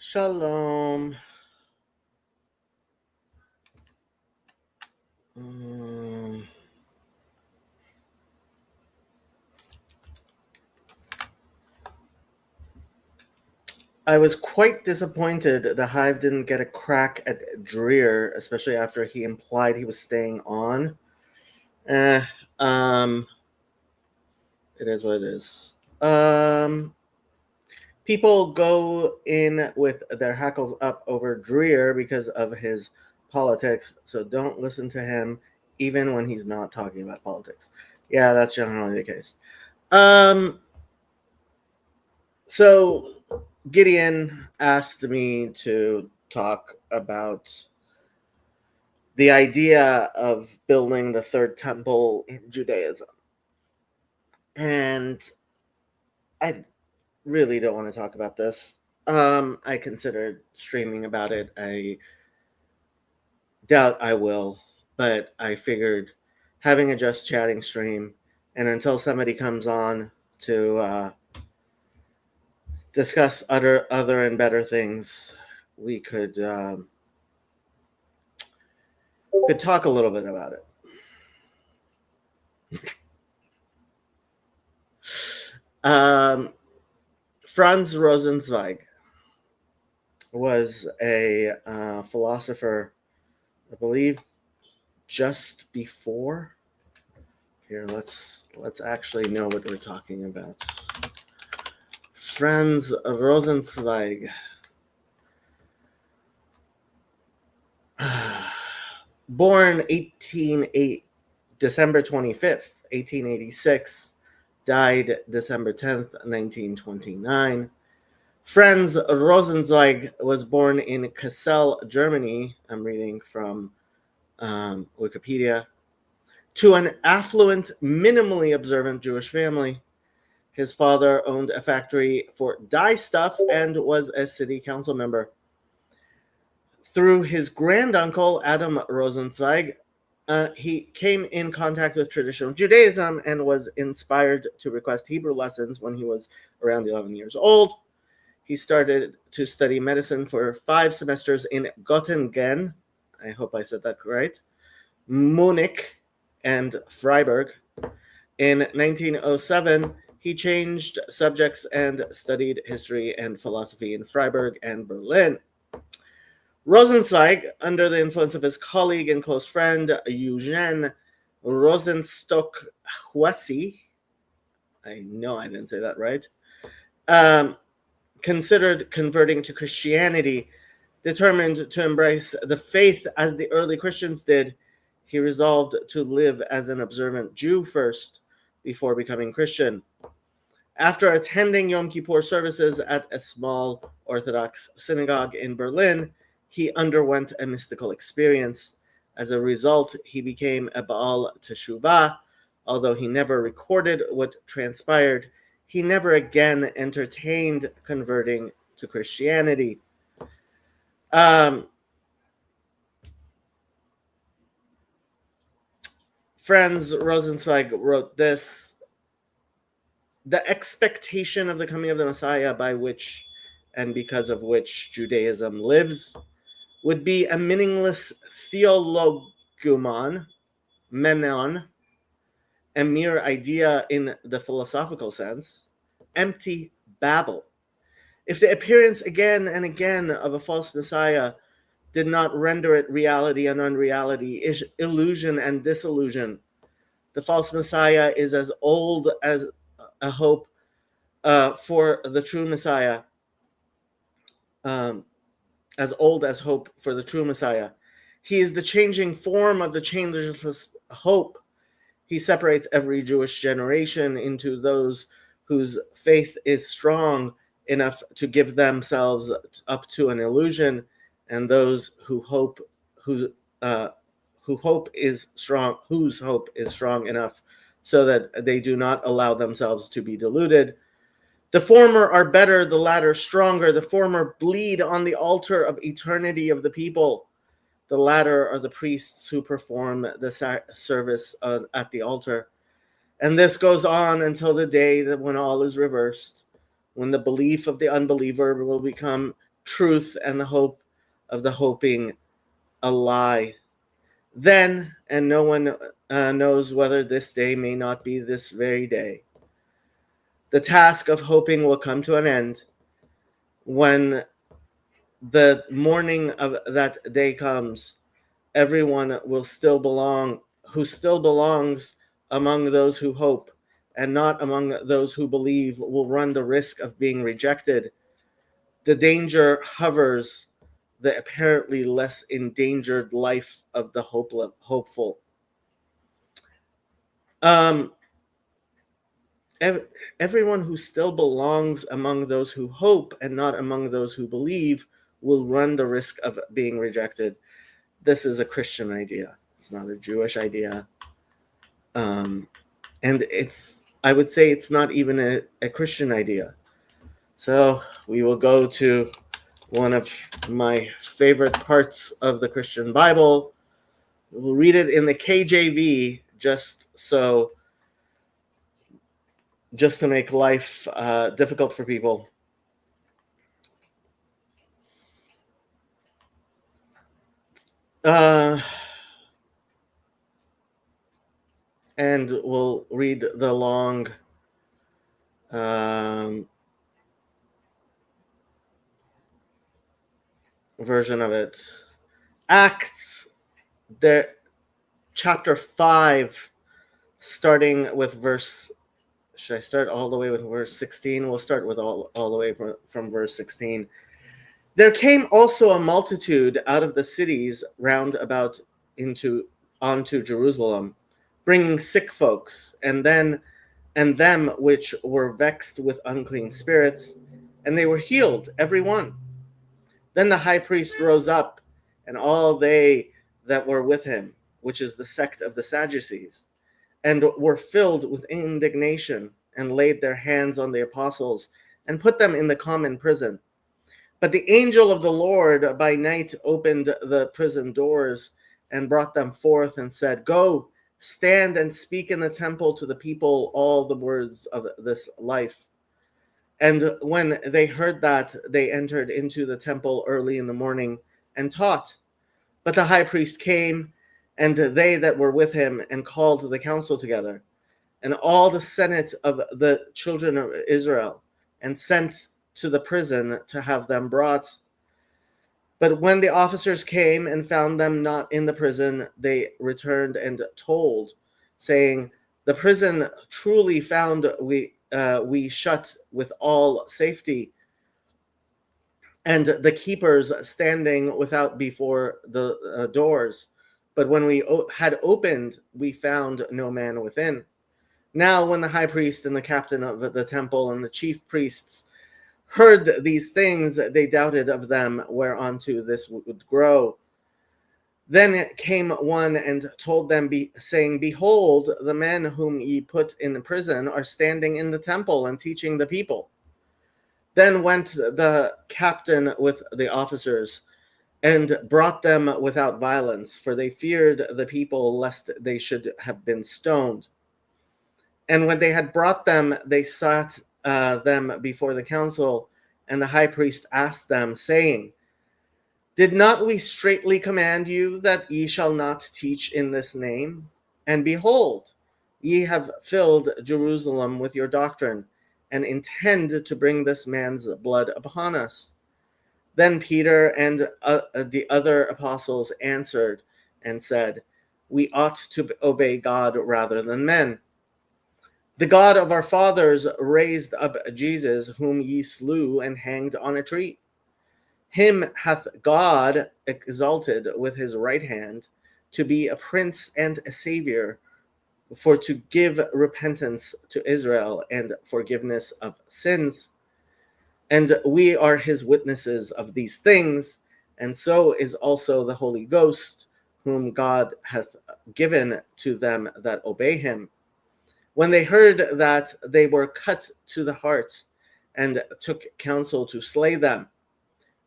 Shalom. Um, I was quite disappointed the Hive didn't get a crack at Dreer, especially after he implied he was staying on. Eh, um, it is what it is. People go in with their hackles up over Dreer because of his politics, so don't listen to him even when he's not talking about politics. Yeah, that's generally the case. So Gideon asked me to talk about the idea of building the third temple in Judaism. And I really don't want to talk about this. I considered streaming about it. I doubt I will, but I figured having a just chatting stream, and until somebody comes on to discuss other and better things, we could talk a little bit about it. Franz Rosenzweig was a philosopher, I believe, just before. Here, let's actually know what we're talking about. Franz Rosenzweig, born December 25th, 1886, died December 10th, 1929. Franz Rosenzweig was born in Kassel, Germany. I'm reading from Wikipedia. To an affluent, minimally observant Jewish family. His father owned a factory for dye stuff and was a city council member. Through his granduncle, Adam Rosenzweig, he came in contact with traditional Judaism and was inspired to request Hebrew lessons when he was around 11 years old. He started to study medicine for 5 semesters in Göttingen. I hope I said that right. Munich and Freiburg. In 1907, he changed subjects and studied history and philosophy in Freiburg and Berlin. Rosenzweig, under the influence of his colleague and close friend Eugen Rosenstock-Huessy, I know I didn't say that right, considered converting to Christianity. Determined to embrace the faith as the early Christians did, he resolved to live as an observant Jew first before becoming Christian. After attending Yom Kippur services at a small Orthodox synagogue in Berlin, he underwent a mystical experience. As a result, he became a Baal Teshuvah. Although he never recorded what transpired, he never again entertained converting to Christianity. Franz Rosenzweig wrote this: the expectation of the coming of the Messiah, by which and because of which Judaism lives, would be a meaningless theologumon, menon, a mere idea in the philosophical sense, empty babble. If the appearance again and again of a false Messiah did not render it reality and unreality, illusion and disillusion, the false Messiah is as old as a hope for the true Messiah, as old as hope for the true Messiah. He is the changing form of the changeless hope. He separates every Jewish generation into those whose faith is strong enough to give themselves up to an illusion, and those whose hope is strong enough so that they do not allow themselves to be deluded. The former are better, the latter stronger. The former bleed on the altar of eternity of the people. The latter are the priests who perform the service at the altar. And this goes on until the day that when all is reversed, when the belief of the unbeliever will become truth and the hope of the hoping a lie. Then, and no one knows whether this day may not be this very day, the task of hoping will come to an end when the morning of that day comes. Everyone will still belong, who still belongs among those who hope and not among those who believe, will run the risk of being rejected. The danger hovers the apparently less endangered life of the hopeful. Um, Everyone who still belongs among those who hope and not among those who believe will run the risk of being rejected. This is a Christian idea. It's not a Jewish idea. And I would say it's not even a Christian idea. So we will go to one of my favorite parts of the Christian Bible. We'll read it in the KJV just to make life difficult for people. And we'll read the long version of it. Acts, chapter 5, starting with verse. Should I start all the way with verse 16? We'll start with all the way from verse 16. There came also a multitude out of the cities round about onto Jerusalem, bringing sick folks, and them which were vexed with unclean spirits, and they were healed, every one. Then the high priest rose up, and all they that were with him, which is the sect of the Sadducees, and were filled with indignation, and laid their hands on the apostles, and put them in the common prison. But the angel of the Lord by night opened the prison doors, and brought them forth, and said, Go, stand and speak in the temple to the people all the words of this life. And when they heard that, they entered into the temple early in the morning and taught. But the high priest came, and they that were with him, and called the council together, and all the senate of the children of Israel, and sent to the prison to have them brought. But when the officers came and found them not in the prison, they returned and told, saying, The prison truly found we shut with all safety, and the keepers standing without before the doors. But when we had opened, we found no man within. Now when the high priest and the captain of the temple and the chief priests heard these things, they doubted of them whereunto this would grow. Then came one and told them, saying, Behold, the men whom ye put in prison are standing in the temple and teaching the people. Then went the captain with the officers and brought them without violence, for they feared the people lest they should have been stoned. And when they had brought them, they sat them before the council, and the high priest asked them, saying, Did not we straitly command you that ye shall not teach in this name? And behold, ye have filled Jerusalem with your doctrine, and intend to bring this man's blood upon us. Then Peter and the other apostles answered and said, We ought to obey God rather than men. The God of our fathers raised up Jesus, whom ye slew and hanged on a tree. Him hath God exalted with his right hand to be a prince and a savior, for to give repentance to Israel and forgiveness of sins. And we are his witnesses of these things, and so is also the Holy Ghost, whom God hath given to them that obey him. When they heard that, they were cut to the heart, and took counsel to slay them.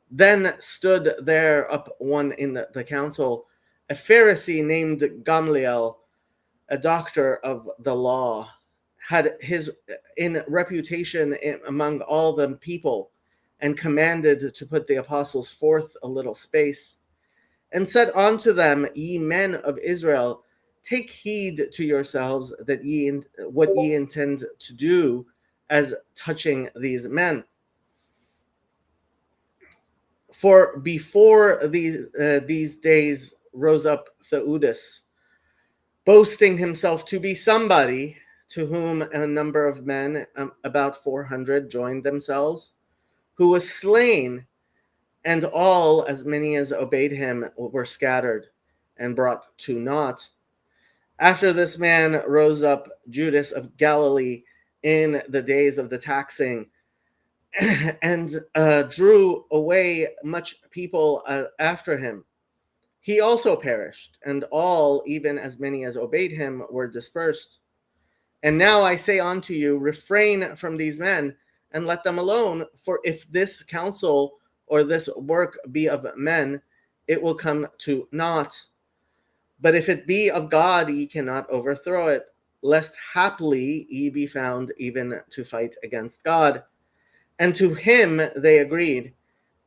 Then stood there up one in the council, a Pharisee named Gamaliel, a doctor of the law, had his in reputation among all the people, and commanded to put the apostles forth a little space, and said unto them, Ye men of Israel, take heed to yourselves that what ye intend to do as touching these men. For before these days rose up Theudas, boasting himself to be somebody, to whom a number of men, about 400, joined themselves, who was slain, and all, as many as obeyed him, were scattered and brought to naught. After this man rose up Judas of Galilee in the days of the taxing, and drew away much people after him. He also perished, and all, even as many as obeyed him, were dispersed. And now I say unto you, refrain from these men, and let them alone. For if this counsel or this work be of men, it will come to naught. But if it be of God, ye cannot overthrow it, lest haply ye be found even to fight against God. And to him they agreed.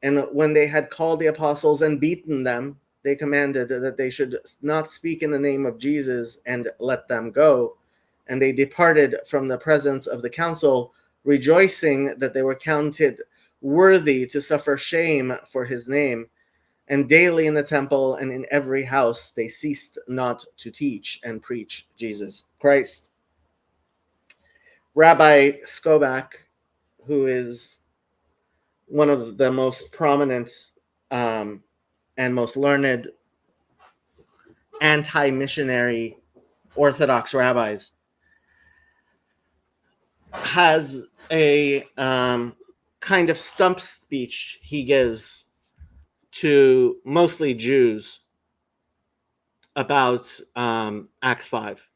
And when they had called the apostles and beaten them, they commanded that they should not speak in the name of Jesus, and let them go. And they departed from the presence of the council, rejoicing that they were counted worthy to suffer shame for his name. And daily in the temple and in every house they ceased not to teach and preach Jesus Christ. Rabbi Skobach, who is one of the most prominent and most learned anti-missionary Orthodox rabbis, has a kind of stump speech he gives to mostly Jews about Acts 5.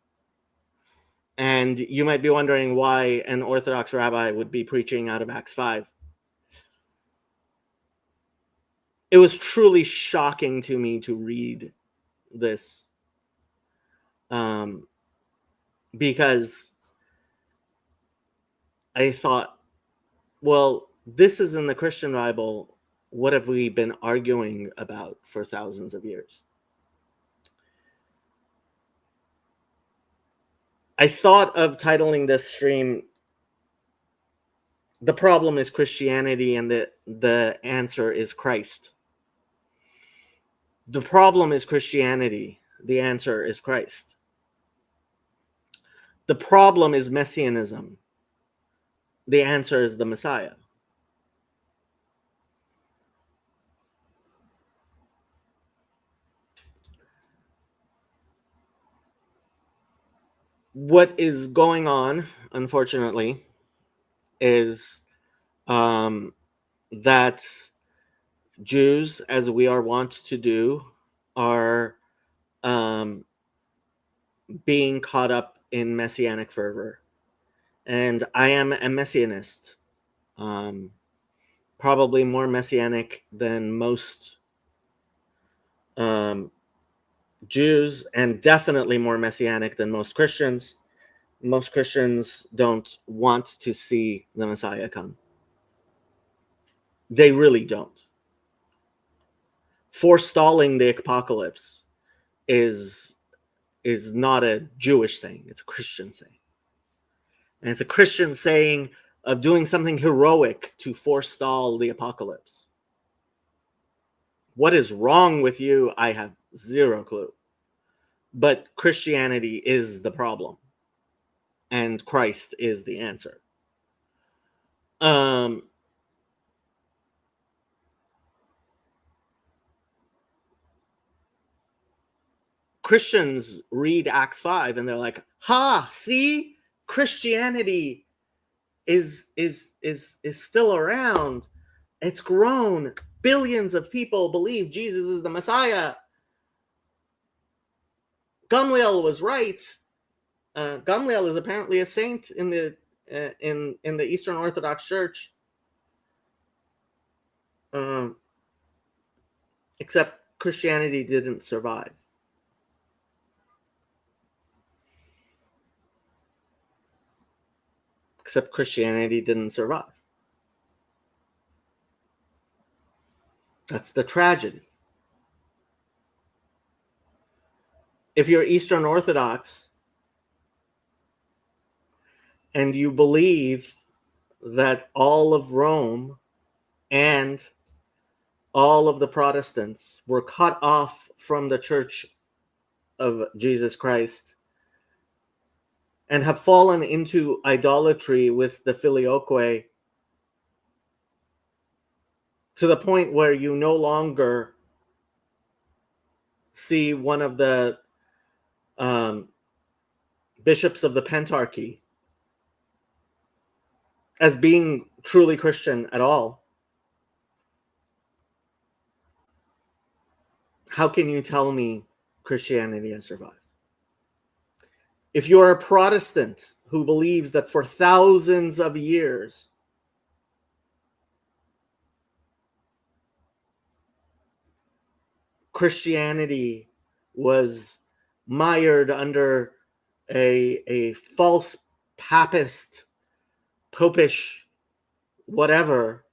And you might be wondering why an Orthodox rabbi would be preaching out of Acts 5. It was truly shocking to me to read this, because I thought, well, this is in the Christian Bible. What have we been arguing about for thousands of years? I thought of titling this stream, The Problem is Christianity and the Answer is Christ. The problem is Christianity. The answer is Christ. The problem is Messianism. The answer is the Messiah. What is going on, unfortunately, is that Jews, as we are wont to do, are being caught up in messianic fervor. And I am a messianist, probably more messianic than most Jews, and definitely more messianic than most Christians. Most Christians don't want to see the Messiah come. They really don't. Forestalling the apocalypse is not a Jewish saying, it's a Christian saying. And it's a Christian saying of doing something heroic to forestall the apocalypse. What is wrong with you? I have zero clue. But Christianity is the problem, and Christ is the answer. Christians read Acts 5 and they're like, ha, see, Christianity is still around. It's grown. Billions of people believe Jesus is the Messiah. Gamliel was right. Gamliel is apparently a saint in the in the Eastern Orthodox Church. Except Christianity didn't survive. Except Christianity didn't survive. That's the tragedy. If you're Eastern Orthodox and you believe that all of Rome and all of the Protestants were cut off from the Church of Jesus Christ and have fallen into idolatry with the Filioque to the point where you no longer see one of the bishops of the Pentarchy as being truly Christian at all, how can you tell me Christianity has survived? If you're a Protestant who believes that for thousands of years Christianity was mired under a false papist, popish, whatever,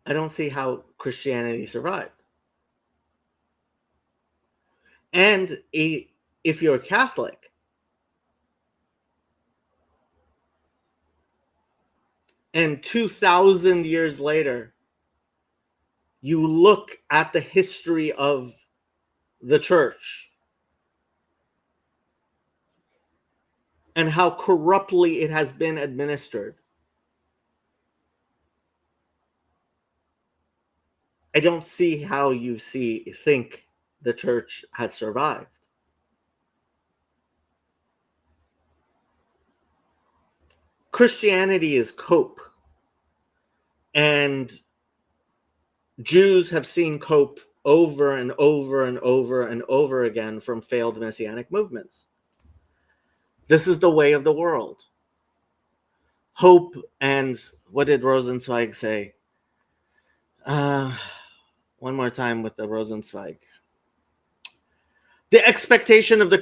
I don't see how Christianity survived. And if you're a Catholic, and 2,000 years later, you look at the history of the church and how corruptly it has been administered, I don't see how you think the church has survived. Christianity is cope, and Jews have seen cope over and over and over and over again from failed messianic movements. This is the way of the world. Hope, and what did Rosenzweig say? One more time with the Rosenzweig. The expectation of the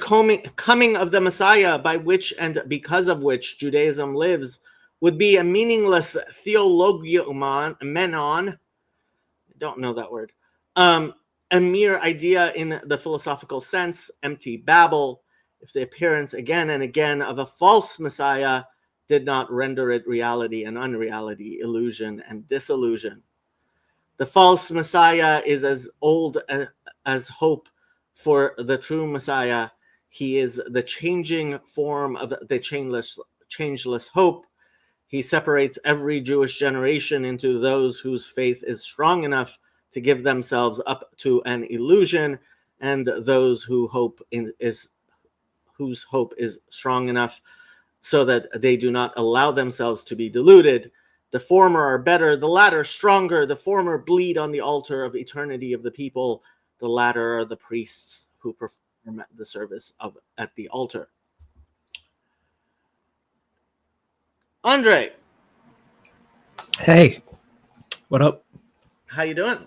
coming of the Messiah, by which and because of which Judaism lives, would be a meaningless theologiamenon. I don't know that word. A mere idea in the philosophical sense, empty babble, if the appearance again and again of a false Messiah did not render it reality and unreality, illusion and disillusion. The false Messiah is as old as hope for the true Messiah. He is the changing form of the changeless hope. He separates every Jewish generation into those whose faith is strong enough to give themselves up to an illusion, and those whose hope is strong enough so that they do not allow themselves to be deluded. The former are better, the latter stronger. The former bleed on the altar of eternity of the people. The latter are the priests who perform the service at the altar. Andre. Hey, what up? How you doing?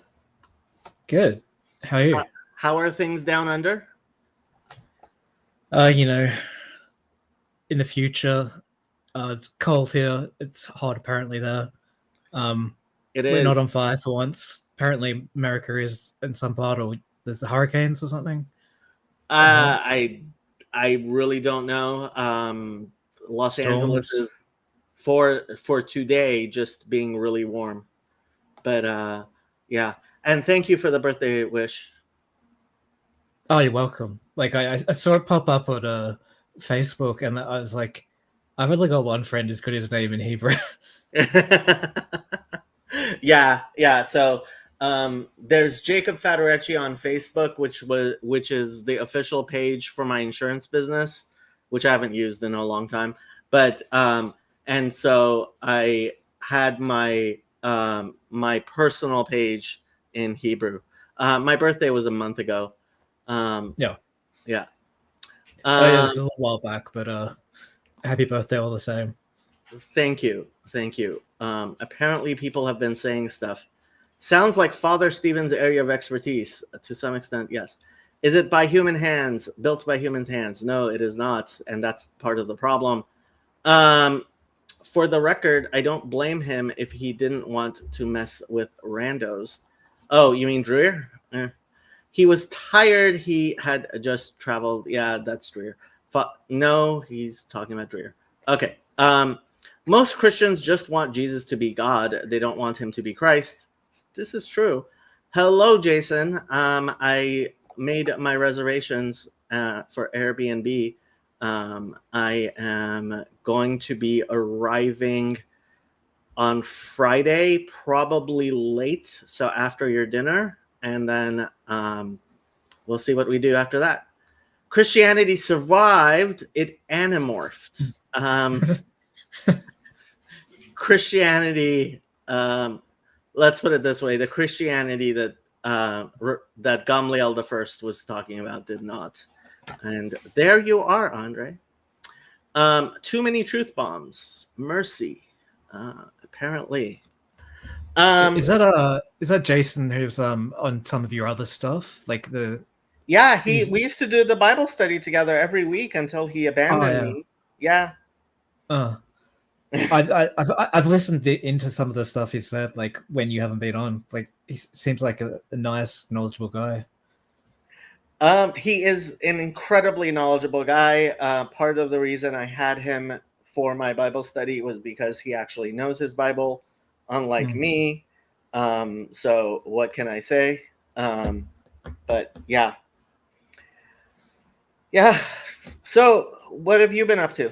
Good. How are you? How are things down under? In the future, it's cold here. It's hot apparently there. It We're is not on fire for once. Apparently, America is in some part, or there's hurricanes or something. I really don't know. Los Angeles is for today just being really warm, but yeah. And thank you for the birthday wish. Oh, you're welcome. Like I saw it pop up on Facebook, and I was like, I've only got one friend who's got his name in Hebrew. Yeah. So there's Jacob Fatorecci on Facebook, which is the official page for my insurance business, which I haven't used in a long time. But and so I had my my personal page in Hebrew. My birthday was a month ago. Yeah. Yeah. It was a little while back, but happy birthday all the same. Thank you. Apparently people have been saying stuff. Sounds like Father Stephen's area of expertise to some extent. Yes. Is it by human hands, built by human hands? No, it is not. And that's part of the problem. for the record, I don't blame him if he didn't want to mess with randos. Oh, you mean Dreer? He was tired. He had just traveled. Yeah, that's Dreer. No, he's talking about Dreer. Okay. Most Christians just want Jesus to be God. They don't want him to be Christ. This is true. Hello, Jason. I made my reservations for Airbnb. I am going to be arriving on Friday, probably late, so after your dinner, and then we'll see what we do after that. Christianity survived; it animorphed. Christianity, let's put it this way: the Christianity that that Gamliel the First was talking about did not. And there you are, Andre. Too many truth bombs. Mercy. Apparently. Is that Jason who's on some of your other stuff? Like Yeah, we used to do the Bible study together every week until he abandoned me. Yeah. I've listened into some of the stuff he said, like when you haven't been on. Like he seems like a nice, knowledgeable guy. He is an incredibly knowledgeable guy. Part of the reason I had him for my Bible study was because he actually knows his Bible, unlike me. So what can I say? But yeah. So what have you been up to?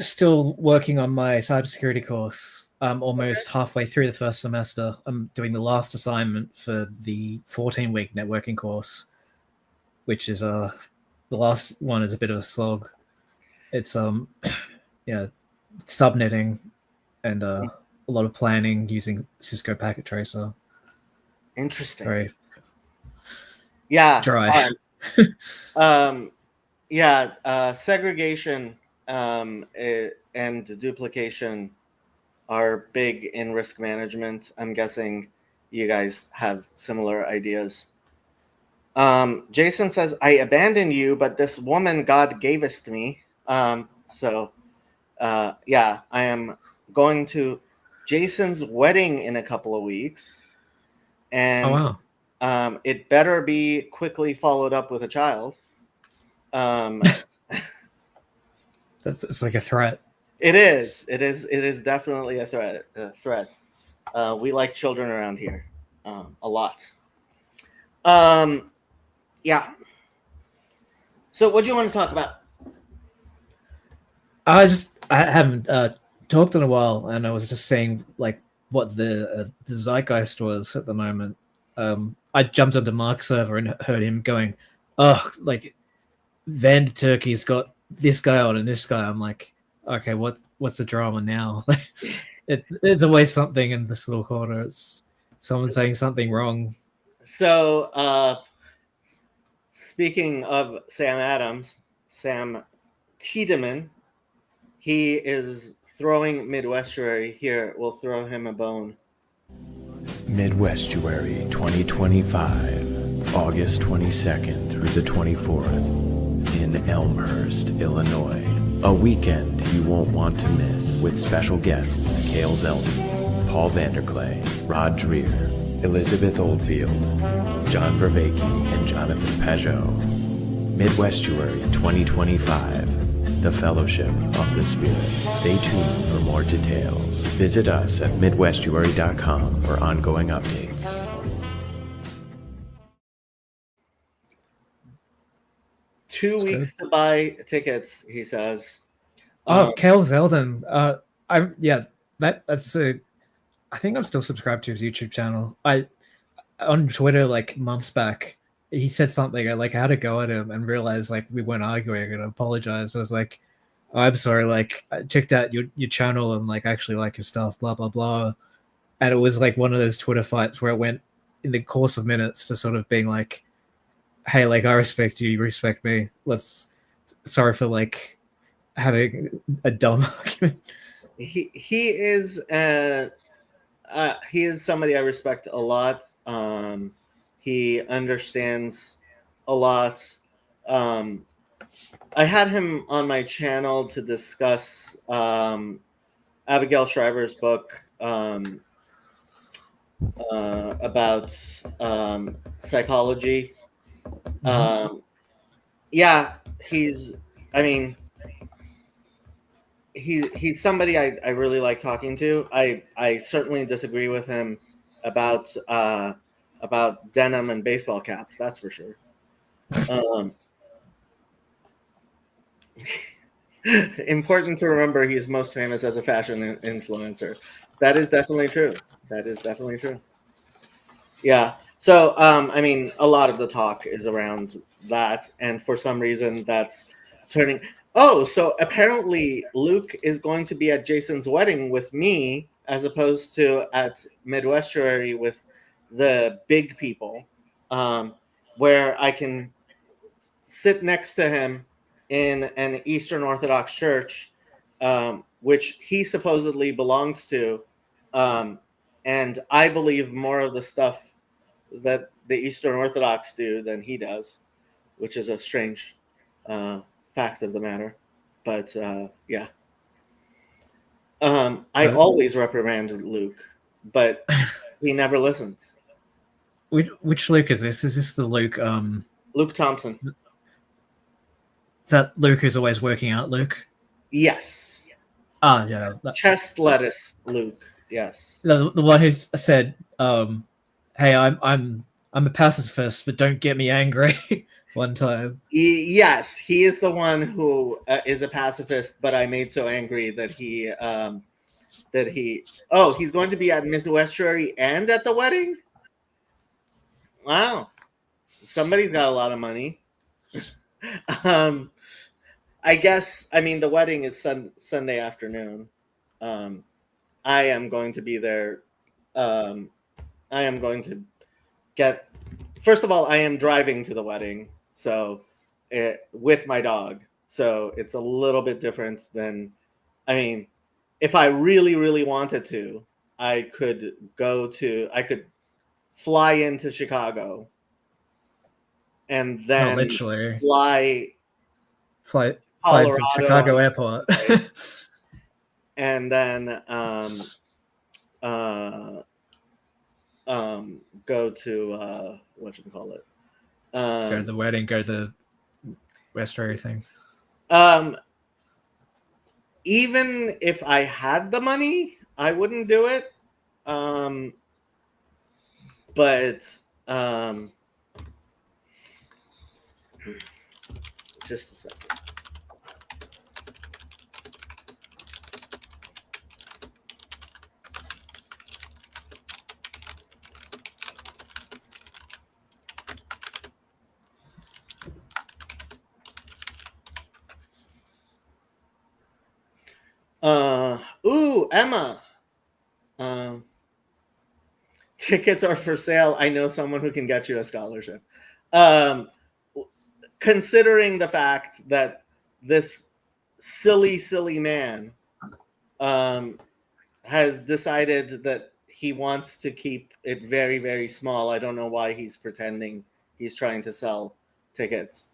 Still working on my cybersecurity course. I'm almost halfway through the first semester. I'm doing the last assignment for the 14-week networking course, which is the last one is a bit of a slog. It's subnetting and a lot of planning using Cisco Packet Tracer. Interesting. Very dry. Segregation and duplication are big in risk management. I'm guessing you guys have similar ideas. Jason says, I abandoned you, but this woman God gavest me. I am going to Jason's wedding in a couple of weeks. And it better be quickly followed up with a child. It's like a threat. It is definitely a threat. We like children around here a lot. Yeah. So what do you want to talk about? I haven't talked in a while, and I was just saying like what the zeitgeist was at the moment. I jumped onto Mark's server and heard him going, "Oh, like Van Turkey's got this guy on and this guy." I'm like, okay, what's the drama now? There's always something in this little corner. It's someone saying something wrong. So, speaking of Sam Adams, Sam Tiedemann, he is throwing Midwestuary here. We'll throw him a bone. Midwestuary 2025, August 22nd through the 24th in Elmhurst, Illinois. A weekend you won't want to miss with special guests Cale Zeldin, Paul Vanderklay, Rod Dreer, Elizabeth Oldfield, John Vervaeke, and Jonathan Pajot. Midwestuary 2025, the Fellowship of the Spirit. Stay tuned for more details. Visit us at midwestuary.com for ongoing updates. Two weeks to buy tickets, he says. Cale Zeldin. That's a. I think I'm still subscribed to his YouTube channel. On Twitter like months back, he said something. I had to go at him and realized like we weren't arguing and I apologized. I was like, oh, I'm sorry. Like I checked out your channel and like actually like your stuff. Blah blah blah. And it was like one of those Twitter fights where it went in the course of minutes to sort of being like, hey, like I respect you, you respect me. Sorry for like having a dumb argument. He is somebody I respect a lot. He understands a lot. I had him on my channel to discuss Abigail Shriver's book about psychology. Yeah, he's. I mean, he's somebody I really like talking to. I certainly disagree with him about denim and baseball caps. That's for sure. Important to remember, he's most famous as a fashion influencer. That is definitely true. That is definitely true. Yeah. So, I mean, a lot of the talk is around that, and for some reason, that's turning. Oh, so apparently, Luke is going to be at Jason's wedding with me, as opposed to at Midwestuary with the big people, where I can sit next to him in an Eastern Orthodox church, which he supposedly belongs to, and I believe more of the stuff that the Eastern Orthodox do than he does, which is a strange fact of the matter. But yeah, I always reprimand Luke, but he never listens. Which Luke is this? Is this the Luke? Luke Thompson. Is that Luke who's always working out? Luke. Yes. Ah, yeah. Chest lettuce, Luke. Yes. The one who said, "Hey, I'm a pacifist, but don't get me angry." One time. Yes, he is the one who is a pacifist, but I made so angry that he oh, he's going to be at Midwestuary and at the wedding. Wow, somebody's got a lot of money. I guess, I mean, the wedding is Sunday afternoon. I am going to be there. I am going to get. First of all, I am driving to the wedding, so with my dog. So it's a little bit different than. I mean, if I really, really wanted to, I could fly into Chicago and then literally fly to Colorado, Chicago airport, and then go to whatchamacallit. Go to the wedding, go to the Westuary thing. Even if I had the money, I wouldn't do it. But just a second. Emma. Tickets are for sale. I know someone who can get you a scholarship. Considering the fact that this silly man has decided that he wants to keep it very, very small. I don't know why he's pretending he's trying to sell tickets.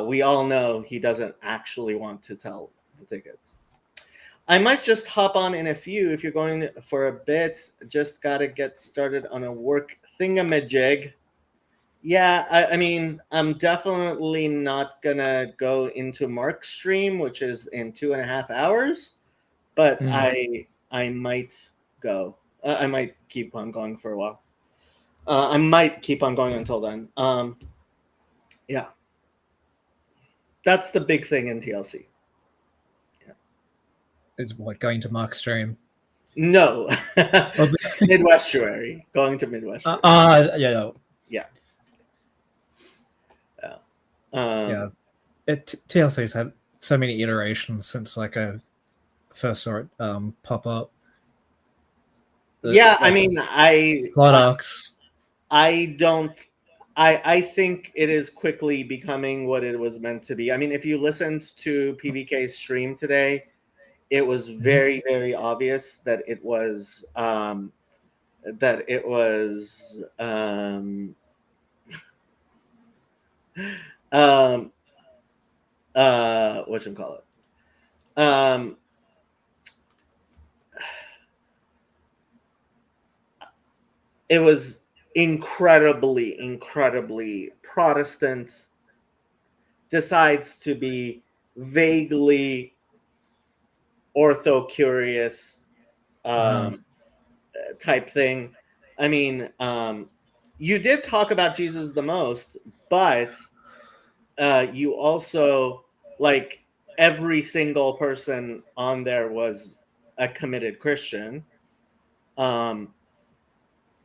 We all know he doesn't actually want to sell the tickets. I might just hop on in a few if you're going for a bit. Just got to get started on a work thingamajig. Yeah, I mean, I'm definitely not going to go into Mark's stream, which is in 2.5 hours, but I might go. I might keep on going for a while. I might keep on going until then. Yeah. That's the big thing in TLC. Is what, going to Mark's stream? No. Midwestuary. Going to Midwestuary. Yeah. Yeah. TLC's had so many iterations since like I first saw it pop up. I mean, plot arcs. I think it is quickly becoming what it was meant to be. I mean, if you listened to PBK's stream today, it was very, very obvious that it was whatchamacallit. It was incredibly Protestant, decides to be vaguely ortho-curious type thing. I mean, you did talk about Jesus the most, but you also, like, every single person on there was a committed Christian.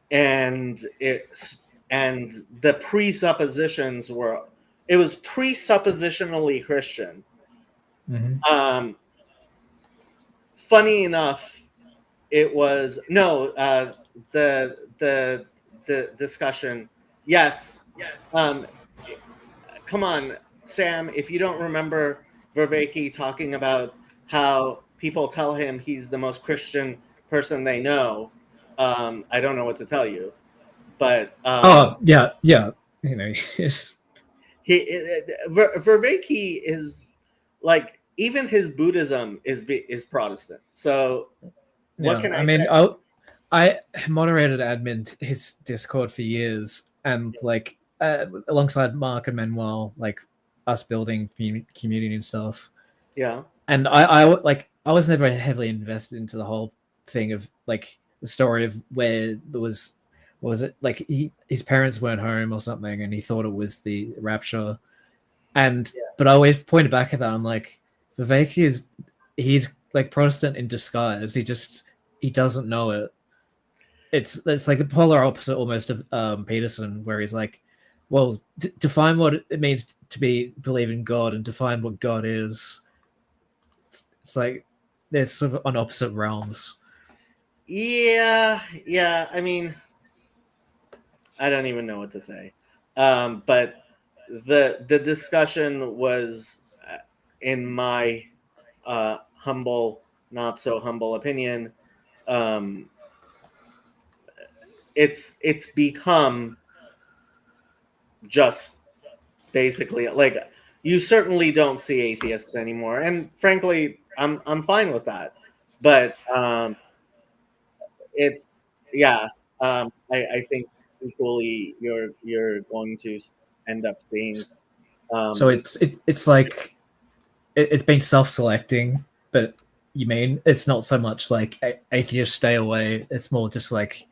And the presuppositions were, it was presuppositionally Christian. Funny enough, it was the discussion. Yes. Come on, Sam, if you don't remember Vervaeke talking about how people tell him he's the most Christian person they know, I don't know what to tell you. But yeah, you know, Vervaeke is like, even his Buddhism is Protestant. So what can I mean, say? I moderated admin his Discord for years, and like alongside Mark and Manuel, like us building community and stuff. Yeah. And I was never heavily invested into the whole thing of like the story of where there was, what was it, like his parents weren't home or something, and he thought it was the rapture. And but I always pointed back at that. I'm like, Vivek he's like Protestant in disguise. He doesn't know it. It's like the polar opposite almost of Peterson, where he's like, well, define what it means to believe in God and define what God is. It's like they're sort of on opposite realms. Yeah. I mean, I don't even know what to say. But the discussion was, in my humble, not so humble opinion, it's become just basically like, you certainly don't see atheists anymore, and frankly, I'm fine with that. But it's I think equally you're going to end up seeing. So it's like it's been self-selecting, but you mean it's not so much like atheists stay away. It's more just like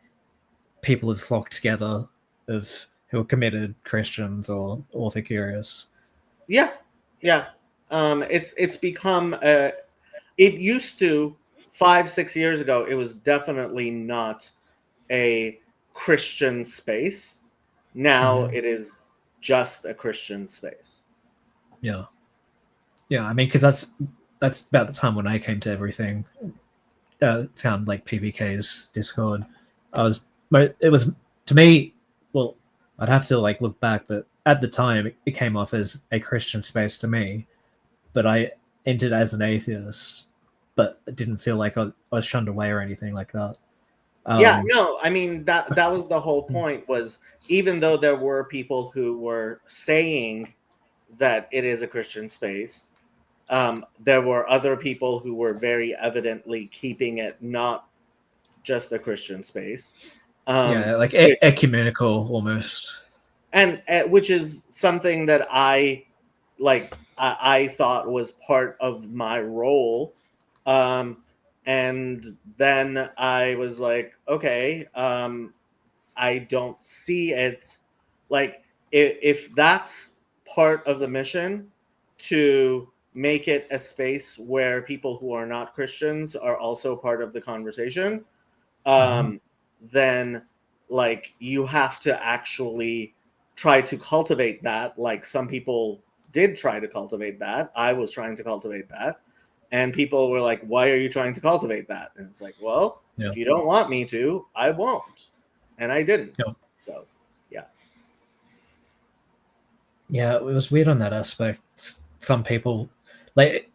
people have flocked together of who are committed Christians or ortho-curious. Yeah. It's become it used to 5-6 years ago. It was definitely not a Christian space. Now it is just a Christian space. Yeah. I mean, because that's about the time when I came to everything. Found like PVK's Discord. It was to me. Well, I'd have to like look back, but at the time it came off as a Christian space to me. But I entered as an atheist, but it didn't feel like I was shunned away or anything like that. I mean, that was the whole point, was even though there were people who were saying that it is a Christian space, there were other people who were very evidently keeping it not just a Christian space. Like ecumenical almost. And which is something that I thought was part of my role. And then I was like, okay, I don't see it. Like, if that's part of the mission, to make it a space where people who are not Christians are also part of the conversation, then like you have to actually try to cultivate that. Like, some people did try to cultivate that. I was trying to cultivate that. And people were like, why are you trying to cultivate that? And it's like, well, if you don't want me to, I won't. And I didn't. So, yeah. Yeah, it was weird on that aspect. Some people, like,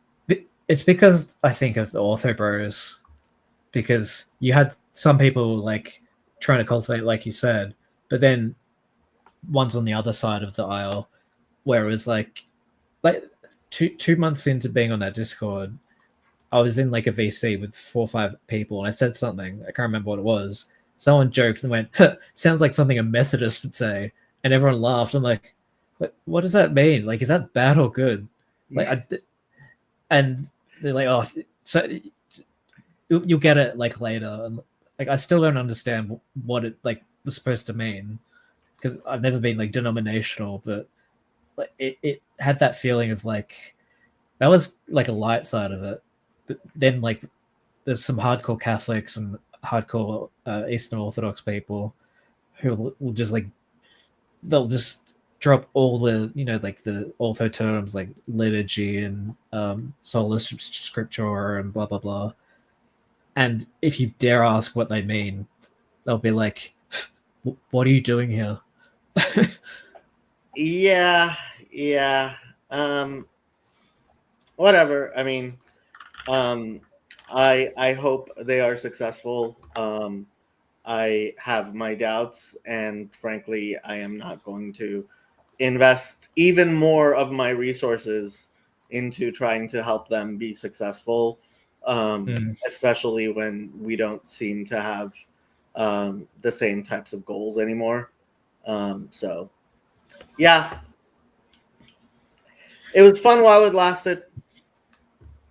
it's because I think of the Ortho Bros, because you had some people, like, trying to cultivate, like you said, but then one's on the other side of the aisle, where it was like two months into being on that Discord, I was in like a VC with 4 or 5 people, and I said something. I can't remember what it was. Someone joked and went, huh, "Sounds like something a Methodist would say," and everyone laughed. I'm like, what does that mean? Like, is that bad or good? Like, and they're like, "Oh, so you'll get it like later." And like, I still don't understand what it like was supposed to mean because I've never been like denominational, but like it had that feeling of like that was like a light side of it. But then like there's some hardcore Catholics and hardcore Eastern Orthodox people who will just like they'll just drop all the like the ortho terms like liturgy and sola scriptura and blah blah blah. And if you dare ask what they mean, they'll be like, "What are you doing here?" Yeah, yeah. Whatever. I mean, I hope they are successful. I have my doubts, and frankly, I am not going to invest even more of my resources into trying to help them be successful, especially when we don't seem to have the same types of goals anymore. So, yeah, it was fun while it lasted.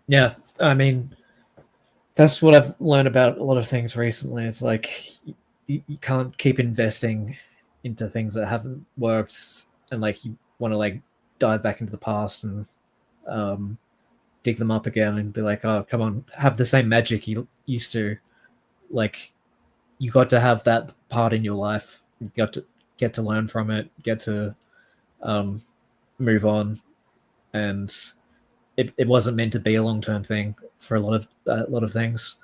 Yeah, I mean, that's what I've learned about a lot of things recently. It's like you can't keep investing into things that haven't worked, and like you want to like dive back into the past and dig them up again and be like, "Oh, come on, have the same magic you used to." Like, you got to have that part in your life. You got to get to learn from it, get to move on, and it wasn't meant to be a long term thing for a lot of things.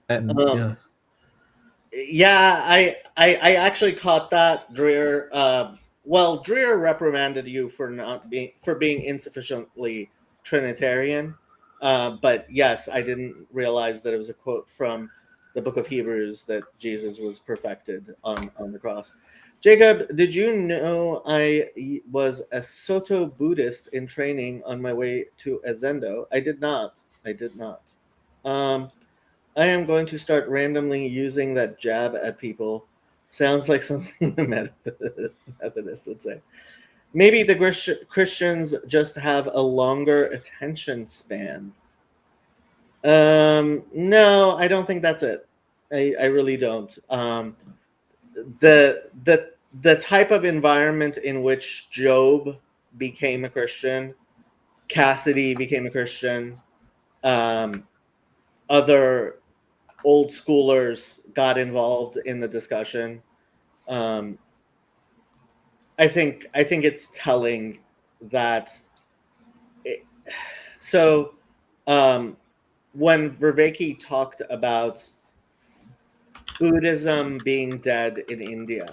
And Um, Yeah, I actually caught that, Dreer. Well, Dreer reprimanded you for not being insufficiently Trinitarian. But yes, I didn't realize that it was a quote from the Book of Hebrews that Jesus was perfected on the cross. Jacob, did you know I was a Soto Buddhist in training on my way to Azendo? I did not. I did not. Um, I am going to start randomly using that jab at people. Sounds like something the Methodist would say. Maybe the Christians just have a longer attention span. No, I don't think that's it. I really don't. The type of environment in which Job became a Christian, Cassidy became a Christian, um, other old schoolers got involved in the discussion. Um, I think it's telling that. It, so when Vervaeke talked about Buddhism being dead in India,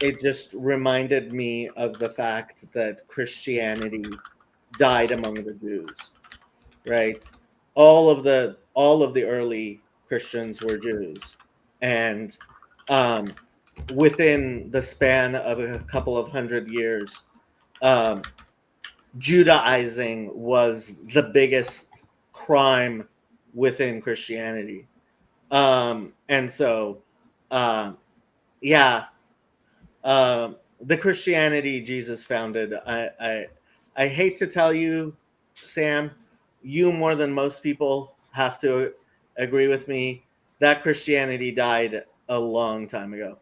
it just reminded me of the fact that Christianity died among the Jews, right? All of the early Christians were Jews, and within the span of a couple of 100 years, um, Judaizing was the biggest crime within Christianity, and so yeah, the Christianity Jesus founded. I hate to tell you, Sam, you more than most people have to agree with me that Christianity died a long time ago.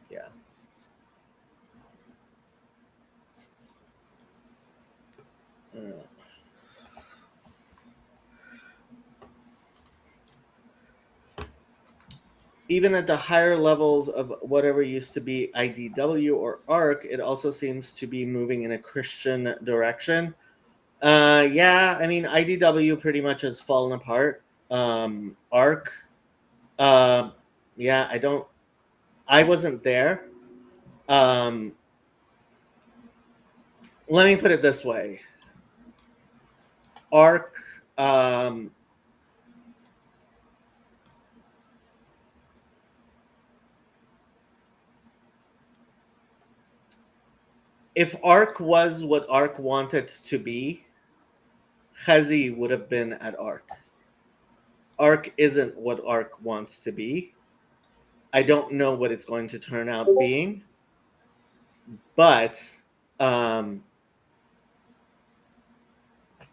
Yeah. Even at the higher levels of whatever used to be IDW or ARC, it also seems to be moving in a Christian direction. Yeah, I mean IDW pretty much has fallen apart. ARC, yeah, I wasn't there. Um, let me put it this way: ARC, if Ark was what Ark wanted to be, Chazi would have been at Ark. Ark isn't what Ark wants to be. I don't know what it's going to turn out being, but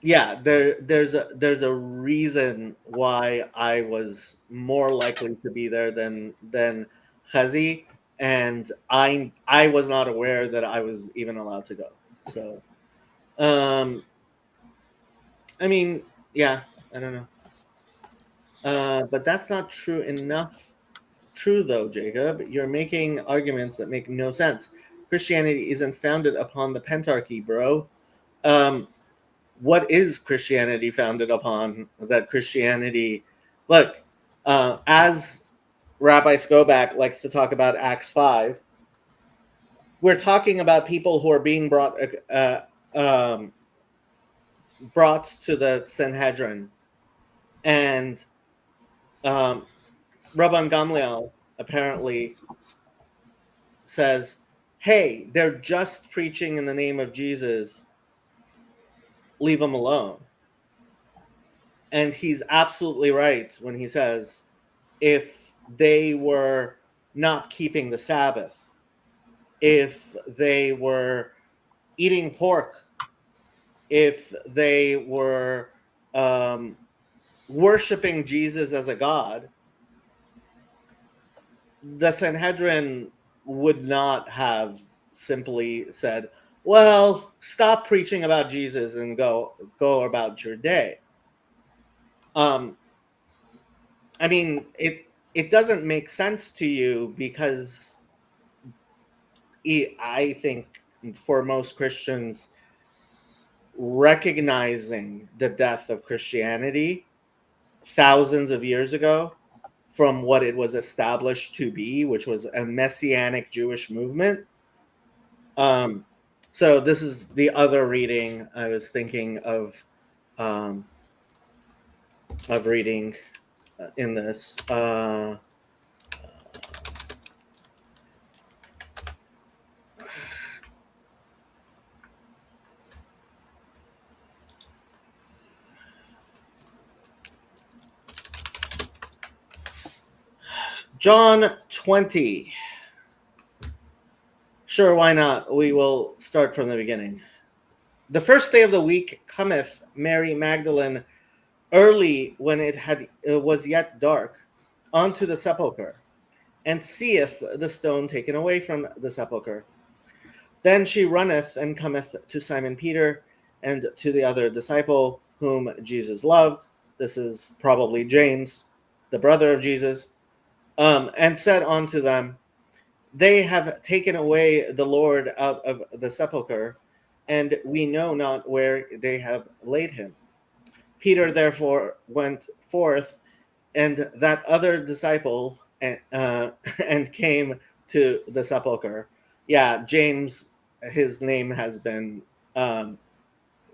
yeah, there's a reason why I was more likely to be there than Chazi, and I was not aware that I was even allowed to go. So, I mean, yeah, I don't know, but that's not true enough. True though, Jacob, you're making arguments that make no sense. Christianity isn't founded upon the Pentarchy, bro. What is Christianity founded upon? That Christianity, look, as Rabbi Skobach likes to talk about Acts 5, we're talking about people who are being brought to the Sanhedrin, and Rabban Gamliel apparently says, hey, they're just preaching in the name of Jesus. Leave them alone. And he's absolutely right when he says, if they were not keeping the Sabbath, if they were eating pork, if they were worshiping Jesus as a god, the Sanhedrin would not have simply said, well, stop preaching about Jesus and go about your day. I mean, it doesn't make sense to you because I think for most Christians, recognizing the death of Christianity thousands of years ago from what it was established to be, which was a messianic Jewish movement. So this is the other reading I was thinking of reading in this. John 20. Sure, why not? We will start from the beginning. The first day of the week cometh Mary Magdalene early when it was yet dark unto the sepulchre, and seeth the stone taken away from the sepulchre. Then she runneth and cometh to Simon Peter and to the other disciple whom Jesus loved. This is probably James, the brother of Jesus. And said unto them, they have taken away the Lord out of the sepulchre, and we know not where they have laid him. Peter therefore went forth, and that other disciple, and came to the sepulchre. Yeah, James, his name has been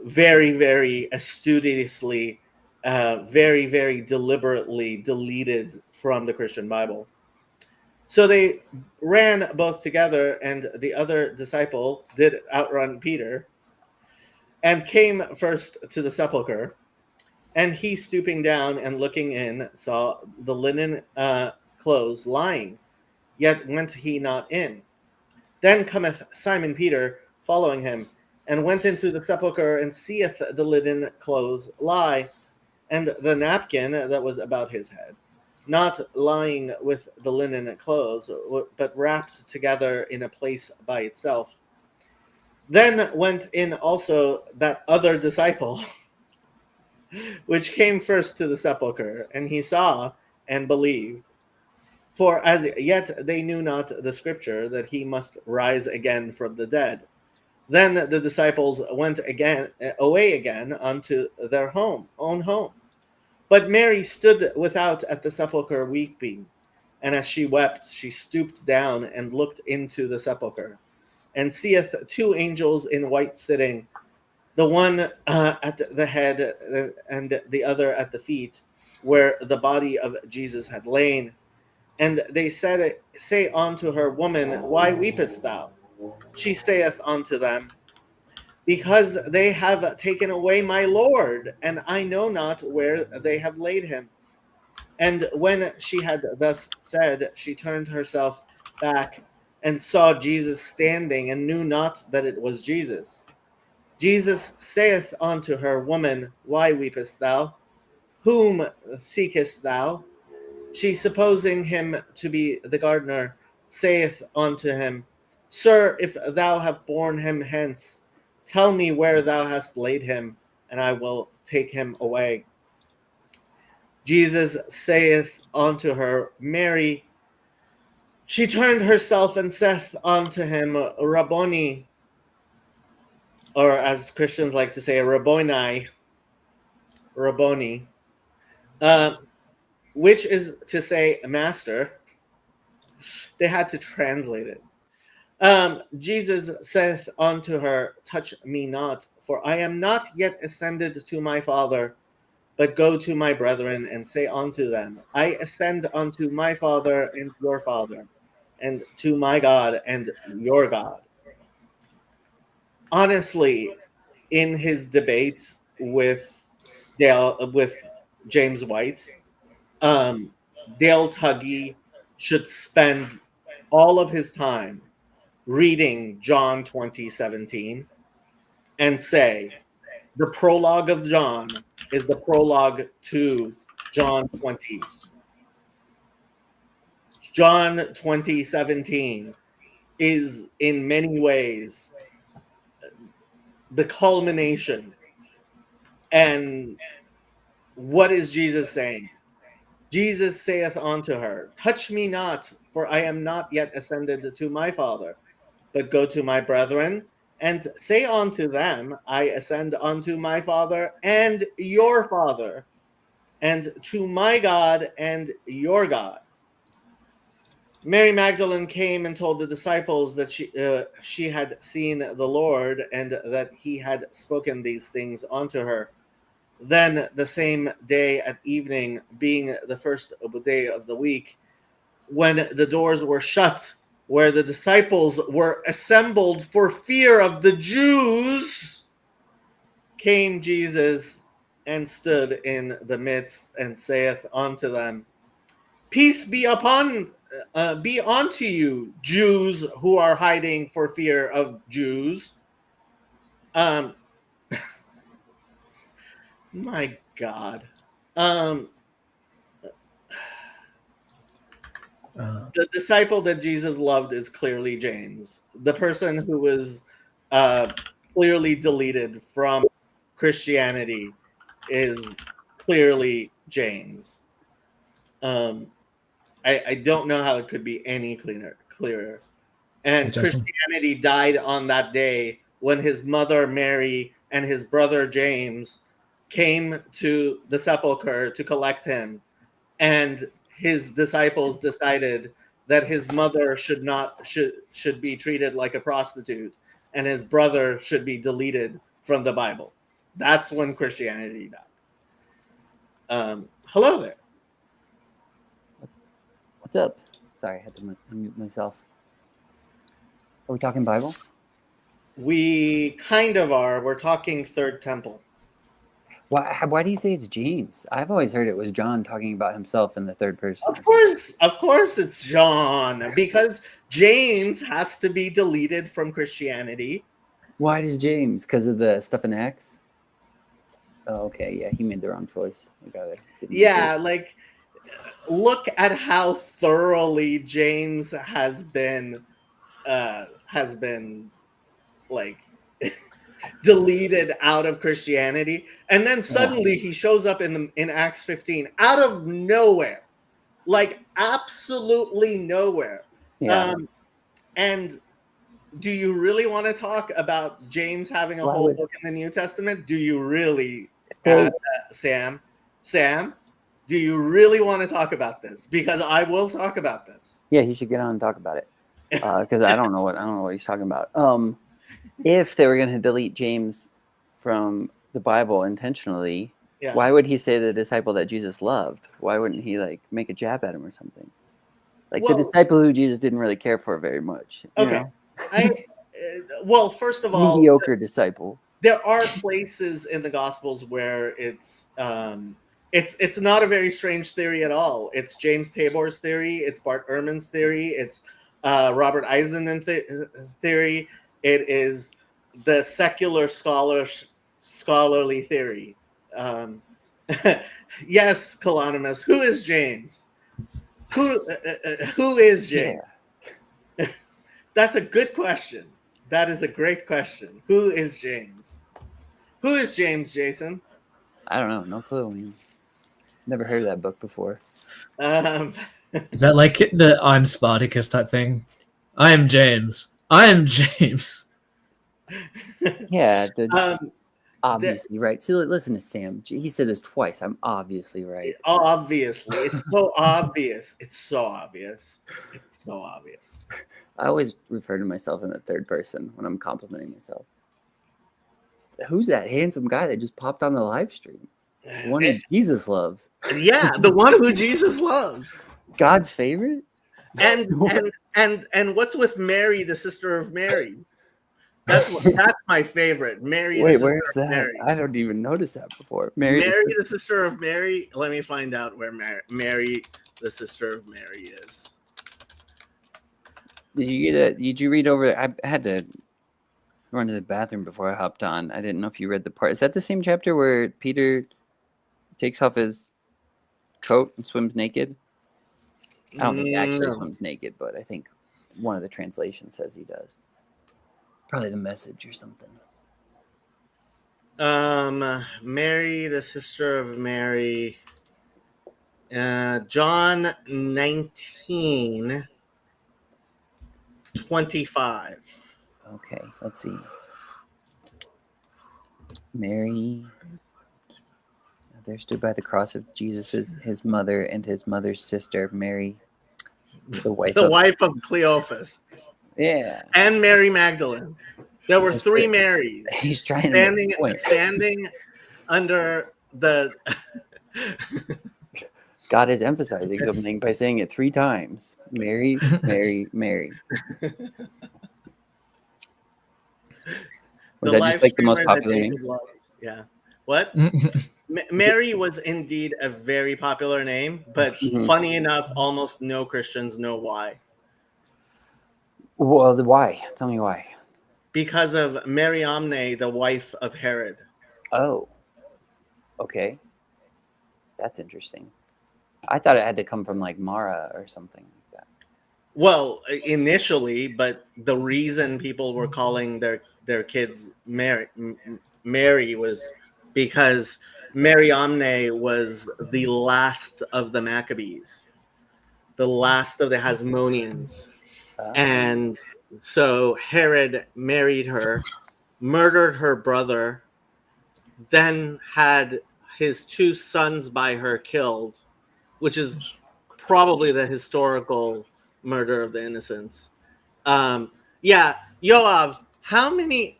very, very studiously, very, very deliberately deleted from the Christian Bible. So they ran both together, and the other disciple did outrun Peter, and came first to the sepulchre. And he, stooping down and looking in, saw the linen clothes lying, yet went he not in. Then cometh Simon Peter, following him, and went into the sepulchre, and seeth the linen clothes lie, and the napkin that was about his head, not lying with the linen clothes, but wrapped together in a place by itself. Then went in also that other disciple, which came first to the sepulchre, and he saw and believed. For as yet they knew not the scripture, that he must rise again from the dead. Then the disciples went away again unto their own home. But Mary stood without at the sepulchre weeping. And as she wept, she stooped down and looked into the sepulchre, and seeth two angels in white sitting, the one at the head and the other at the feet, where the body of Jesus had lain. And they say unto her, Woman, why weepest thou? she saith unto them, because they have taken away my Lord, and I know not where they have laid him. And when she had thus said, she turned herself back and saw Jesus standing, and knew not that it was Jesus. Jesus saith unto her, Woman, why weepest thou? Whom seekest thou? She, supposing him to be the gardener, saith unto him, Sir, if thou have borne him hence, tell me where thou hast laid him, and I will take him away. Jesus saith unto her, Mary. She turned herself and saith unto him, Rabboni, or as Christians like to say, Rabboni, which is to say, Master. They had to translate it. Jesus saith unto her, Touch me not, for I am not yet ascended to my Father, but go to my brethren and say unto them, I ascend unto my Father and your Father, and to my God and your God. Honestly, in his debate with James White, Dale Tuggy should spend all of his time reading John 20:17 and say, the prologue of John is the prologue to John 20. John 20:17 is in many ways the culmination. And what is Jesus saying? Jesus saith unto her, Touch me not, for I am not yet ascended to my Father, but go to my brethren, and say unto them, I ascend unto my Father and your Father, and to my God and your God. Mary Magdalene came and told the disciples that she had seen the Lord, and that he had spoken these things unto her. Then the same day at evening, being the first day of the week, when the doors were shut, where the disciples were assembled for fear of the Jews, came Jesus and stood in the midst, and saith unto them, Peace be unto you, Jews who are hiding for fear of Jews. My God. The disciple that Jesus loved is clearly James. The person who was clearly deleted from Christianity is clearly James. I don't know how it could be any clearer. And Christianity died on that day when his mother Mary and his brother James came to the sepulcher to collect him, and his disciples decided that his mother should be treated like a prostitute, and his brother should be deleted from the Bible. That's when Christianity died. Hello there. What's up? Sorry, I had to unmute myself. Are we talking Bible? We kind of are. We're talking Third Temple. Why do you say it's James? I've always heard it was John talking about himself in the third person. Of course it's John, because James has to be deleted from Christianity. Why does James? Because of the stuff in Acts? Oh, okay. Yeah, he made the wrong choice. Yeah, like, look at how thoroughly James has been like deleted out of Christianity, and then suddenly he shows up in Acts 15 out of nowhere, like absolutely nowhere. Yeah. And do you really want to talk about James having a whole book in the New Testament? Do you really, Sam? Do you really want to talk about this? Because I will talk about this. Yeah, he should get on and talk about it. Because I don't know what he's talking about. If they were going to delete James from the Bible intentionally, why would he say the disciple that Jesus loved? Why wouldn't he like make a jab at him or something? Like the disciple who Jesus didn't really care for very much. You know? well, first of all, mediocre disciple. there are places in the Gospels where it's not a very strange theory at all. It's James Tabor's theory. It's Bart Ehrman's theory. It's Robert Eisenman theory. It is the secular scholarly theory. Yes, Colonimus. Who is James? Who is James? Yeah. That's a good question. That is a great question. Who is James? Who is James, Jason? I don't know. No clue. Never heard of that book before. Is that like the I'm Spartacus type thing? I am James. I am James. Yeah. Obviously right. See, listen to Sam. He said this twice. I'm obviously right. Obviously. It's so obvious. It's so obvious. It's so obvious. I always refer to myself in the third person when I'm complimenting myself. Who's that handsome guy that just popped on the live stream? The one who Jesus loves. Yeah, the one who Jesus loves. God's favorite? And what's with Mary, the sister of Mary? That's my favorite. Mary. Wait, where's that? Mary. I don't even notice that before. Mary the sister of Mary. Let me find out where Mary, the sister of Mary, is. Did you read over? I had to run to the bathroom before I hopped on. I didn't know if you read the part. Is that the same chapter where Peter takes off his coat and swims naked? I don't think he actually swims naked, but I think one of the translations says he does. Probably the Message or something. Mary, the sister of Mary. John 19:25. Okay, let's see. Mary, there stood by the cross of Jesus his mother and his mother's sister, Mary, the wife of Cleophas. Yeah. And Mary Magdalene. There were three Marys. He's trying standing under the. God is emphasizing something by saying it 3 times. Mary, Mary, Mary. Was that just like the most popular name? Yeah. What? Mary was indeed a very popular name, but funny enough, almost no Christians know why. Well, why? Tell me why. Because of Mariamne, the wife of Herod. Oh. Okay. That's interesting. I thought it had to come from like Mara or something like that. Well, initially, but the reason people were calling their kids Mary was because Mariamne was the last of the Maccabees, the last of the Hasmoneans. And so Herod married her, murdered her brother, then had his 2 sons by her killed, which is probably the historical murder of the innocents. Yeah, Yoav, how many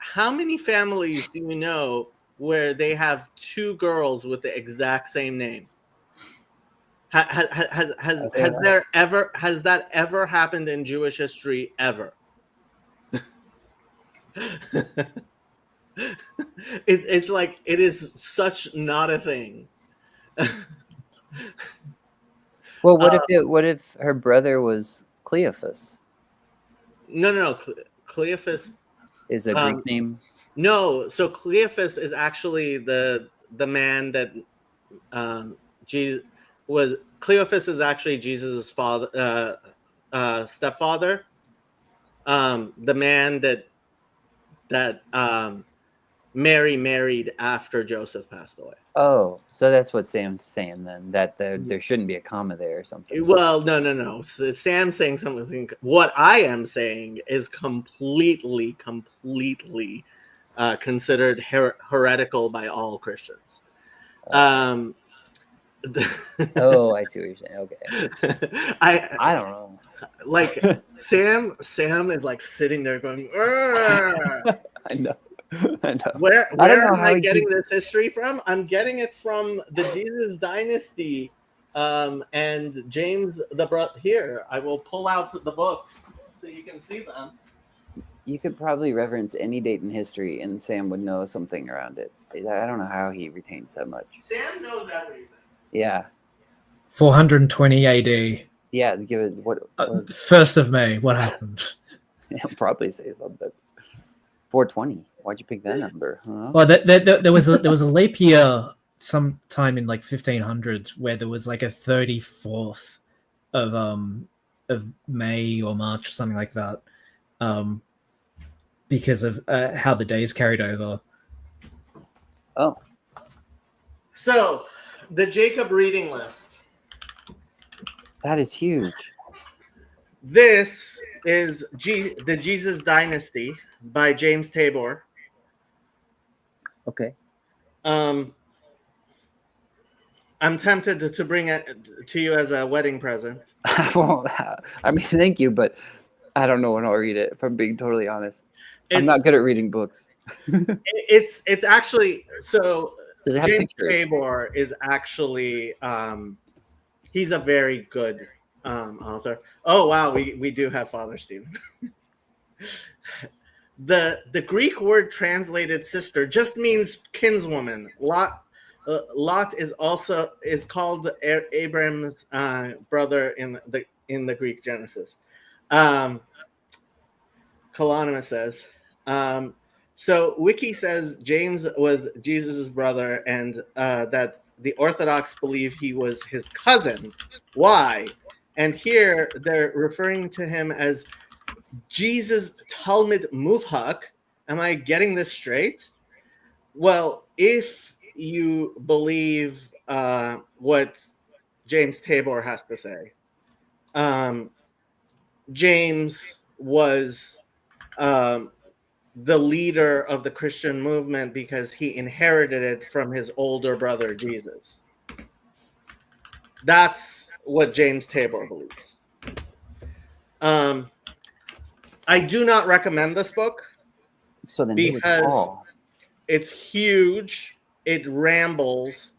families do you know where they have 2 girls with the exact same name? Has that ever happened in Jewish history ever? It's like it is such not a thing. Well, what if her brother was Cleophas? No. Cleophas is a Greek name. No, so Cleophas is actually the man that Jesus was. Cleophas is actually Jesus's father, stepfather. The man that Mary married after Joseph passed away. Oh, so that's what Sam's saying then, that there shouldn't be a comma there or something. Well, no. So Sam's saying something. What I am saying is completely considered heretical by all Christians. Oh, I see what you're saying. Okay. I don't know. Like Sam is like sitting there going, I know. Where am I getting this history from? I'm getting it from the Jesus Dynasty, and James the brother. Here, I will pull out the books so you can see them. you could probably reference any date in history, and Sam would know something around it. I don't know how he retains that much. Sam knows everything. Yeah. 420 AD. Yeah, give it what 1st of May. What happened? He'll probably say something. 420. Why'd you pick that number? Huh? Well, there was a leap year sometime in like 1500s where there was like a 34th of May or March, something like that, because of how the days carried over. Oh. So, the Jacob reading list. That is huge. This is the Jesus Dynasty by James Tabor. Okay. I'm tempted to bring it to you as a wedding present. I mean, thank you, but I don't know when I'll read it, if I'm being totally honest. I'm not good at reading books. It's actually, so Does it have James pictures? Tabor is actually, he's a very good author. Oh, wow, we do have Father Stephen. The Greek word translated sister just means kinswoman. Lot is called Abraham's brother in the Greek Genesis. Kalonymous says. So Wiki says James was Jesus's brother, and that the Orthodox believe he was his cousin. Why? And here they're referring to him as Jesus Talmud Muvhak. Am I getting this straight? Well, if you believe what James Tabor has to say, James was the leader of the Christian movement because he inherited it from his older brother, Jesus. That's what James Tabor believes. I do not recommend this book because it's huge. It rambles.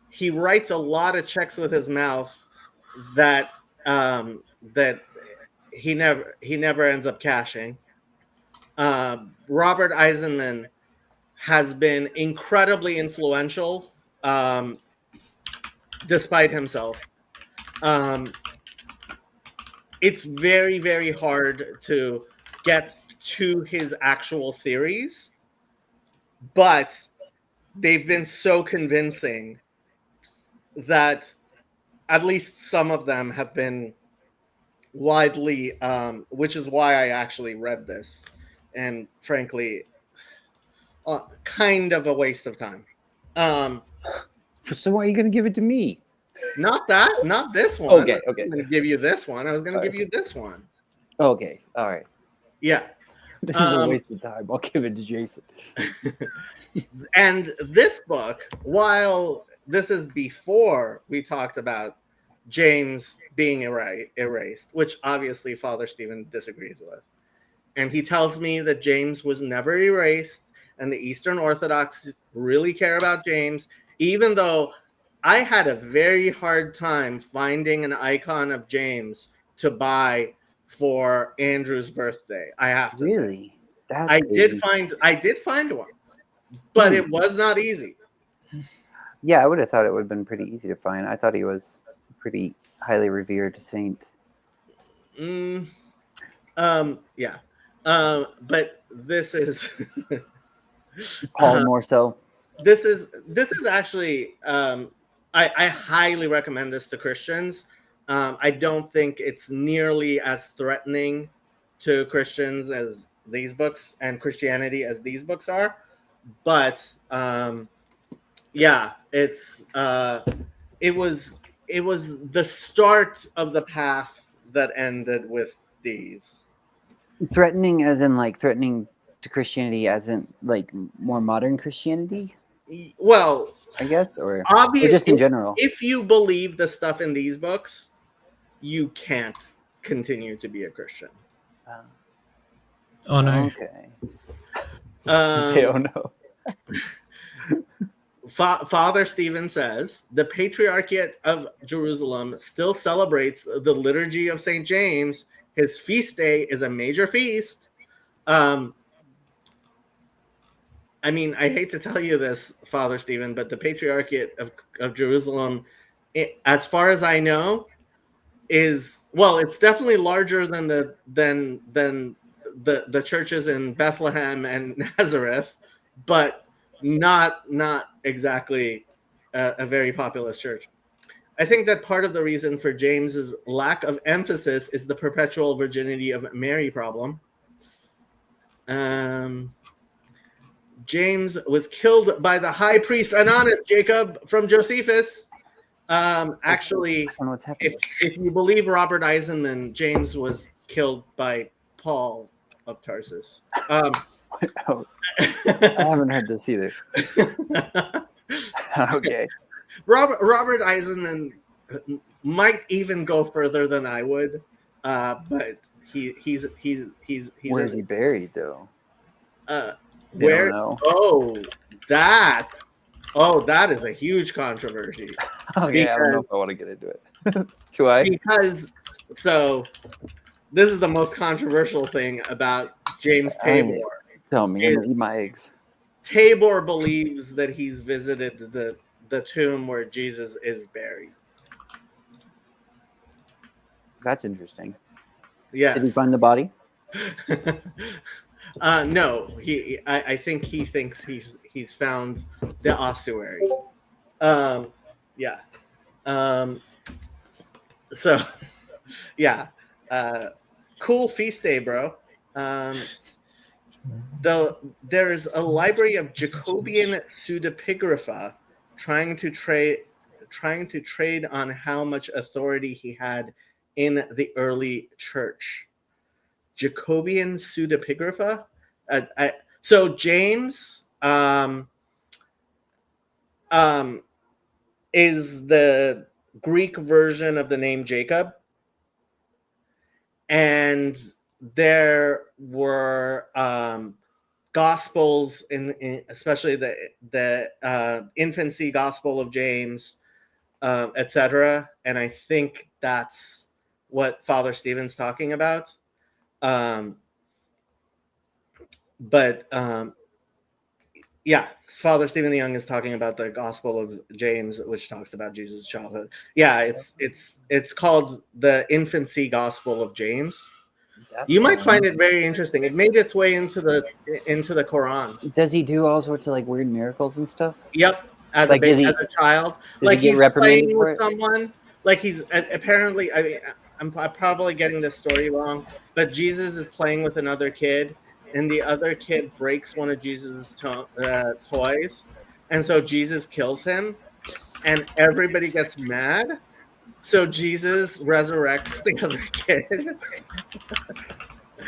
He writes a lot of checks with his mouth that he never ends up cashing. Robert Eisenman has been incredibly influential, despite himself. It's very, very hard to get to his actual theories, but they've been so convincing that at least some of them have been widely, which is why I actually read this. And frankly, kind of a waste of time. So why are you going to give it to me? Not this one. Okay. I'm going to give you this one. I was going to give you this one. Okay, all right. Yeah. This is a waste of time. I'll give it to Jason. And this book, while this is before we talked about James being erased, which obviously Father Stephen disagrees with. And he tells me that James was never erased, and the Eastern Orthodox really care about James, even though I had a very hard time finding an icon of James to buy for Andrew's birthday. I have to say. I did find one, but it was not easy. Yeah, I would have thought it would have been pretty easy to find. I thought he was a pretty highly revered saint. Yeah. But this is Paul more so. This is actually I highly recommend this to Christians. I don't think it's nearly as threatening to Christians as these books and Christianity as these books are, but yeah, it was the start of the path that ended with these. Threatening as in like threatening to Christianity as in like more modern Christianity? Well, I guess, or just in general. If you believe the stuff in these books, you can't continue to be a Christian. Oh no. Okay. Say oh no. Father Stephen says the Patriarchate of Jerusalem still celebrates the liturgy of St. James. His feast day is a major feast. I mean, I hate to tell you this, Father Stephen, but the Patriarchate of Jerusalem, as far as I know, is, well, it's definitely larger than the churches in Bethlehem and Nazareth, but not exactly a very populous church. I think that part of the reason for James's lack of emphasis is the perpetual virginity of Mary problem. James was killed by the high priest Ananus, Jacob, from Josephus. Actually, if you believe Robert Eisenman, James was killed by Paul of Tarsus. I haven't heard this either. Okay. Robert Eisenman might even go further than I would, but he's where's he buried though? Where? Oh, that is a huge controversy. Okay, I don't know if I want to get into it. Do I? Because this is the most controversial thing about James Tabor. Tell me, I'm gonna eat my eggs. Tabor believes that he's visited the tomb where Jesus is buried. That's interesting. Yes. Did he find the body? No, I think he thinks he's found the ossuary. Yeah. So, yeah. Cool feast day, bro. There's a library of Jacobean pseudepigrapha trying to trade on how much authority he had in the early church. Jacobean pseudepigrapha. So James is the Greek version of the name Jacob, and there were Gospels in especially the infancy Gospel of James, etc. And I think that's what Father Stephen's talking about. Yeah, Father Stephen the Young is talking about the Gospel of James, which talks about Jesus' childhood. Yeah, it's called the Infancy Gospel of James. You might find it very interesting. It made its way into the Quran. Does he do all sorts of like weird miracles and stuff? Yep, as a child, like he's playing with someone. Like he's apparently. I mean, I'm probably getting this story wrong, but Jesus is playing with another kid, and the other kid breaks one of Jesus' toys, and so Jesus kills him, and everybody gets mad. So Jesus resurrects the other kid.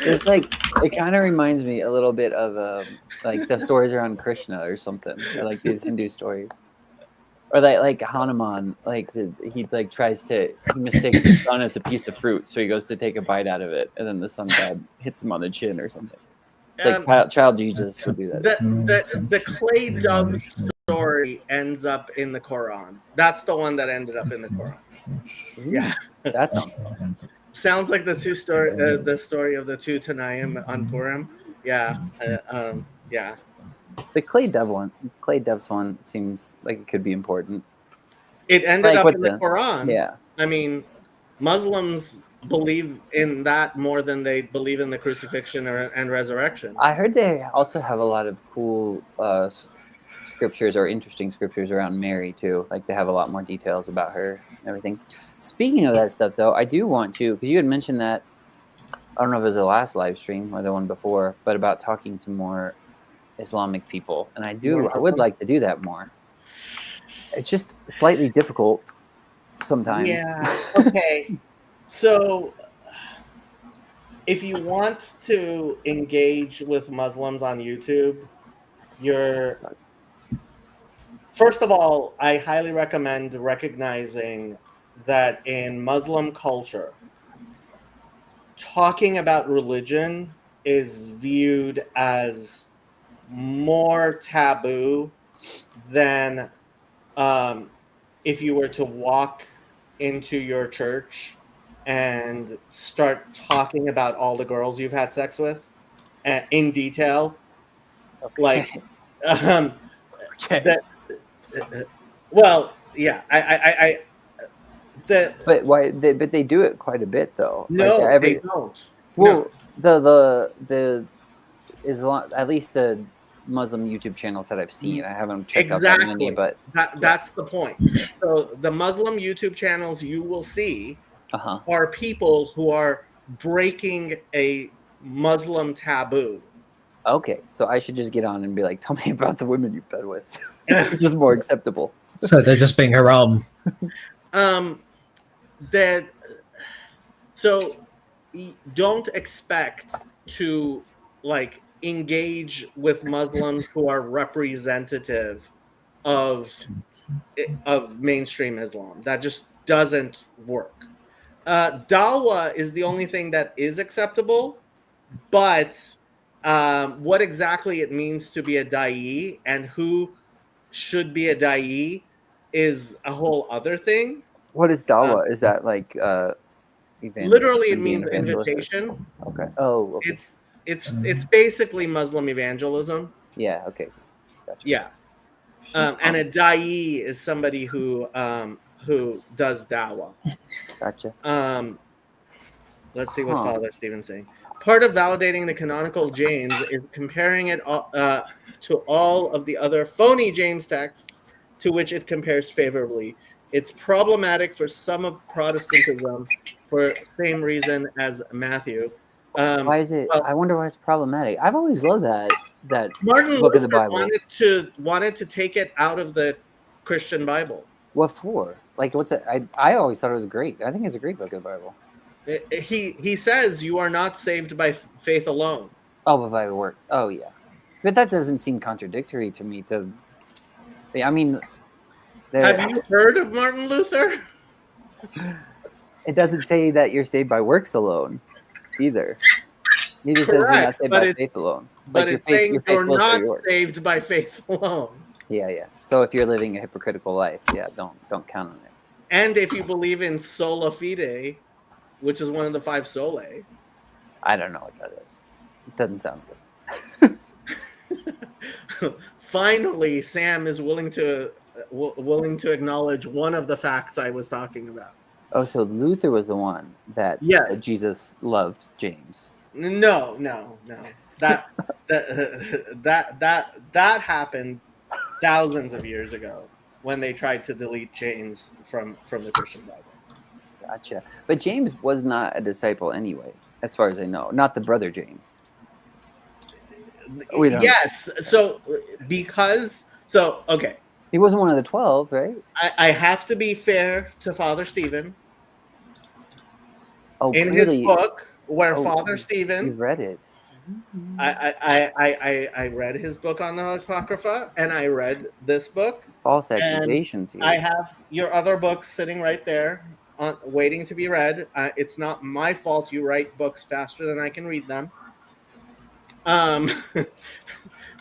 It's like, it kind of reminds me a little bit of like the stories around Krishna or something, or like these Hindu stories, or like Hanuman, like he mistakes the sun as a piece of fruit, so he goes to take a bite out of it, and then the sun god hits him on the chin or something. It's like child Jesus would do that. The clay dove story ends up in the Quran. That's the one that ended up in the Quran. Yeah, that sounds like the story of the two Tanaim on Purim. Yeah, yeah. The clay doves one seems like it could be important. It ended up in the Quran. Yeah, I mean, Muslims believe in that more than they believe in the crucifixion and resurrection. I heard they also have a lot of cool scriptures or interesting scriptures around Mary too. Like they have a lot more details about her and everything. Speaking of that stuff though, I do want to, because you had mentioned that, I don't know if it was the last live stream or the one before, but about talking to more Islamic people. And I would like to do that more. It's just slightly difficult sometimes. Yeah. Okay. So if you want to engage with Muslims on YouTube, first of all, I highly recommend recognizing that in Muslim culture, talking about religion is viewed as more taboo than if you were to walk into your church and start talking about all the girls you've had sex with in detail. Okay. Like, okay. that. Well, yeah, I the But why? But they do it quite a bit, though. no, Like they don't. well, No. the Islam, at least the Muslim YouTube channels that I've seen. I haven't checked out that many, Exactly. but That's the point. So the Muslim YouTube channels you will see uh-huh. are people who are breaking a Muslim taboo. Okay, so I should just get on and be like, tell me about the women you've been with. This is more acceptable. So they're just being haram. That so don't expect to like engage with Muslims who are representative of mainstream Islam. That just doesn't work. Dawah is the only thing that is acceptable, but what exactly it means to be a da'i and who should be a da'i is a whole other thing. What is dawah? Is that like literally it means invitation? Okay. Oh, okay. It's basically Muslim evangelism. Yeah. Okay. Gotcha. Yeah. And a da'i is somebody who does dawah. Gotcha. Let's see what Father Stephen's saying. Part of validating the canonical James is comparing it to all of the other phony James texts to which it compares favorably. It's problematic for some of Protestantism for the same reason as Matthew. Why is it? Well, I wonder why it's problematic. I've always loved that Martin book Luther of the Bible. wanted to take it out of the Christian Bible. What for? Like, what's it? I always thought it was great. I think it's a great book of the Bible. He says you are not saved by faith alone. Oh, but by works. Oh, yeah. But that doesn't seem contradictory to me. I mean, have you heard of Martin Luther? It doesn't say that you're saved by works alone, either. Neither says you're not saved by faith alone. But it's saying you're not saved by faith alone. Yeah, yeah. So if you're living a hypocritical life, yeah, don't count on it. And if you believe in sola fide, which is one of the 5 solae. I don't know what that is. It doesn't sound good. Finally, Sam is willing to acknowledge one of the facts I was talking about. Oh, so Luther was the one that Jesus loved James. No. That happened thousands of years ago when they tried to delete James from the Christian Bible. Gotcha. But James was not a disciple anyway, as far as I know. Not the brother James. Yes. So okay. He wasn't one of the 12, right? I have to be fair to Father Stephen. Oh, in clearly, his book, where Father Stephen, you've read it. I read his book on the Apocrypha, and I read this book. False accusations. I have your other books sitting right there, waiting to be read. It's not my fault you write books faster than I can read them.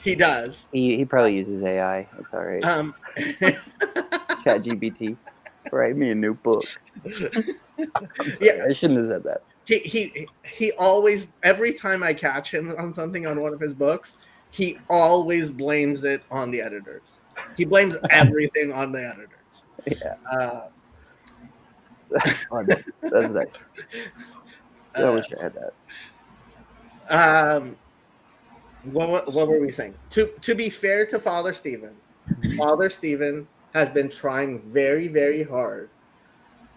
He does. He probably uses AI. It's all right. ChatGPT, write me a new book. I'm sorry, I shouldn't have said that. He always, every time I catch him on something on one of his books, he always blames it on the editors. He blames everything on the editors. Yeah. That's fun. That's nice. I wish I had that. What were we saying? To be fair to Father Stephen, Father Stephen has been trying very, very hard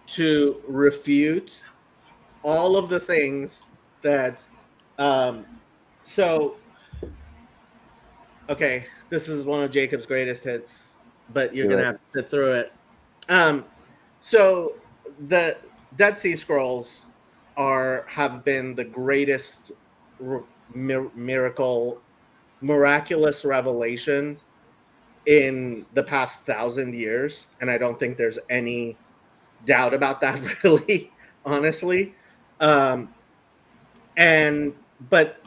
to refute all of the things that okay, this is one of Jacob's greatest hits, but you're gonna have to sit through it. So the Dead Sea Scrolls have been the greatest miraculous revelation in the past 1,000 years, and I don't think there's any doubt about that, really, honestly. But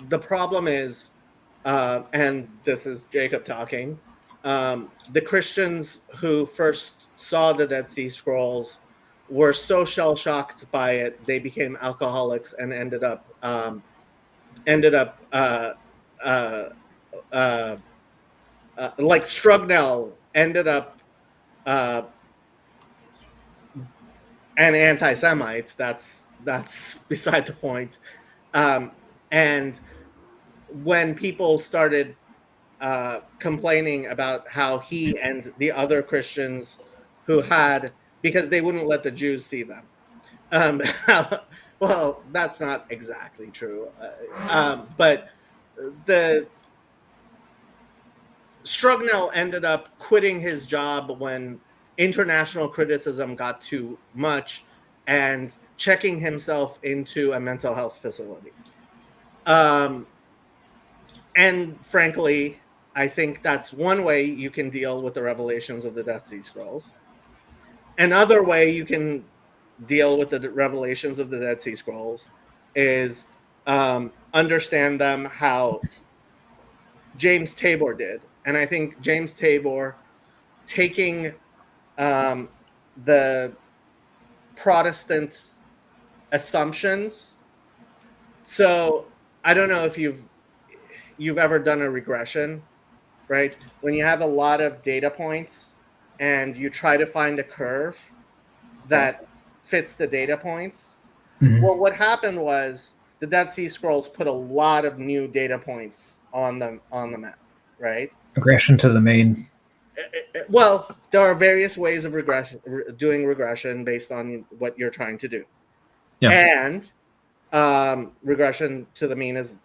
the problem is, and this is Jacob talking, the Christians who first saw the Dead Sea Scrolls were so shell-shocked by it, they became alcoholics and ended up like Strugnell ended up an anti-Semite. That's beside the point. And when people started complaining about how he and the other Christians who had, because they wouldn't let the Jews see them. Well, that's not exactly true. But the Strugnell ended up quitting his job when international criticism got too much and checking himself into a mental health facility. And frankly, I think that's one way you can deal with the revelations of the Dead Sea Scrolls. Another way you can deal with the revelations of the Dead Sea Scrolls is understand them how James Tabor did. And I think James Tabor taking the Protestant assumptions. So I don't know if you've ever done a regression, right? When you have a lot of data points and you try to find a curve that fits the data points. Mm-hmm. Well, what happened was the Dead Sea Scrolls put a lot of new data points on the map, right? Regression to the mean. Well, there are various ways of doing regression based on what you're trying to do. Yeah. And regression to the mean is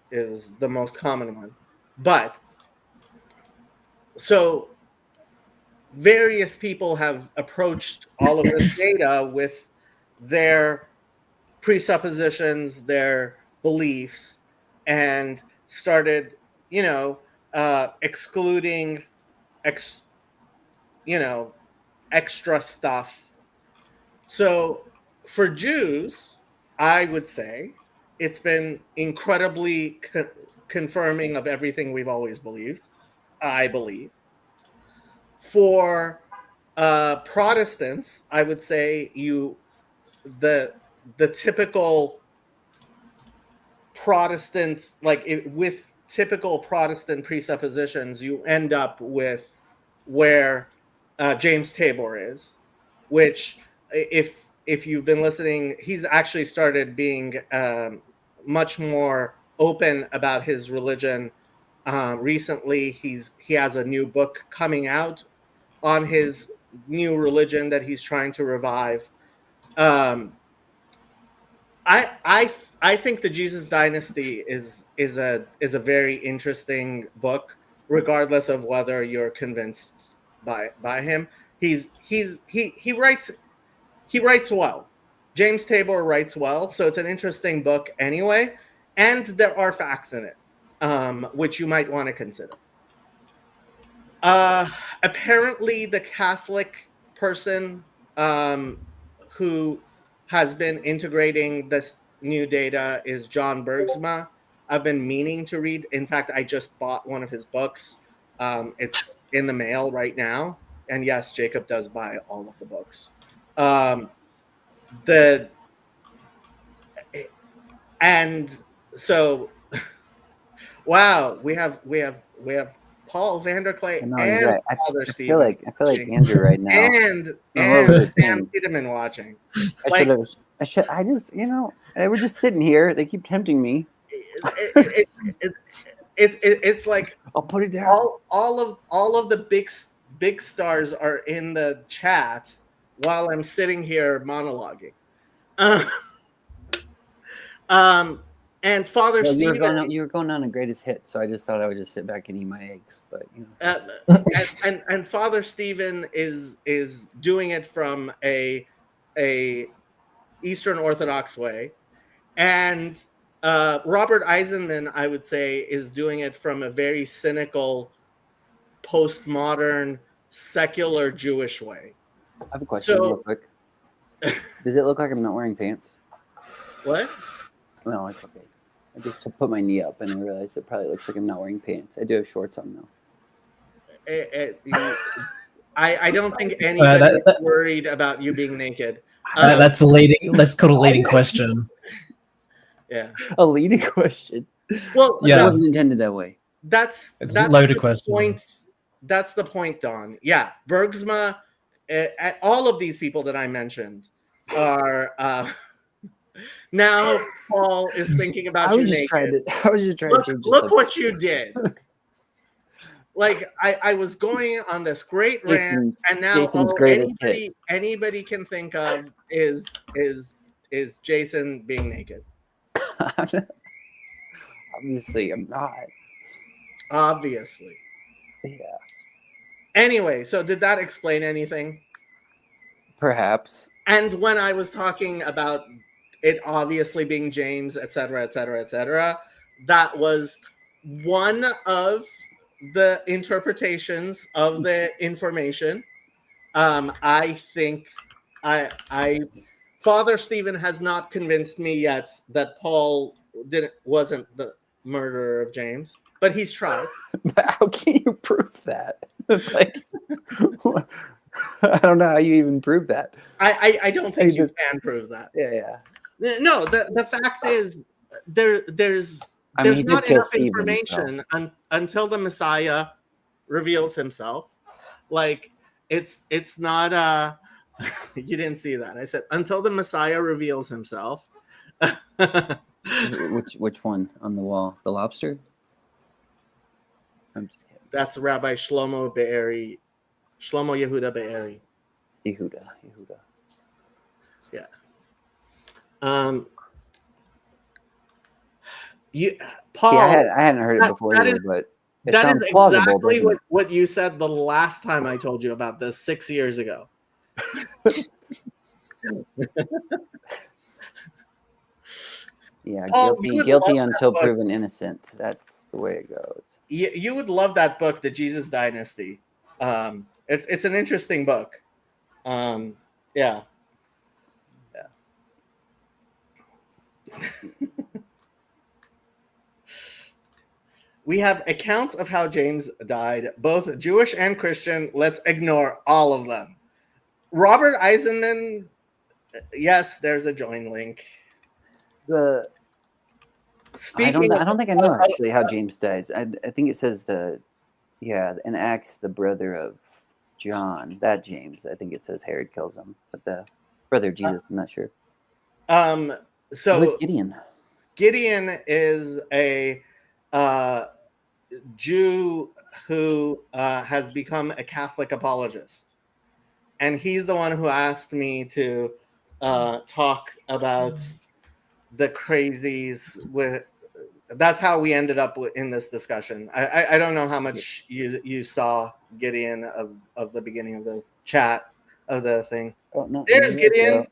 the most common one. But so various people have approached all of this data with their presuppositions, their beliefs, and started, excluding extra stuff. So for Jews, I would say it's been incredibly confirming of everything we've always believed, I believe. For Protestants, I would say the typical Protestant, with typical Protestant presuppositions, you end up with where James Tabor is, which if you've been listening, he's actually started being much more open about his religion recently. He has a new book coming out on his new religion that he's trying to revive. I think the Jesus Dynasty is a very interesting book, regardless of whether you're convinced by him. He writes well. James Tabor writes well, so it's an interesting book anyway, and there are facts in it, which you might want to consider. Apparently, the Catholic person who has been integrating this new data is John Bergsma. I've been meaning to read. In fact, I just bought one of his books. It's in the mail right now. And yes, Jacob does buy all of the books. And so, wow, we have Paul Vanderklay and right. Father I Steve. feel like Andrew right now. and Sam Tiedemann watching. I we're just sitting here. They keep tempting me. It's like I'll put it down. All of the big stars are in the chat while I'm sitting here monologuing. And Father Stephen, you were going on a greatest hit, so I just thought I would just sit back and eat my eggs. But and Father Stephen is doing it from a Eastern Orthodox way, and Robert Eisenman, I would say, is doing it from a very cynical, postmodern, secular Jewish way. I have a question real quick. Does it look like I'm not wearing pants? What? No, it's okay. I just put my knee up and I realized it probably looks like I'm not wearing pants. I do have shorts on though. I don't think anybody's worried about you being naked. That's a leading. Let's go to leading question. Yeah, a leading question. Well, yeah, it wasn't intended that way. It's a loaded the question. point. That's the point, Don. Yeah, Bergsma, all of these people that I mentioned are now Paul is thinking about you naked. I was just trying to change Look what you did. Like I was going on this great rant, and now Jason's all greatest hit. anybody can think of is Jason being naked. Obviously, I'm not. Obviously. Yeah. Anyway, so did that explain anything? Perhaps. And when I was talking about it obviously being James, etc., etc., etc., that was one of the interpretations of the information. I think Father Stephen has not convinced me yet that Paul wasn't the murderer of James, but he's tried. How can you prove that? Like, I don't know how you even prove that. I don't think you can prove that. Yeah. No, the fact is there's not enough information until the Messiah reveals himself. Like it's not you didn't see that. I said until the Messiah reveals himself. Which one on the wall? The lobster? I'm just kidding. That's Rabbi Shlomo Be'eri. Shlomo Yehuda Be'eri. Yehuda. Yeah. Paul. See, I hadn't heard it before either, but it sounds plausible. Exactly what you said the last time I told you about this 6 years ago. Yeah, Paul, guilty until proven innocent. That's the way it goes. You would love that book, The Jesus Dynasty. It's an interesting book. Yeah. We have accounts of how James died, both Jewish and Christian. Let's ignore all of them. Robert Eisenman, yes, there's a join link. I don't think I know actually how James dies. I think it says in Acts, the brother of John, that James. I think it says Herod kills him, but the brother of Jesus, I'm not sure. So who's Gideon? Gideon is a Jew who has become a Catholic apologist, and he's the one who asked me to talk about the crazies with. That's how we ended up in this discussion. I don't know how much you saw, Gideon, of the beginning of the chat of the thing. Oh, no, there's Gideon.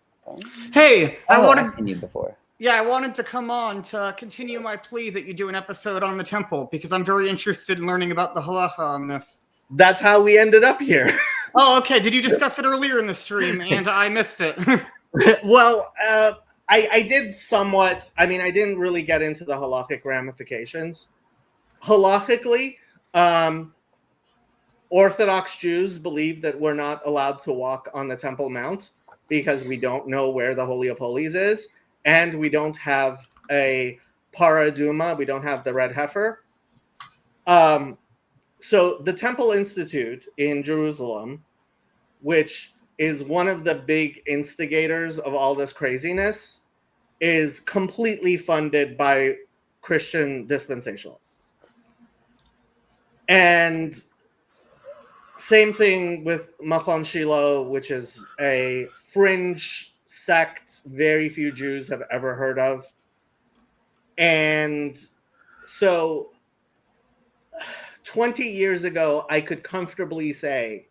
Hey, I wanted you before. Yeah, I wanted to come on to continue my plea that you do an episode on the temple because I'm very interested in learning about the halacha on this. That's how we ended up here. Oh, okay. Did you discuss it earlier in the stream and I missed it? Well, I did somewhat. I mean, I didn't really get into the halakhic ramifications. Halakhically, Orthodox Jews believe that we're not allowed to walk on the Temple Mount because we don't know where the Holy of Holies is, and we don't have a paraduma, we don't have the red heifer. So the Temple Institute in Jerusalem, which is one of the big instigators of all this craziness, is completely funded by Christian dispensationalists. And same thing with Machon Shiloh, which is a fringe sect very few Jews have ever heard of. And so 20 years ago, I could comfortably say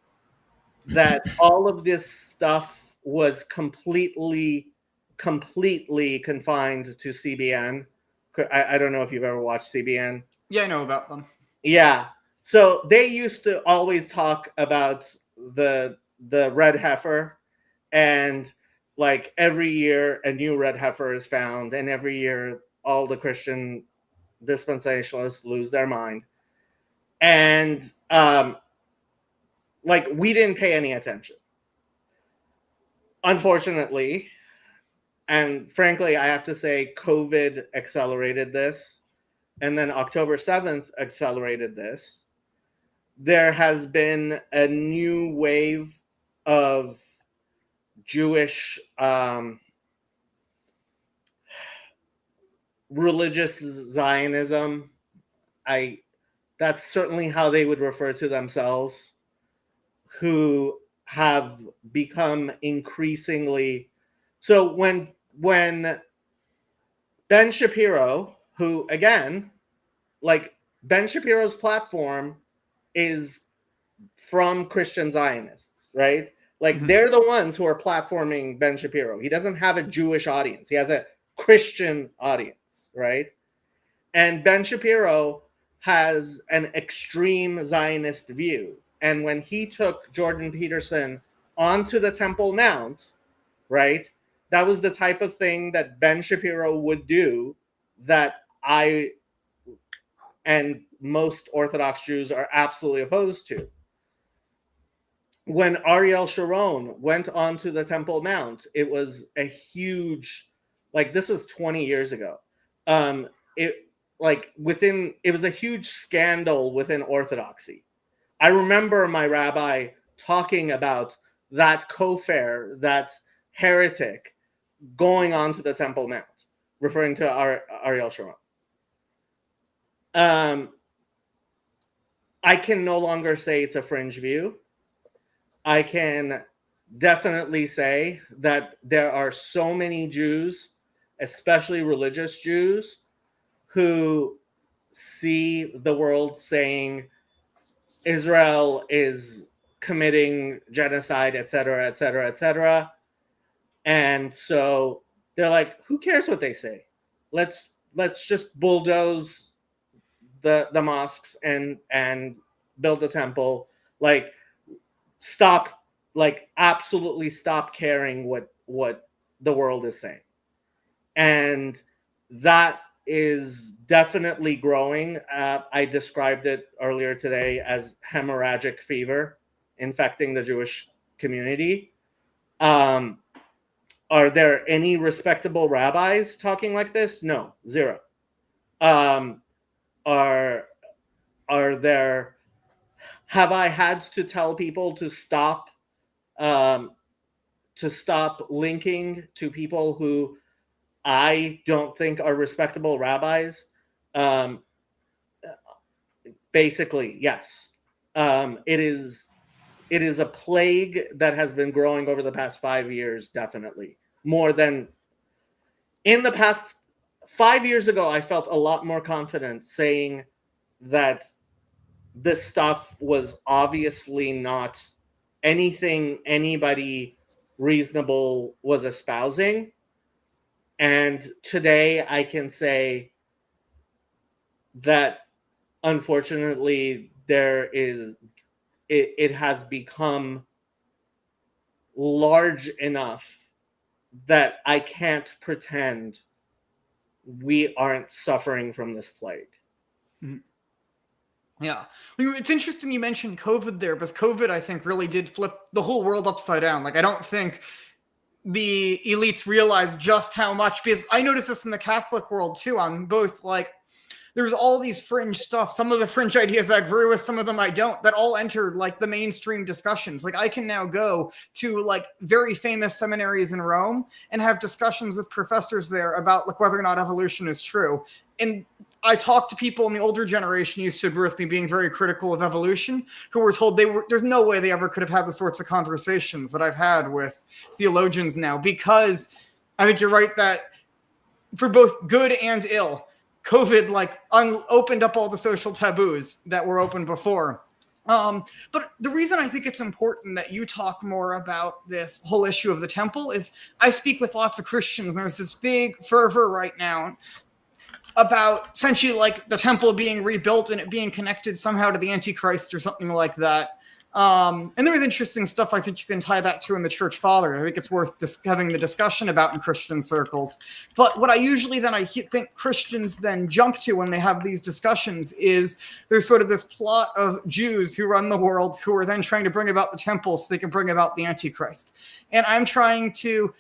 that all of this stuff was completely confined to CBN. I don't know if you've ever watched CBN. Yeah, I know about them. Yeah. So they used to always talk about the red heifer, and like every year a new red heifer is found, and every year all the Christian dispensationalists lose their mind. And like we didn't pay any attention. Unfortunately, and frankly, I have to say COVID accelerated this. and then October 7th accelerated this. There has been a new wave of Jewish religious Zionism. That's certainly how they would refer to themselves, who have become increasingly. So when Ben Shapiro, who again, like Ben Shapiro's platform is from Christian Zionists, right? Like they're the ones who are platforming Ben Shapiro. He doesn't have a Jewish audience. He has a Christian audience, right? And Ben Shapiro has an extreme Zionist view. And when he took Jordan Peterson onto the Temple Mount, right, that was the type of thing that Ben Shapiro would do that I and most Orthodox Jews are absolutely opposed to. When Ariel Sharon went onto the Temple Mount, it was a huge, like this was 20 years ago. It was a huge scandal within Orthodoxy. I remember my rabbi talking about that kofar, that heretic, going onto the Temple Mount, referring to Ariel Sharon. I can no longer say it's a fringe view. I can definitely say that there are so many Jews, especially religious Jews, who see the world saying Israel is committing genocide, et cetera, et cetera, et cetera. And so they're like, who cares what they say? Let's just bulldoze the mosques and build the temple. Like, stop, like absolutely stop caring what the world is saying. And that is definitely growing. I described it earlier today as hemorrhagic fever infecting the Jewish community. Are there any respectable rabbis talking like this? No, zero. Have I had to tell people to stop linking to people who I don't think are respectable rabbis? Basically, yes. It is a plague that has been growing over the past 5 years, definitely. More than in the past 5 years ago, I felt a lot more confident saying that this stuff was obviously not anything anybody reasonable was espousing. And today I can say that unfortunately it has become large enough that I can't pretend we aren't suffering from this plague. Mm-hmm. Yeah. It's interesting you mentioned COVID there, because COVID, I think, really did flip the whole world upside down. Like, I don't think the elites realize just how much, because I noticed this in the Catholic world too, on both, like, there's all these fringe stuff. Some of the fringe ideas I agree with, some of them I don't, that all entered like the mainstream discussions. Like, I can now go to like very famous seminaries in Rome and have discussions with professors there about like whether or not evolution is true. And I talked to people in the older generation who used to agree with me, being very critical of evolution, who were told there's no way they ever could have had the sorts of conversations that I've had with theologians now, because I think you're right that for both good and ill, COVID like opened up all the social taboos that were open before. But the reason I think it's important that you talk more about this whole issue of the temple is I speak with lots of Christians, and there's this big fervor right now about essentially like the temple being rebuilt and it being connected somehow to the Antichrist or something like that. And there is interesting stuff I think you can tie that to in the Church Fathers. I think it's worth having the discussion about in Christian circles. But what I usually then think Christians then jump to when they have these discussions is there's sort of this plot of Jews who run the world who are then trying to bring about the temple so they can bring about the Antichrist. And I'm trying to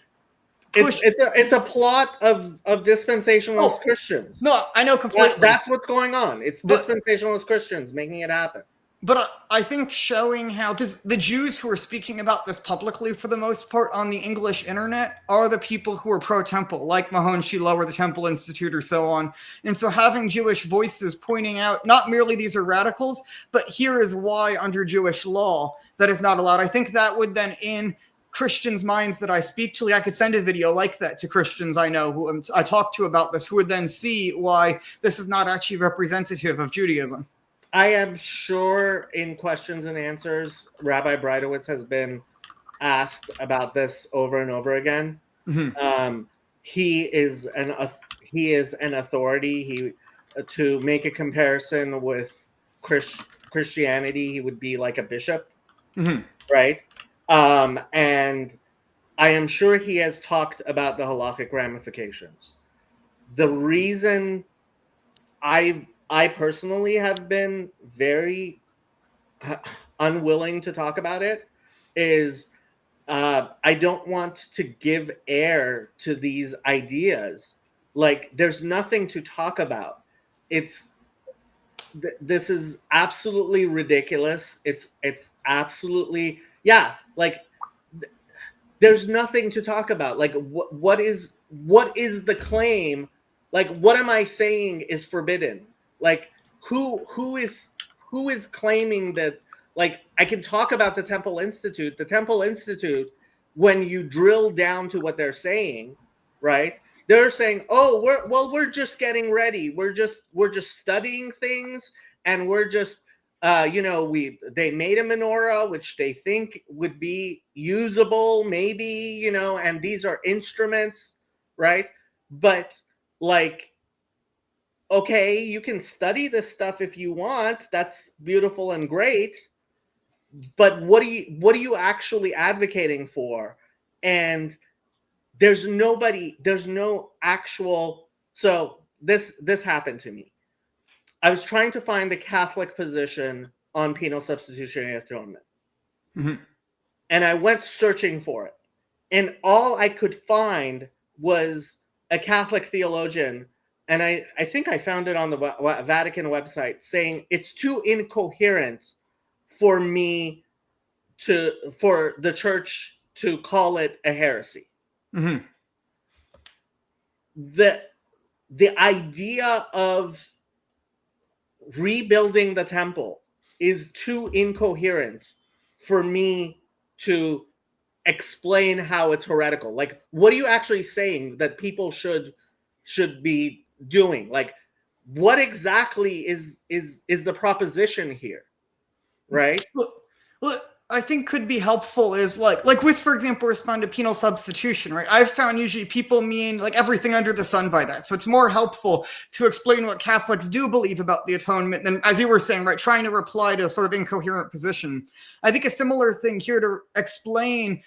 push. It's a plot of dispensationalist Christians. No, I know completely. That's what's going on. It's dispensationalist Christians making it happen. But I think showing how, because the Jews who are speaking about this publicly for the most part on the English internet are the people who are pro-temple, like Mahon Shiloh or the Temple Institute or so on. And so having Jewish voices pointing out, not merely these are radicals, but here is why under Jewish law that is not allowed. I think that would then, in Christians' minds that I speak to, I could send a video like that to Christians I know who I talk to about this, who would then see why this is not actually representative of Judaism. I am sure in questions and answers, Rabbi Breitowitz has been asked about this over and over again. Mm-hmm. He is an authority. To make a comparison with Christianity, he would be like a bishop, mm-hmm. right? And I am sure he has talked about the halakhic ramifications. The reason I personally have been very unwilling to talk about it is I don't want to give air to these ideas. Like, there's nothing to talk about. This is absolutely ridiculous. It's absolutely, there's nothing to talk about. Like, what is the claim? Like, what am I saying is forbidden? Like, who is claiming that? Like, I can talk about the Temple Institute. The Temple Institute, when you drill down to what they're saying, right? They're saying, "Oh, we're just getting ready. We're just studying things, and we're just they made a menorah which they think would be usable, maybe, and these are instruments, right? But like." Okay, you can study this stuff if you want. That's beautiful and great. But what are you actually advocating for? And there's no actual. So this happened to me. I was trying to find the Catholic position on penal substitutionary atonement. Mm-hmm. And I went searching for it. And all I could find was a Catholic theologian. And I think I found it on the Vatican website saying it's too incoherent for the church to call it a heresy. Mm-hmm. The idea of rebuilding the temple is too incoherent for me to explain how it's heretical. Like, what are you actually saying that people should be doing? Like, what exactly is the proposition here, right? Well, I think could be helpful is like with, for example, respond to penal substitution, right? I've found usually people mean like everything under the sun by that. So it's more helpful to explain what Catholics do believe about the atonement than, as you were saying, right, trying to reply to a sort of incoherent position. I think a similar thing here to explain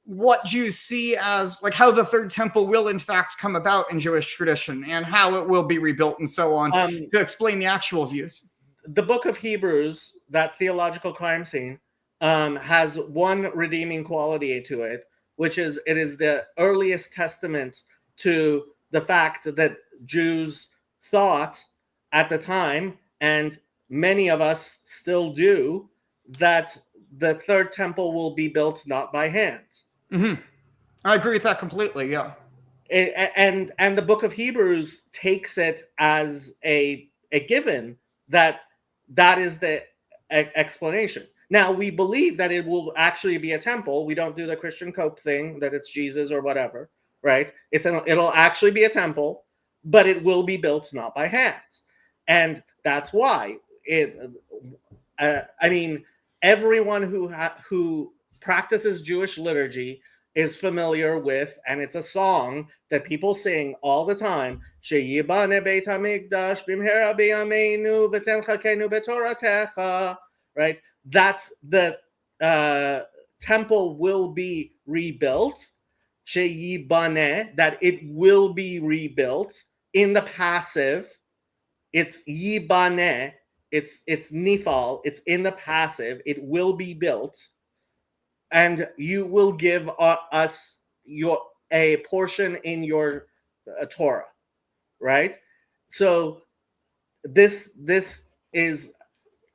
what Jews see as like how the third temple will in fact come about in Jewish tradition and how it will be rebuilt and so on, to explain the actual views. The book of Hebrews, that theological crime scene, has one redeeming quality to it, which is it is the earliest testament to the fact that Jews thought at the time, and many of us still do, that the third temple will be built not by hands. Mm-hmm. I agree with that completely. Yeah. And the book of Hebrews takes it as a given that is the explanation. Now, we believe that it will actually be a temple. We don't do the Christian Cope thing, that it's Jesus or whatever, right? It'll actually be a temple, but it will be built not by hands. And that's why everyone who practices Jewish liturgy is familiar with, and it's a song that people sing all the time, Sheyibane Beit HaMikdash b'mhera b'yameinu v'ten chakenu b'toratecha, right? That's the temple will be rebuilt, Sheyibane, that it will be rebuilt. In the passive, it's Yibane, it's nifal, it's in the passive, it will be built, and you will give us a portion in your Torah, right? So this is,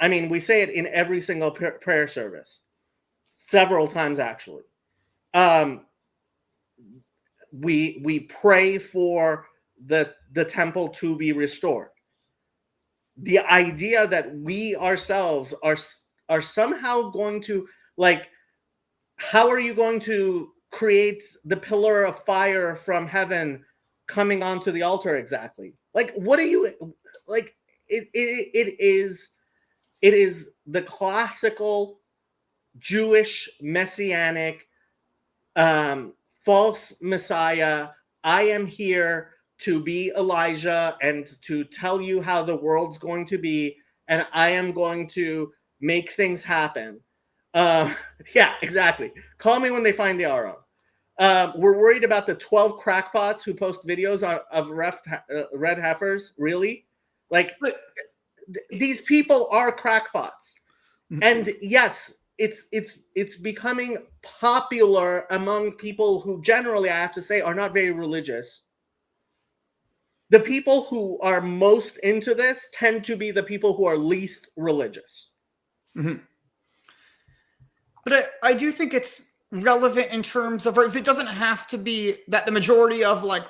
I mean, we say it in every single prayer service, several times actually. We pray for the temple to be restored. The idea that we ourselves are somehow going to, like, how are you going to create the pillar of fire from heaven coming onto the altar exactly? Like, what are you, like, it is the classical Jewish messianic false Messiah. I am here to be Elijah and to tell you how the world's going to be, and I am going to make things happen. Yeah, exactly. Call me when they find the Aron. We're worried about the 12 crackpots who post videos of red heifers. Really? Like, these people are crackpots. And yes, it's becoming popular among people who generally, I have to say, are not very religious. The people who are most into this tend to be the people who are least religious. Mm-hmm. But I do think it's relevant in terms of, it doesn't have to be that the majority of like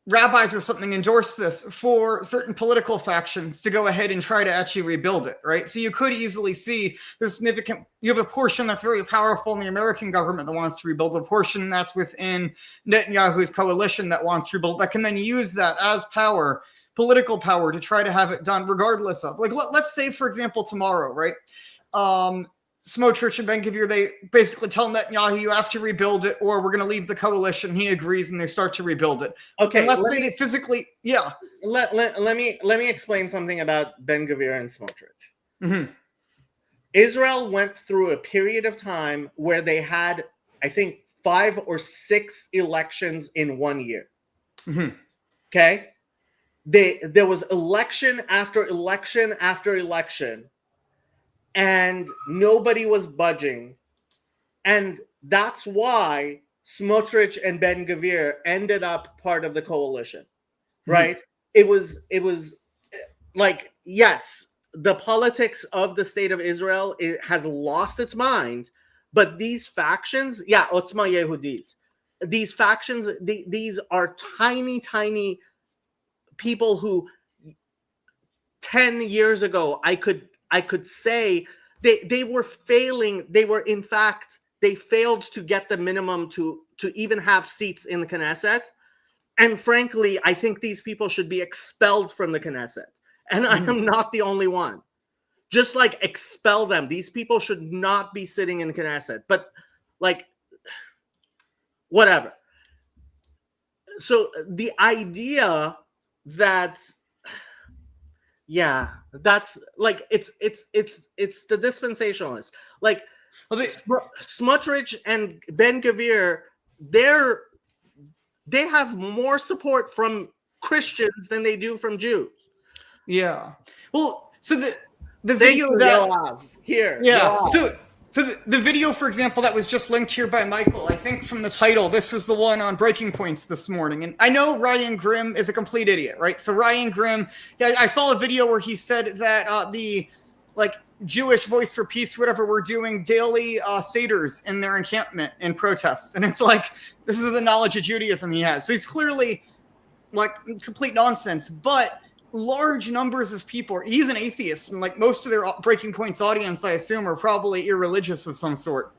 rabbis or something endorse this for certain political factions to go ahead and try to actually rebuild it, right? So you could easily see there's you have a portion that's very powerful in the American government that wants to rebuild, a portion that's within Netanyahu's coalition that wants to rebuild, that can then use that as power, political power, to try to have it done regardless of, like, let's say, for example, tomorrow, right? Smotrich and Ben-Gvir, they basically tell Netanyahu, you have to rebuild it or we're going to leave the coalition. He agrees and they start to rebuild it. Okay. And let's say they physically, yeah. Let me explain something about Ben-Gvir and Smotrich. Mm-hmm. Israel went through a period of time where they had, I think, 5 or 6 elections in 1 year. Mm-hmm. Okay? There was election after election after election, and nobody was budging. And that's why Smotrich and Ben-Gvir ended up part of the coalition, right? Mm-hmm. It was like, yes, the politics of the state of Israel, it has lost its mind, but these factions, yeah, Otzma Yehudit, these factions, these are tiny people who 10 years ago I could say they were failing. They failed to get the minimum to even have seats in the Knesset. And frankly, I think these people should be expelled from the Knesset. And I am not the only one. Just like expel them. These people should not be sitting in the Knesset. But like, whatever. So the idea that, yeah, that's like, it's the dispensationalists. Like, Smotrich and Ben-Gvir, they have more support from Christians than they do from Jews. Yeah. Well, so the video that here, yeah. So the video, for example, that was just linked here by Michael, I think from the title, this was the one on Breaking Points this morning. And I know Ryan Grimm is a complete idiot, right? So Ryan Grimm, I saw a video where he said that the like Jewish Voice for Peace, whatever, were doing daily seders in their encampment in protest. And it's like, this is the knowledge of Judaism he has. So he's clearly like complete nonsense. But large numbers of people, he's an atheist, and like most of their Breaking Points audience, I assume, are probably irreligious of some sort.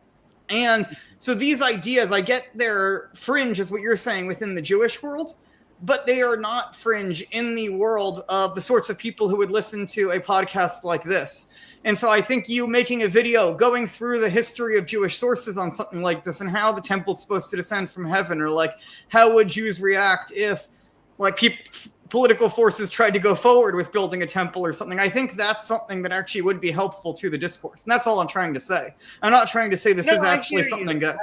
And so these ideas, I get they're fringe, is what you're saying, within the Jewish world, but they are not fringe in the world of the sorts of people who would listen to a podcast like this. And so I think you making a video going through the history of Jewish sources on something like this and how the temple's supposed to descend from heaven, or like how would Jews react if like political forces tried to go forward with building a temple or something. I think that's something that actually would be helpful to the discourse. And that's all I'm trying to say. I'm not trying to say this is actually something that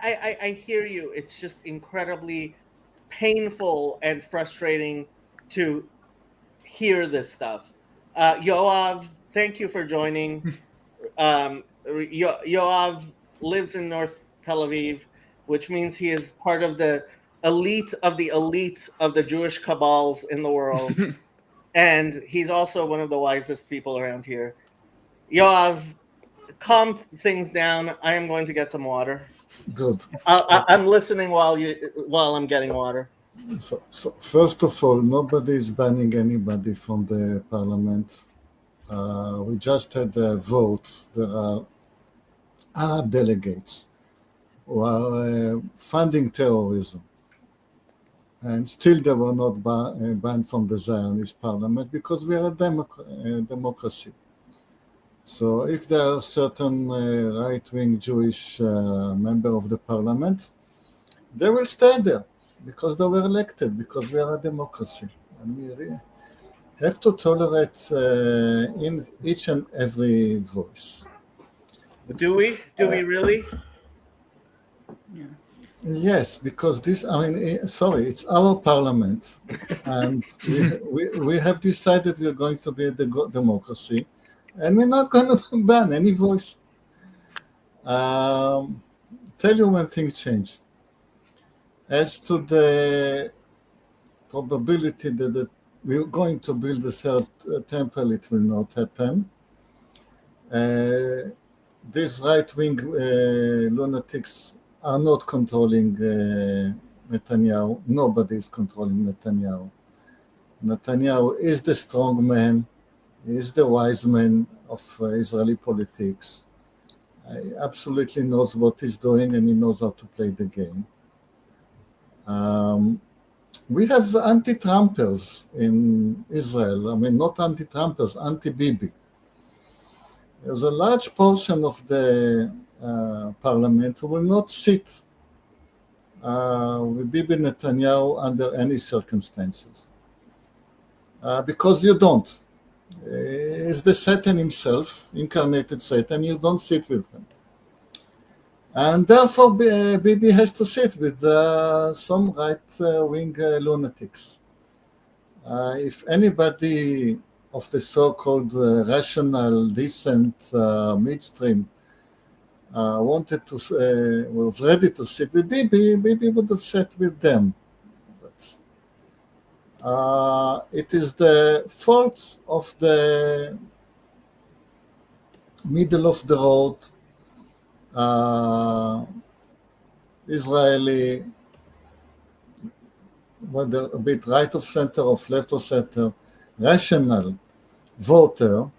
I hear you. It's just incredibly painful and frustrating to hear this stuff. Yoav, thank you for joining. Yoav lives in North Tel Aviv, which means he is part of the elite of the Jewish cabals in the world. And he's also one of the wisest people around here. Yoav, calm things down. I am going to get some water. Good. I'm listening while I'm getting water. So first of all, nobody is banning anybody from the parliament. We just had a vote. There are Arab delegates who are funding terrorism. And still they were not banned from the Zionist parliament because we are a democracy. So if there are certain right-wing Jewish member of the parliament, they will stay there because they were elected, because we are a democracy. And we have to tolerate in each and every voice. Do we? Do we really? Yeah. Yes, because it's our parliament, and we have decided we're going to be a democracy, and we're not going to ban any voice. Tell you when things change. As to the probability that we're going to build a third temple, it will not happen. These right-wing lunatics are not controlling Netanyahu. Nobody is controlling Netanyahu. Netanyahu is the strong man. He is the wise man of Israeli politics. He absolutely knows what he's doing, and he knows how to play the game. We have anti-Trumpers in Israel. I mean, not anti-Trumpers, anti-Bibi. There's a large portion of the parliament who will not sit with Bibi Netanyahu under any circumstances. Because you don't. It's the Satan himself, incarnated Satan, you don't sit with him. And therefore, Bibi has to sit with some right-wing lunatics. If anybody of the so-called rational, decent, midstream was ready to sit with Bibi, Bibi would have sat with them. But it is the fault of the middle of the road Israeli, whether a bit right of center or left of center, rational voter,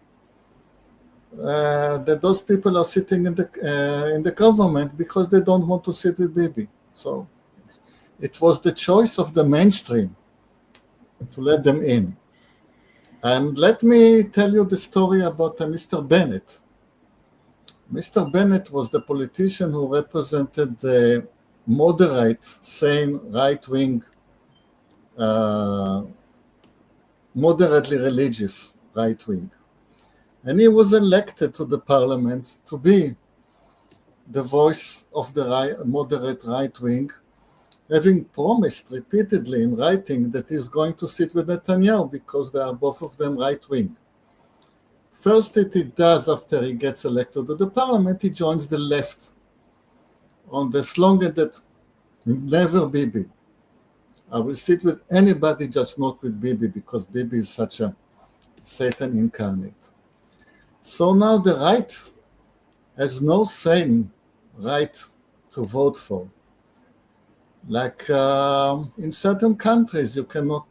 that those people are sitting in the government because they don't want to sit with Bibi. So it was the choice of the mainstream to let them in. And let me tell you the story about Mr. Bennett. Mr. Bennett was the politician who represented the moderate, sane, right-wing, moderately religious right-wing. And he was elected to the parliament to be the voice of the moderate right-wing, having promised repeatedly in writing that he's going to sit with Netanyahu because they are both of them right-wing. First, he does after he gets elected to the parliament, he joins the left on the slogan that never Bibi. I will sit with anybody, just not with Bibi, because Bibi is such a Satan incarnate. So now the right has no sane right to vote for. Like in certain countries, you cannot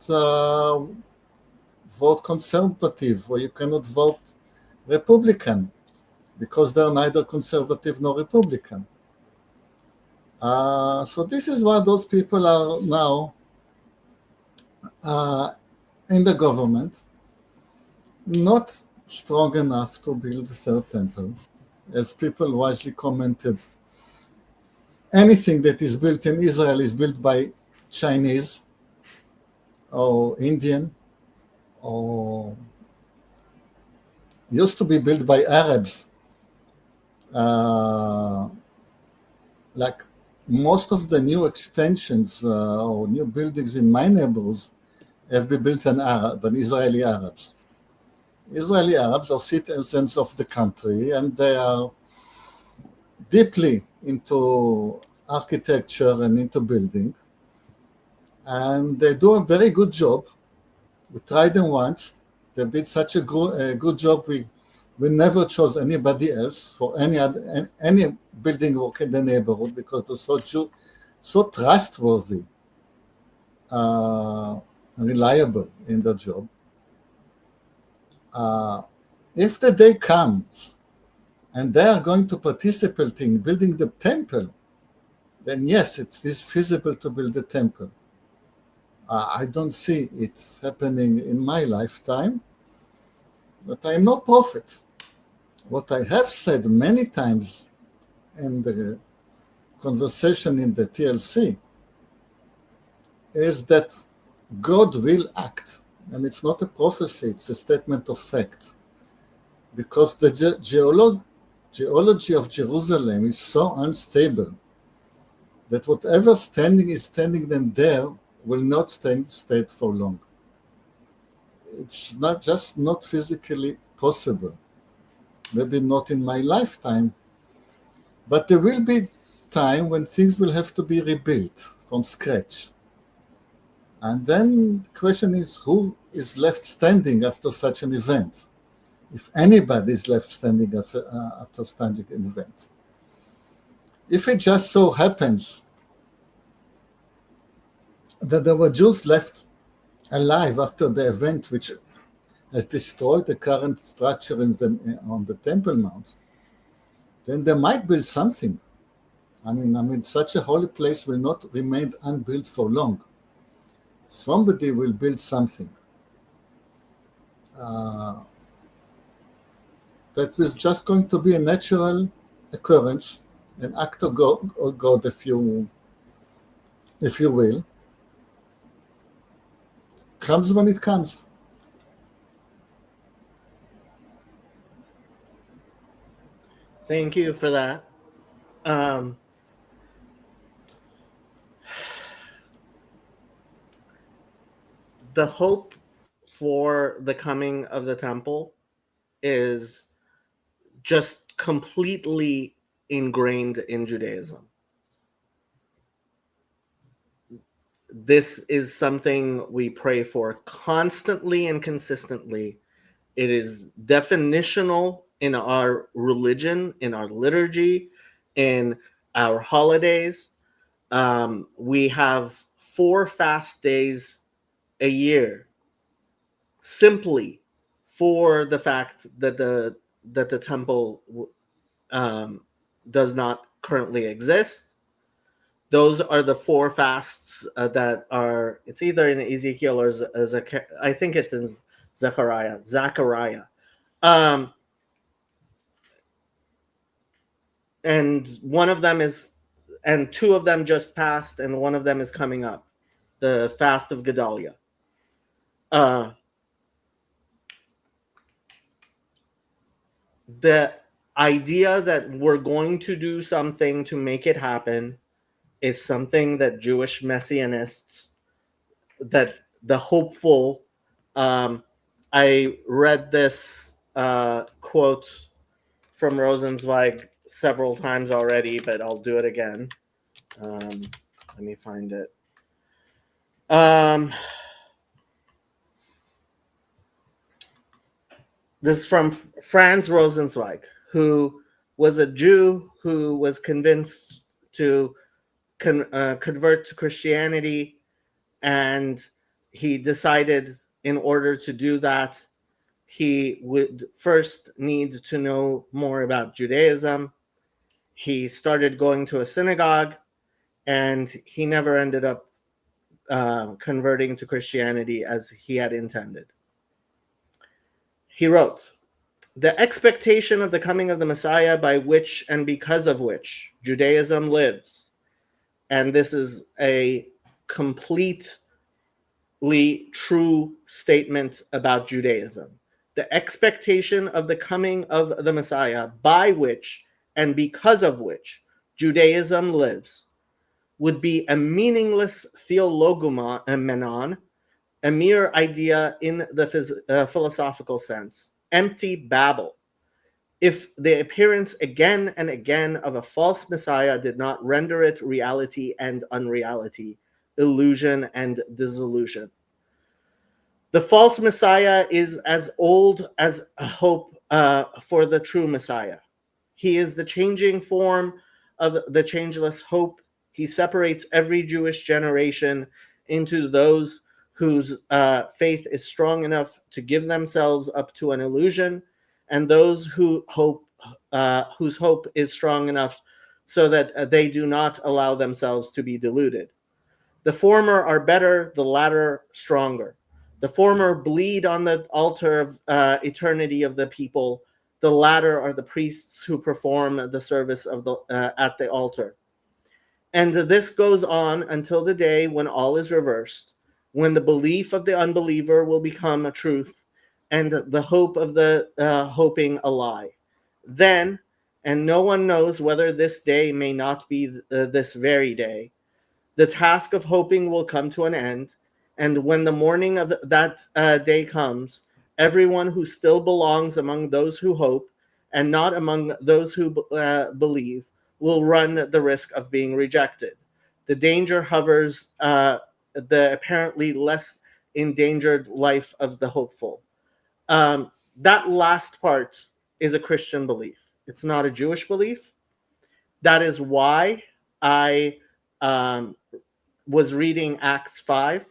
vote conservative, or you cannot vote Republican, because they're neither conservative nor Republican. So this is why those people are now in the government, not strong enough to build a third temple. As people wisely commented, anything that is built in Israel is built by Chinese or Indian, or used to be built by Arabs. Like most of the new extensions or new buildings in my neighborhoods have been built by Israeli Arabs. Israeli Arabs are citizens of the country, and they are deeply into architecture and into building. And they do a very good job. We tried them once. They did such a good job. We never chose anybody else for any building work in the neighborhood because they're so trustworthy, reliable in the job. If the day comes and they are going to participate in building the temple, then yes, it is feasible to build a temple. I don't see it happening in my lifetime, but I'm no prophet. What I have said many times in the conversation in the TLC is that God will act, and it's not a prophecy, it's a statement of fact, because the geology of Jerusalem is so unstable that whatever is standing then there will not stay for long. It's not physically possible. Maybe not in my lifetime, but there will be time when things will have to be rebuilt from scratch. And then the question is, who is left standing after such an event? If anybody is left standing after such an event. If it just so happens that there were Jews left alive after the event which has destroyed the current structure on the Temple Mount, then they might build something. I mean, such a holy place will not remain unbuilt for long. Somebody will build something. That was just going to be a natural occurrence, an act of God, if you will. Comes when it comes. Thank you for that. The hope for the coming of the temple is just completely ingrained in Judaism. This is something we pray for constantly and consistently. It is definitional in our religion, in our liturgy, in our holidays. We have 4 fast days a year simply for the fact that the temple does not currently exist. Those are the 4 fasts that are, it's either in Ezekiel or I think it's in Zechariah. And one of them is, and 2 of them just passed, and one of them is coming up, the fast of Gedalia. The idea that we're going to do something to make it happen is something that Jewish messianists, that the hopeful, I read this quote from Rosenzweig several times already, but I'll do it again. Let me find it. This is from Franz Rosenzweig, who was a Jew who was convinced to convert to Christianity, and he decided in order to do that, he would first need to know more about Judaism. He started going to a synagogue, and he never ended up converting to Christianity as he had intended. He wrote, "The expectation of the coming of the Messiah, by which and because of which Judaism lives," and this is a completely true statement about Judaism, the expectation of the coming of the Messiah, by which and because of which Judaism lives, would be a meaningless theologumenon, a mere idea in the philosophical sense, empty babble, if the appearance again and again of a false Messiah did not render it reality and unreality, illusion and disillusion. The false Messiah is as old as a hope for the true Messiah. He is the changing form of the changeless hope. He separates every Jewish generation into those whose faith is strong enough to give themselves up to an illusion, and those whose hope is strong enough so that they do not allow themselves to be deluded. The former are better, the latter stronger. The former bleed on the altar of eternity of the people. The latter are the priests who perform the service of at the altar. And this goes on until the day when all is reversed, when the belief of the unbeliever will become a truth, and the hope of the hoping a lie. Then, and no one knows whether this day may not be this very day, the task of hoping will come to an end, and when the morning of that day comes, everyone who still belongs among those who hope and not among those who believe will run the risk of being rejected. The danger hovers the apparently less endangered life of the hopeful. That last part is a Christian belief. It's not a Jewish belief. That is why I was reading Acts 5.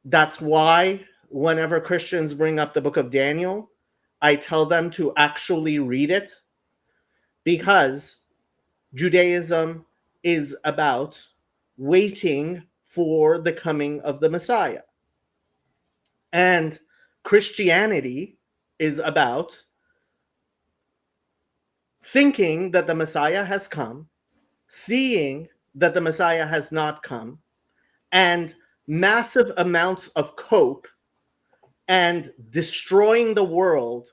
That's why whenever Christians bring up the book of Daniel, I tell them to actually read it, because Judaism is about waiting for the coming of the Messiah. And Christianity is about thinking that the Messiah has come, seeing that the Messiah has not come, and massive amounts of cope and destroying the world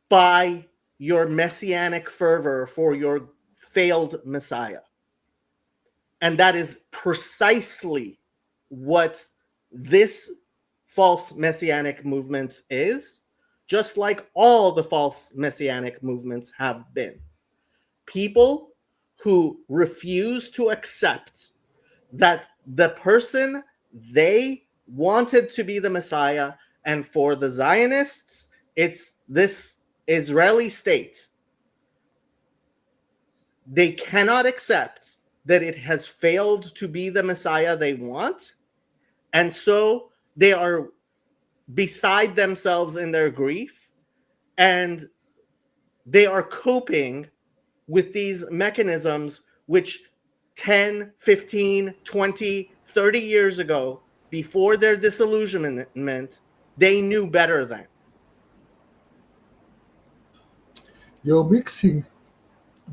by your messianic fervor for your failed Messiah. And that is precisely what this false messianic movement is, just like all the false messianic movements have been. People who refuse to accept that the person they wanted to be the Messiah, and for the Zionists, it's this Israeli state. They cannot accept that it has failed to be the Messiah they want, and so they are beside themselves in their grief, and they are coping with these mechanisms which 10, 15, 20, 30 years ago, before their disillusionment, they knew better than. You're mixing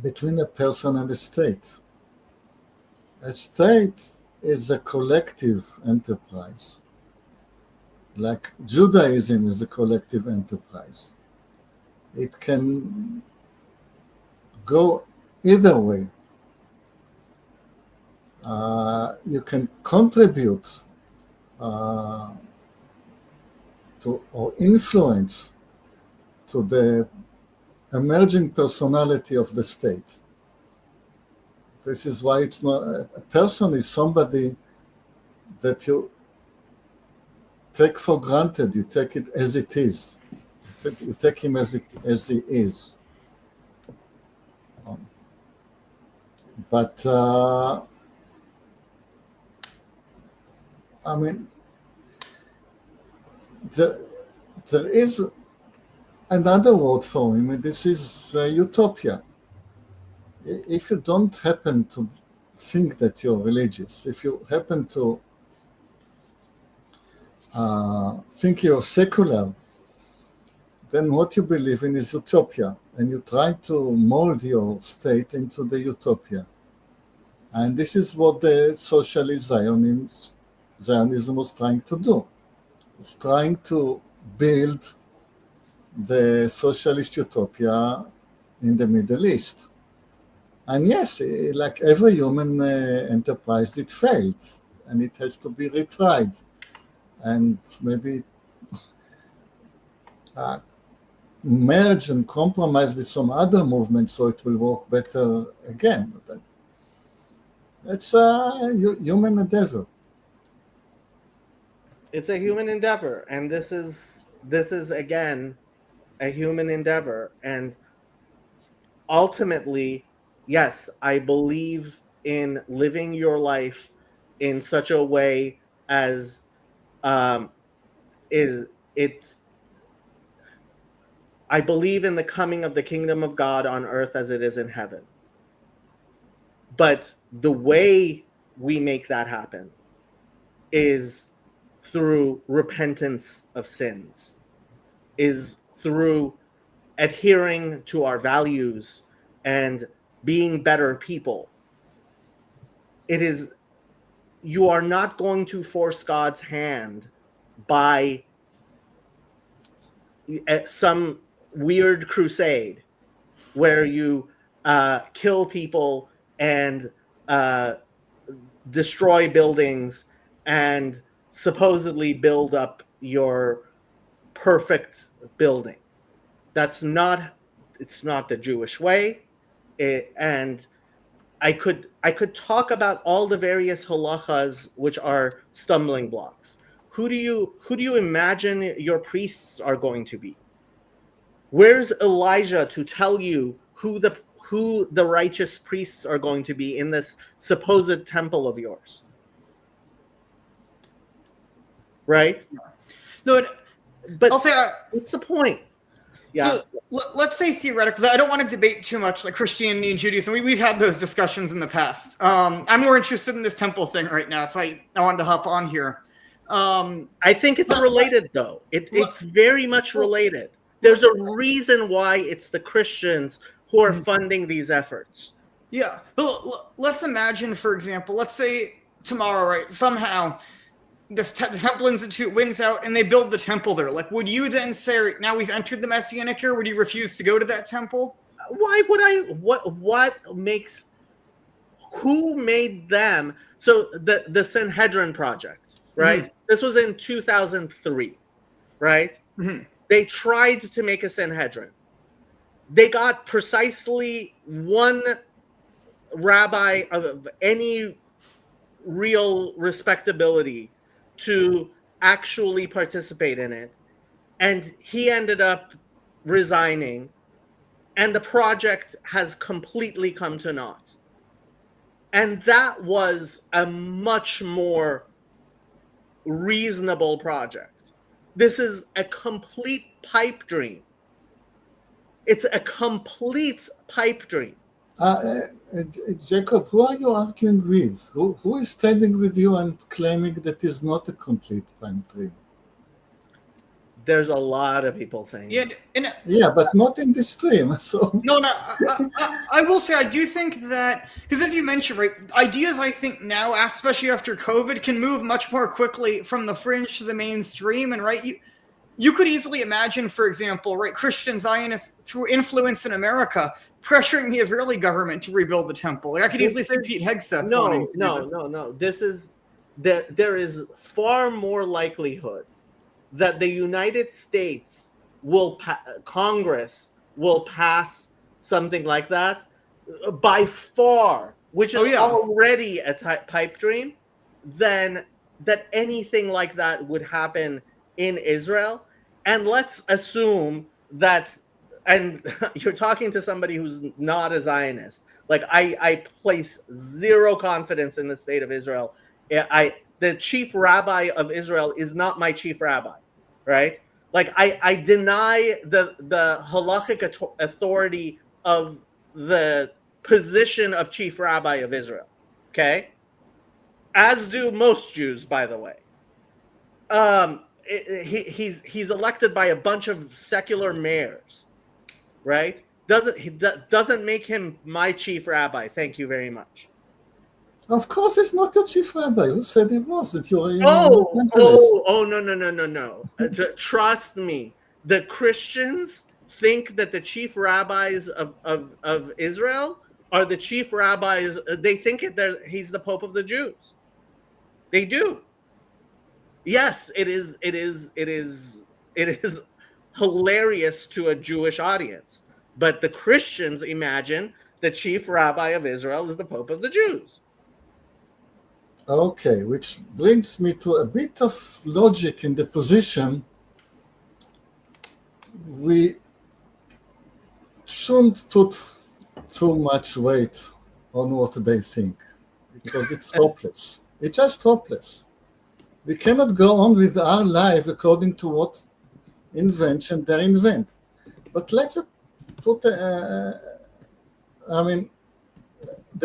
between a person and a state. A state is a collective enterprise, like Judaism is a collective enterprise. It can go either way. You can contribute to or influence to the emerging personality of the state. This is why it's not a person is somebody that you take for granted. You take it as it is. You take him as he is. But I mean, there is another word for him, and this is utopia. If you don't happen to think that you're religious, if you happen to think you're secular, then what you believe in is utopia, and you try to mold your state into the utopia. And this is what the socialist Zionism was trying to do. It's trying to build the socialist utopia in the Middle East. And yes, like every human enterprise, it failed, and it has to be retried. And maybe merge and compromise with some other movements so it will work better again. But It's a human endeavor. It's a human endeavor, and this is again a human endeavor. And ultimately, yes, I believe in living your life in such a way as is it. I believe in the coming of the kingdom of God on earth as it is in heaven. But the way we make that happen is through repentance of sins, is through adhering to our values and being better people. It is, you are not going to force God's hand by some weird crusade where you kill people and destroy buildings and supposedly build up your perfect building. It's not the Jewish way. And I could talk about all the various halachas which are stumbling blocks. Who do you imagine your priests are going to be? Where's Elijah to tell you who the righteous priests are going to be in this supposed temple of yours? Right? No, but I'll say, what's the point? Yeah. So let's say theoretically, I don't want to debate too much like Christianity and Judaism. We've had those discussions in the past. I'm more interested in this temple thing right now, so I wanted to hop on here. I think it's related, though. It's very much related. There's a reason why it's the Christians who are funding these efforts. Yeah. Well, let's imagine, for example, let's say tomorrow, right, somehow this Temple Institute wins out and they build the temple there. Like, would you then say, now we've entered the Messianic era, would you refuse to go to that temple? Why would I? Who made them? So the Sanhedrin project, right? Mm-hmm. This was in 2003, right? Mm-hmm. They tried to make a Sanhedrin. They got precisely one rabbi of any real respectability to actually participate in it. And he ended up resigning. And the project has completely come to naught. And that was a much more reasonable project. This is a complete pipe dream. It's a complete pipe dream. Jacob, who are you arguing with? Who is standing with you and claiming that is not a complete pipe dream? There's a lot of people saying that. Yeah, but not in this stream. So no, I will say I do think that, because as you mentioned, right, ideas I think now, especially after COVID, can move much more quickly from the fringe to the mainstream. And right, you could easily imagine, for example, right, Christian Zionists through influence in America pressuring the Israeli government to rebuild the temple. Like, I could easily see Pete Hegseth. No. This is there is far more likelihood that the United States Congress will pass something like that by far, which is already a pipe dream, than that anything like that would happen in Israel. And let's assume that, and you're talking to somebody who's not a Zionist. Like, I place zero confidence in the state of Israel. The chief rabbi of Israel is not my chief rabbi, right? Like, I deny the halachic authority of the position of chief rabbi of Israel, okay? As do most Jews, by the way. He's elected by a bunch of secular mayors, right? Doesn't make him my chief rabbi. Thank you very much. Of course, it's not your chief rabbi. Who said it was? That you're no. Trust me. The Christians think that the chief rabbis of Israel are the chief rabbis. They think he's the Pope of the Jews. They do. Yes, it is hilarious to a Jewish audience, but the Christians imagine the chief rabbi of Israel is the Pope of the Jews. Okay, which brings me to a bit of logic in the position. We shouldn't put too much weight on what they think, because it's hopeless. It's just hopeless. We cannot go on with our life according to what invention they invent. But let's put, there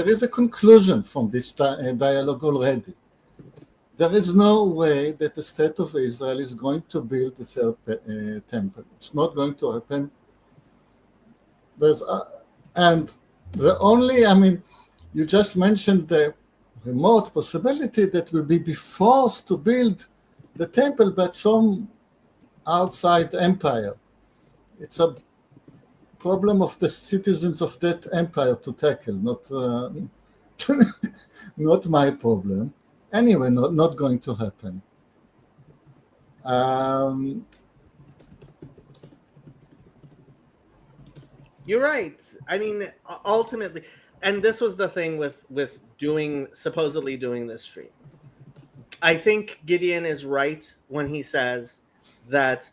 is a conclusion from this dialogue already. There is no way that the state of Israel is going to build the third temple. It's not going to happen. And the only, you just mentioned the remote possibility that we'll be forced to build the temple by some outside empire. It's a problem of the citizens of that empire to tackle, not not my problem. Anyway, not going to happen. You're right. I mean, ultimately, and this was the thing with supposedly doing this stream. I think Gideon is right when he says that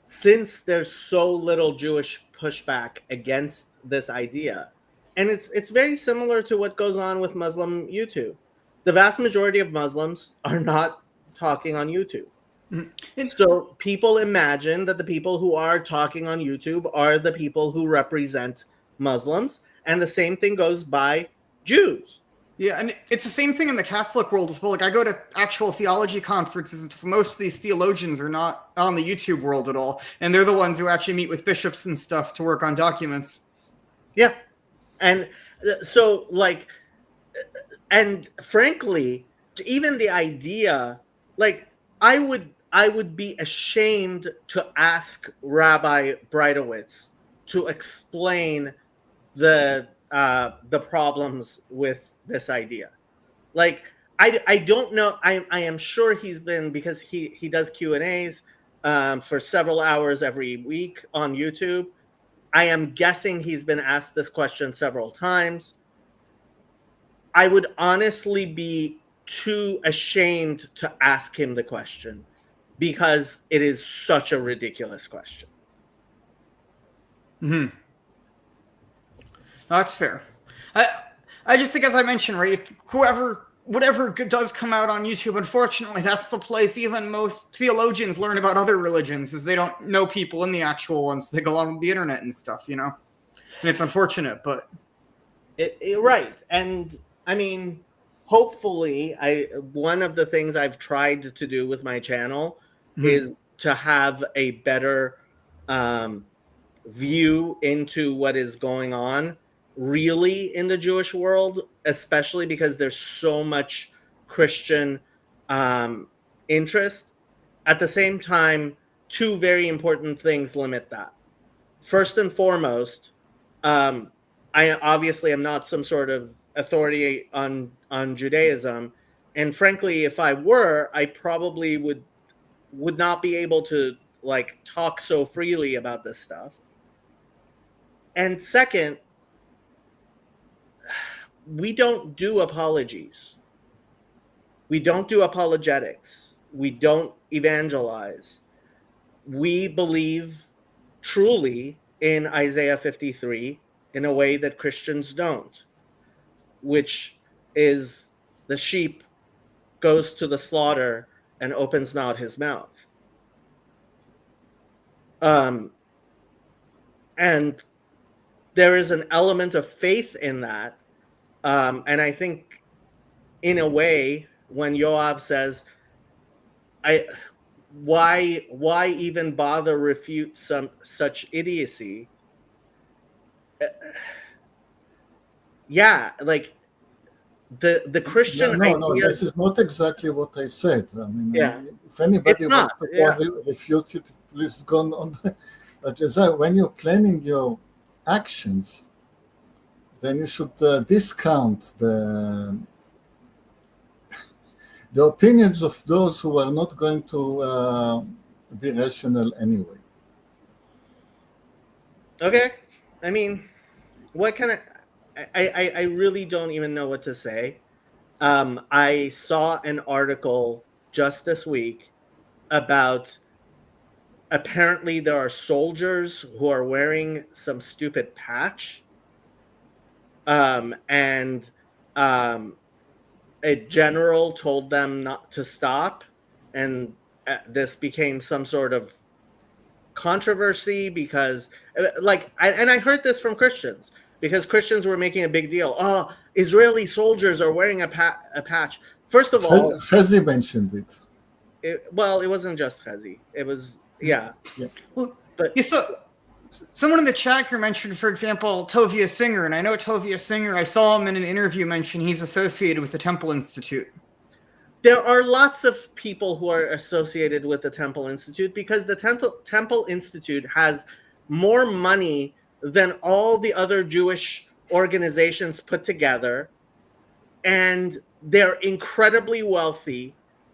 since there's so little Jewish pushback against this idea, and it's very similar to what goes on with Muslim YouTube. The vast majority of Muslims are not talking on YouTube. And so people imagine that the people who are talking on YouTube are the people who represent Muslims, and the same thing goes by Jews. Yeah, and it's the same thing in the Catholic world as well. Like, I go to actual theology conferences, and most of these theologians are not on the YouTube world at all, and they're the ones who actually meet with bishops and stuff to work on documents. Yeah, and so, like, and frankly, even the idea, like, I would be ashamed to ask Rabbi Breitowitz to explain the problems with this idea. Like, I don't know. I am sure he's been, because he does Q&As for several hours every week on YouTube. I am guessing he's been asked this question several times. I would honestly be too ashamed to ask him the question because it is such a ridiculous question. That's fair. I just think, as I mentioned, right, whatever does come out on YouTube, unfortunately, that's the place even most theologians learn about other religions, is they don't know people in the actual ones. They go on the internet and stuff, you know? And it's unfortunate, but... Right. And, I mean, hopefully, one of the things I've tried to do with my channel is to have a better view into what is going on really in the Jewish world, especially because there's so much Christian interest. At the same time, two very important things limit that. First and foremost, I obviously am not some sort of authority on Judaism, and frankly, if I were, I probably would not be able to, like, talk so freely about this stuff. And second, we don't do apologies. We don't do apologetics. We don't evangelize. We believe truly in Isaiah 53 in a way that Christians don't, which is the sheep goes to the slaughter and opens not his mouth. And there is an element of faith in that. And I think, in a way, when Yoav says, why even bother refute such idiocy? Yeah, like the Christian No, idea. this is not exactly what I said. I mean, Yeah. If anybody It's not, wants to refute it, please go on. But when you're planning your actions, then you should discount the opinions of those who are not going to be rational anyway. Okay, I mean, what kind of? I really don't even know what to say. I saw an article just this week about apparently there are soldiers who are wearing some stupid patch, and a general told them not to stop, and this became some sort of controversy because, I heard this from Christians, because Christians were making a big deal. Oh, Israeli soldiers are wearing a patch. First of all, Chezi mentioned it. It wasn't just Chezi. It was, yeah. Well, but you saw someone in the chat here mentioned, for example, Tovia Singer, and I know Tovia Singer. I saw him in an interview mention he's associated with the Temple Institute. There are lots of people who are associated with the Temple Institute because the Temple Institute has more money than all the other Jewish organizations put together, and they're incredibly wealthy,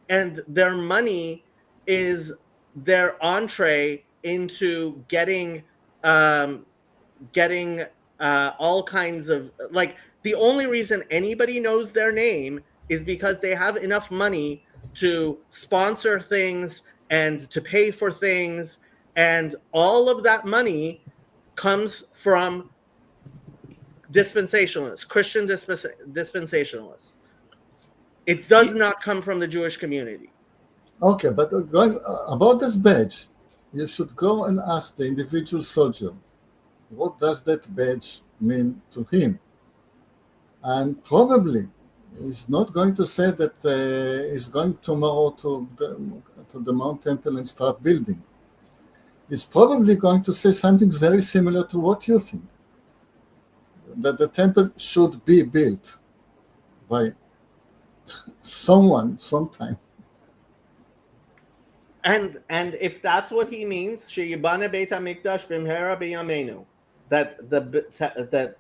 and their money is their entree into getting all kinds of, like, the only reason anybody knows their name is because they have enough money to sponsor things and to pay for things, and all of that money comes from dispensationalists, Christian dispensationalists. It does not come from the Jewish community. Okay, but going about this badge, you should go and ask the individual soldier, what does that badge mean to him? And probably he's not going to say that he's going tomorrow to the Mount Temple and start building. He's probably going to say something very similar to what you think, that the temple should be built by someone sometime. And if that's what he means, Sheyibane Beit HaMikdash b'mhera b'yameinu, that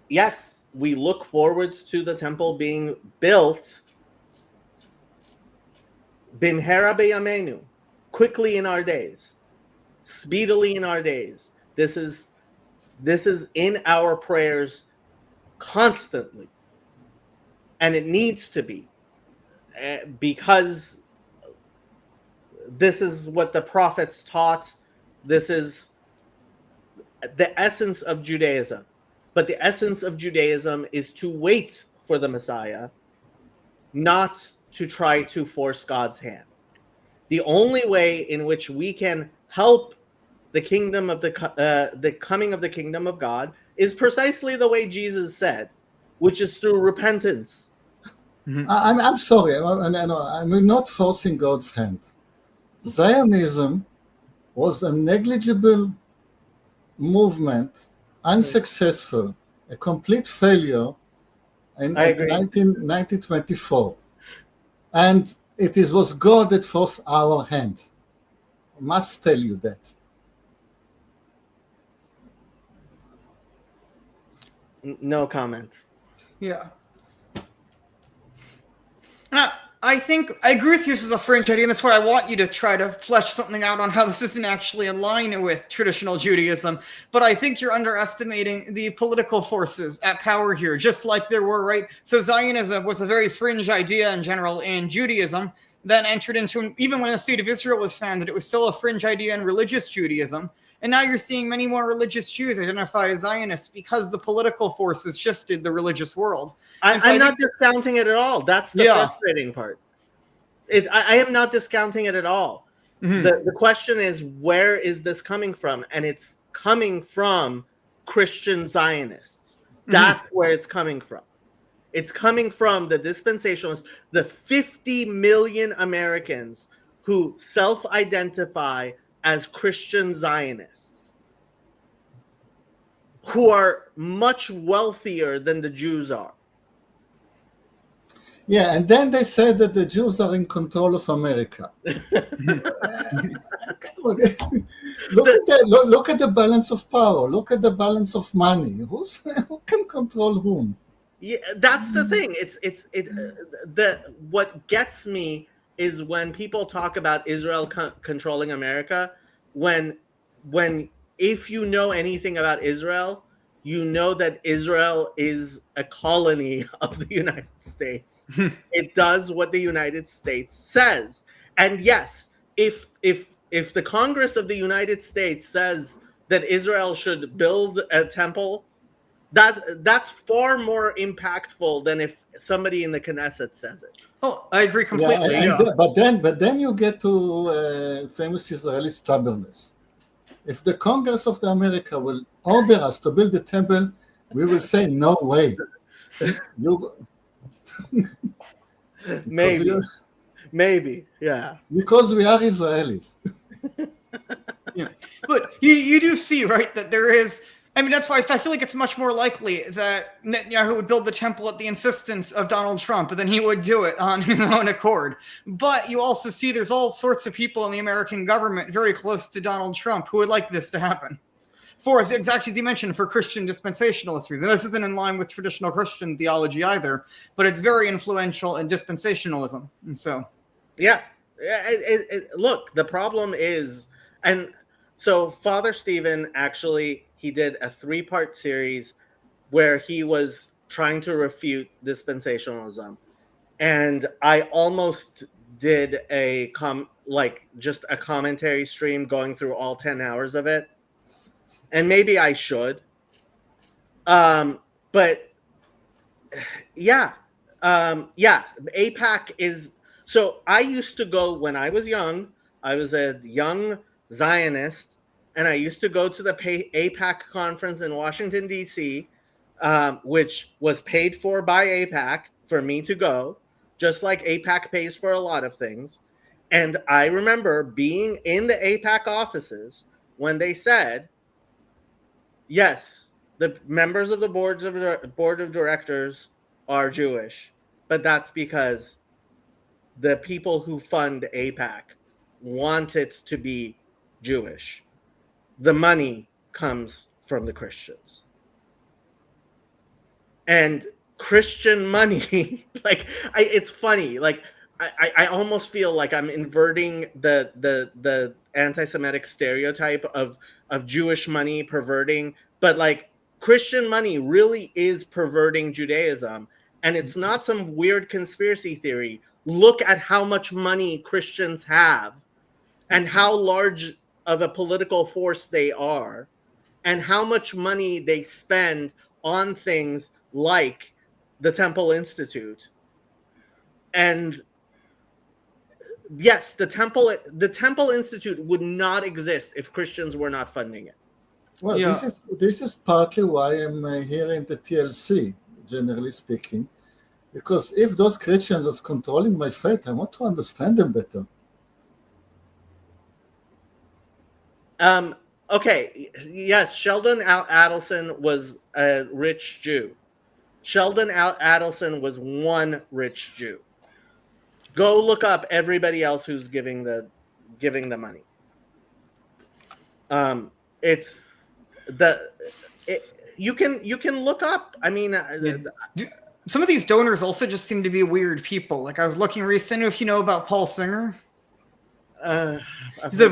yes, we look forward to the temple being built b'mhera b'yameinu, quickly in our days, speedily in our days. This is in our prayers constantly, and it needs to be, because this is what the prophets taught. This is the essence of Judaism. But the essence of Judaism is to wait for the Messiah, not to try to force God's hand. The only way in which we can help the kingdom of the coming of the kingdom of God is precisely the way Jesus said, which is through repentance. Mm-hmm. I'm sorry, I'm not forcing God's hand. Zionism was a negligible movement, unsuccessful, a complete failure in 1924. And it was God that forced our hand. I must tell you that. No comment. Yeah. I think I agree with you. This is a fringe idea, and that's why I want you to try to flesh something out on how this isn't actually in line with traditional Judaism. But I think you're underestimating the political forces at power here, just like there were, right? So Zionism was a very fringe idea in general in Judaism, then entered into, even when the state of Israel was founded, it was still a fringe idea in religious Judaism. And now you're seeing many more religious Jews identify as Zionists because the political forces shifted the religious world. I'm not discounting it at all. That's the frustrating part. I am not discounting it at all. Mm-hmm. The question is, where is this coming from? And it's coming from Christian Zionists. That's where it's coming from. It's coming from the dispensationalists, the 50 million Americans who self-identify as Christian Zionists, who are much wealthier than the Jews are. Yeah, and then they said that the Jews are in control of America. Look at the balance of power. Look at the balance of money. Who can control whom? Yeah, that's the thing. What gets me is when people talk about Israel controlling America, when if you know anything about Israel, you know that Israel is a colony of the United States. It does what the United States says. And yes, if the Congress of the United States says that Israel should build a temple, that's far more impactful than if somebody in the Knesset says it. Oh, I agree completely. But then you get to famous Israeli stubbornness. If the Congress of the America will order us to build a temple, we will say no way. Maybe, yeah. Because we are Israelis. Yeah, but you do see, right, that there is. I mean, that's why I feel like it's much more likely that Netanyahu would build the temple at the insistence of Donald Trump, and then he would do it on his own accord. But you also see there's all sorts of people in the American government very close to Donald Trump who would like this to happen. For exactly as you mentioned, for Christian dispensationalist reasons. This isn't in line with traditional Christian theology either, but it's very influential in dispensationalism. And so, yeah, look, the problem is, and so Father Stephen actually, he did a 3-part series where he was trying to refute dispensationalism, and I almost did just a commentary stream going through all 10 hours of it, and maybe I should, but yeah, AIPAC is. So I used to go when I was young. I was a young Zionist, and I used to go to the AIPAC conference in Washington, D.C., which was paid for by AIPAC for me to go, just like AIPAC pays for a lot of things. And I remember being in the AIPAC offices when they said, yes, the members of the board of directors are Jewish, but that's because the people who fund AIPAC want it to be Jewish. The money comes from the Christians. And Christian money, it's funny. I almost feel like I'm inverting the anti-Semitic stereotype of Jewish money perverting, but Christian money really is perverting Judaism. And it's not some weird conspiracy theory. Look at how much money Christians have and how large of a political force they are and how much money they spend on things like the Temple Institute. And yes, the Temple Institute would not exist if Christians were not funding it. Well, yeah. This is partly why I'm here in the TLC, generally speaking. Because if those Christians are controlling my faith, I want to understand them better. Okay. Yes, Sheldon Adelson was a rich Jew. Sheldon Adelson was one rich Jew. Go look up everybody else who's giving the money. You can look up. I mean. Some of these donors also just seem to be weird people. Like I was looking recently, if you know about Paul Singer. He's a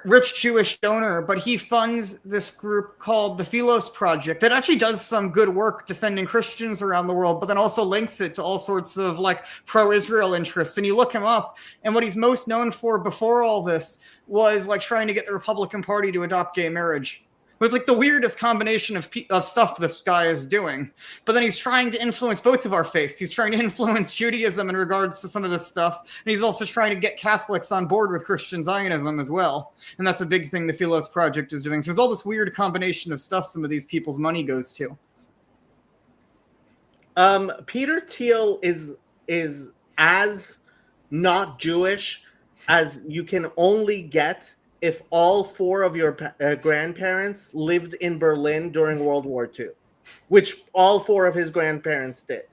rich Jewish donor, but he funds this group called the Philos Project that actually does some good work defending Christians around the world, but then also links it to all sorts of pro-Israel interests. And you look him up, and what he's most known for before all this was trying to get the Republican Party to adopt gay marriage. It's the weirdest combination of stuff this guy is doing. But then he's trying to influence both of our faiths. He's trying to influence Judaism in regards to some of this stuff. And he's also trying to get Catholics on board with Christian Zionism as well. And that's a big thing the Philos Project is doing. So there's all this weird combination of stuff some of these people's money goes to. Peter Thiel is as not Jewish as you can only get if all 4 of your grandparents lived in Berlin during World War II, which all 4 of his grandparents did.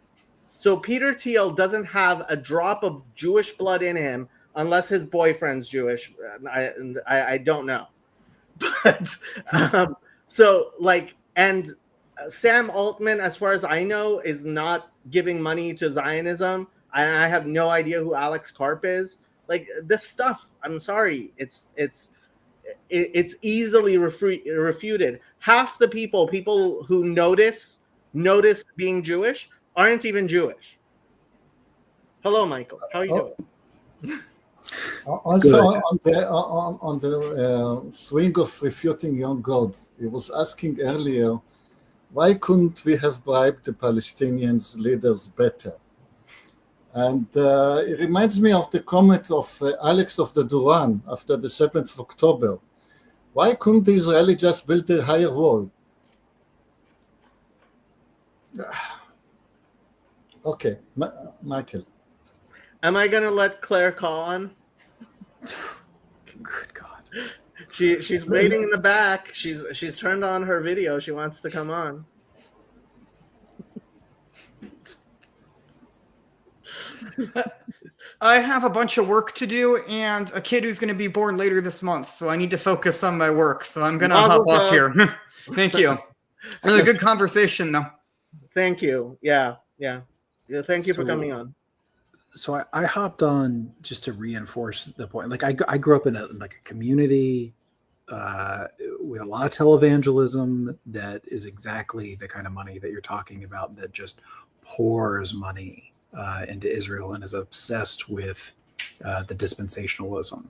So Peter Thiel doesn't have a drop of Jewish blood in him unless his boyfriend's Jewish. I don't know. But and Sam Altman, as far as I know, is not giving money to Zionism. I have no idea who Alex Karp is. This stuff, I'm sorry, it's it's easily refuted. Half the people who notice being Jewish aren't even Jewish. Hello, Michael. How are you doing? Also, on the swing of refuting young God, he was asking earlier, why couldn't we have bribed the Palestinians leaders better? And it reminds me of the comment of Alex of the Duran after the 7th of October. Why couldn't the Israeli just build a higher wall? Okay, Michael. Am I gonna let Claire call on? Good God. She's waiting in the back. She's turned on her video. She wants to come on. I have a bunch of work to do and a kid who's going to be born later this month, so I need to focus on my work. So I'm going to hop off here. Thank you. Really good conversation, though. Thank you. Yeah. Thank you for coming on. So I hopped on just to reinforce the point. Like I grew up in a community with a lot of televangelism that is exactly the kind of money that you're talking about, that just pours money into Israel and is obsessed with the dispensationalism,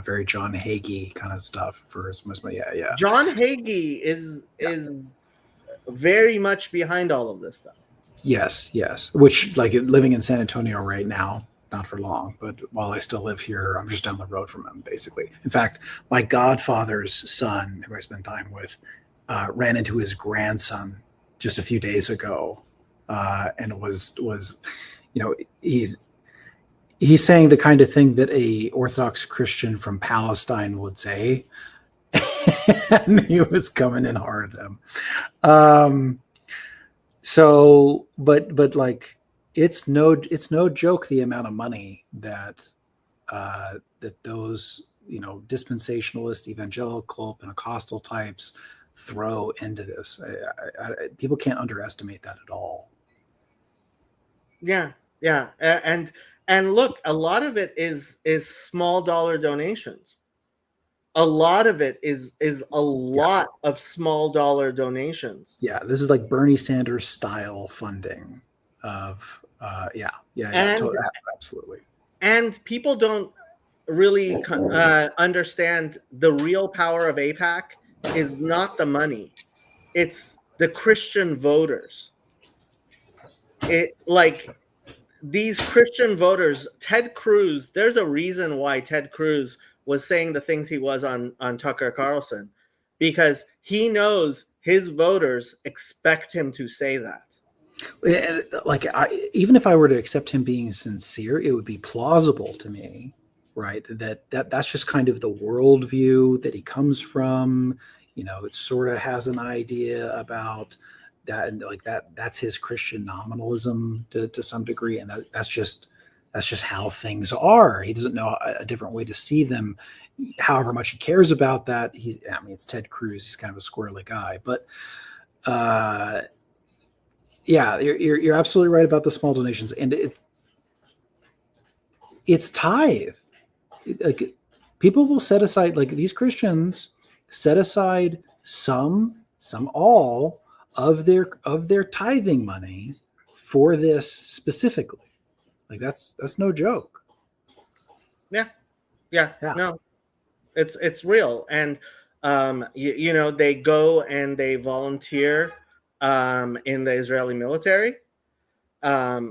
very John Hagee kind of stuff for as much. Yeah. John Hagee is very much behind all of this stuff. Yes. Which, like, living in San Antonio right now, not for long, but while I still live here, I'm just down the road from him, basically. In fact, my godfather's son, who I spend time with, ran into his grandson just a few days ago, and was he's saying the kind of thing that a Orthodox Christian from Palestine would say, and he was coming in hard at him. So, but like, it's no joke the amount of money that those dispensationalist, evangelical, Pentecostal types throw into this. People can't underestimate that at all. Yeah, and look, a lot of it is small dollar donations. A lot of it is a lot of small dollar donations. Yeah, this is like Bernie Sanders style funding of absolutely. And people don't really understand the real power of AIPAC is not the money. It's the Christian voters. These Christian voters, Ted Cruz, there's a reason why Ted Cruz was saying the things he was on Tucker Carlson, because he knows his voters expect him to say that. Even if I were to accept him being sincere, it would be plausible to me, right? That's just kind of the worldview that he comes from. It sort of has an idea about that, and like that's his Christian nominalism to some degree, and that's just how things are. He doesn't know a different way to see them, however much he cares about that. It's Ted Cruz. He's kind of a squirrely guy, but you're absolutely right about the small donations, and it's tithe. People will set aside, like these Christians set aside some all of their tithing money for this specifically. Like that's no joke. Yeah. No, it's real. And they go and they volunteer in the Israeli military. A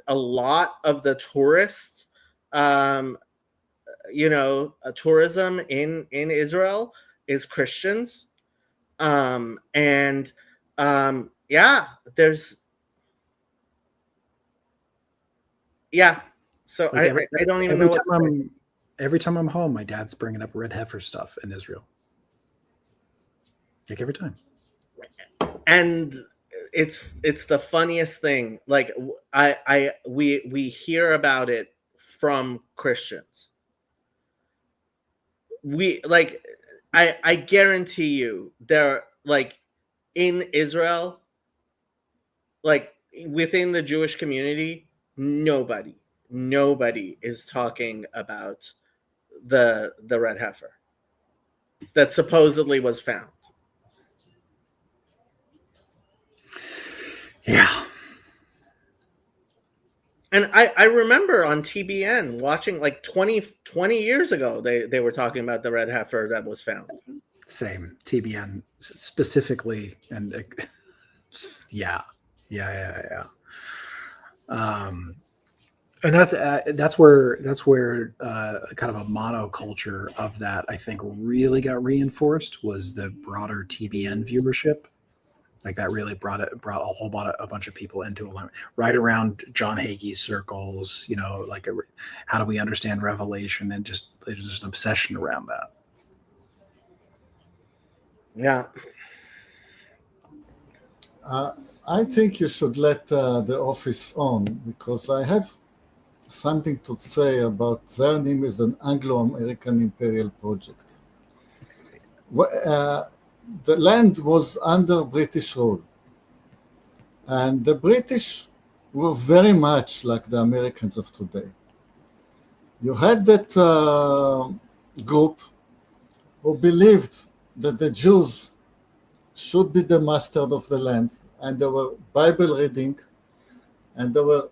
lot of the tourist tourism in Israel is Christians. So like I don't even know what to say. Every time I'm home, my dad's bringing up red heifer stuff in Israel. Like every time. And it's the funniest thing. Like we hear about it from Christians. I guarantee you, there, like in Israel, like within the Jewish community, nobody is talking about the red heifer that supposedly was found. Yeah. And I remember on TBN watching like 20 years ago, they were talking about the red heifer that was found. Same. TBN specifically. And yeah. And that's where kind of a monoculture of that, I think, really got reinforced, was the broader TBN viewership. Like that really brought a bunch of people into it, right around John Hagee's circles, you know, like how do we understand Revelation, and there's just an obsession around that. Yeah. I think you should let the office on, because I have something to say about Zionism as an Anglo-American imperial project. The land was under British rule, and the British were very much like the Americans of today. You had that group who believed that the Jews should be the master of the land, and they were Bible reading, and they were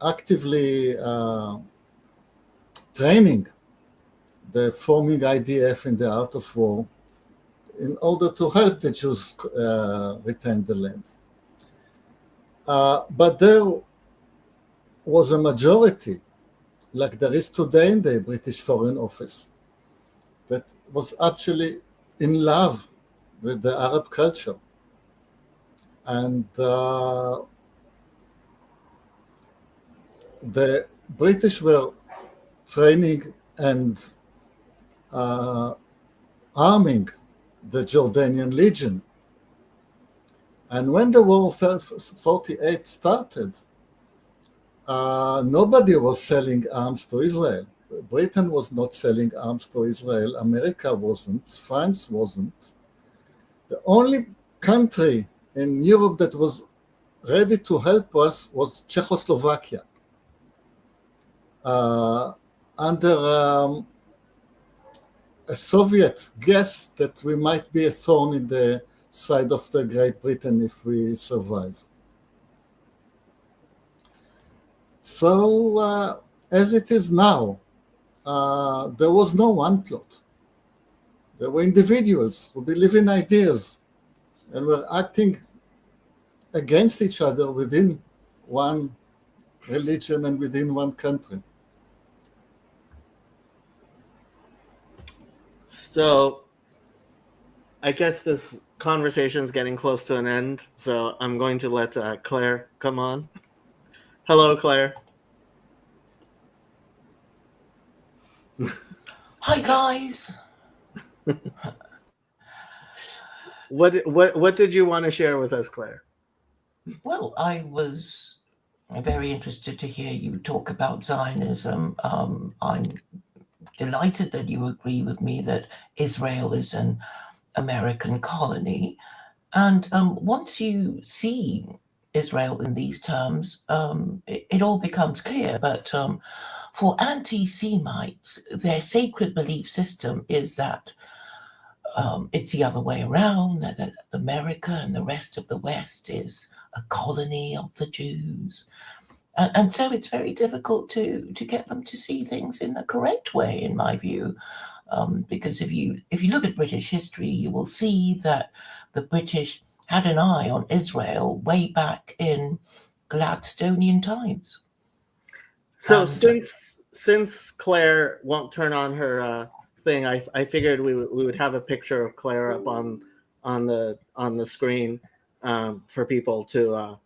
actively training the forming IDF in the art of war in order to help the Jews retain the land. But there was a majority, like there is today in the British Foreign Office, that was actually in love with the Arab culture. And the British were training and arming the Jordanian Legion. And when the War of 48 started, nobody was selling arms to Israel. Britain was not selling arms to Israel. America wasn't. France wasn't. The only country in Europe that was ready to help us was Czechoslovakia. Under a Soviet guess that we might be a thorn in the side of the Great Britain if we survive. So as it is now, there was no one plot. There were individuals who believe in ideas and were acting against each other within one religion and within one country. So I guess this conversation is getting close to an end, so I'm going to let Claire come on. Hello, Claire. Hi, guys. What did you want to share with us, Claire? Well, I was very interested to hear you talk about Zionism. I'm delighted that you agree with me that Israel is an American colony. And once you see Israel in these terms, it all becomes clear. But for anti-Semites, their sacred belief system is that it's the other way around, that America and the rest of the West is a colony of the Jews. And so it's very difficult to get them to see things in the correct way, in my view. Because if you look at British history, you will see that the British had an eye on Israel way back in Gladstonian times. So since Claire won't turn on her thing, I figured we would have a picture of Claire up on the screen for people to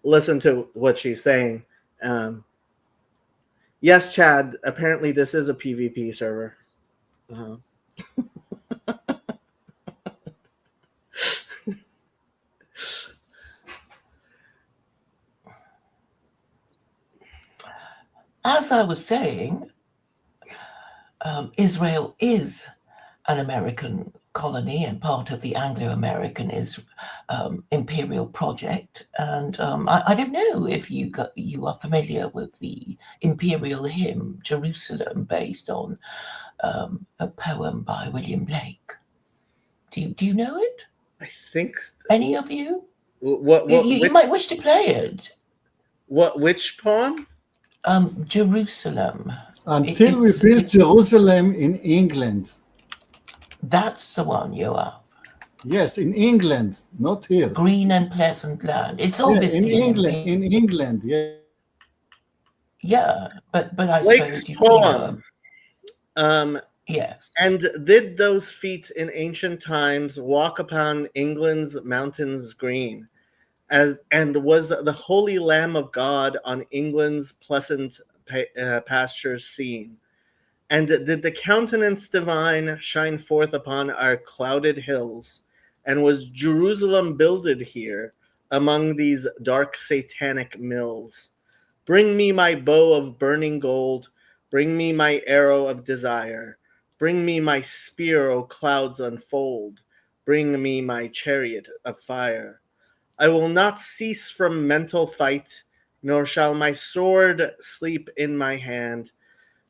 listen to what she's saying. Yes, Chad, apparently this is a PvP server. As I was saying, Israel is an American colony and part of the Anglo-American imperial project. And I don't know if you are familiar with the imperial hymn Jerusalem, based on a poem by William Blake. Do you know it? I think. Any of you? You might wish to play it. Which poem? Jerusalem. Until we built Jerusalem in England. That's the one, Yoav. Yes, in England, not here. Green and pleasant land. It's obviously in England. Yeah. Yeah, but I Blake's suppose poem. Yes. And did those feet in ancient times walk upon England's mountains green, and was the holy Lamb of God on England's pleasant pastures seen? And did the countenance divine shine forth upon our clouded hills? And was Jerusalem builded here among these dark satanic mills? Bring me my bow of burning gold, bring me my arrow of desire, bring me my spear, O clouds unfold, bring me my chariot of fire. I will not cease from mental fight, nor shall my sword sleep in my hand,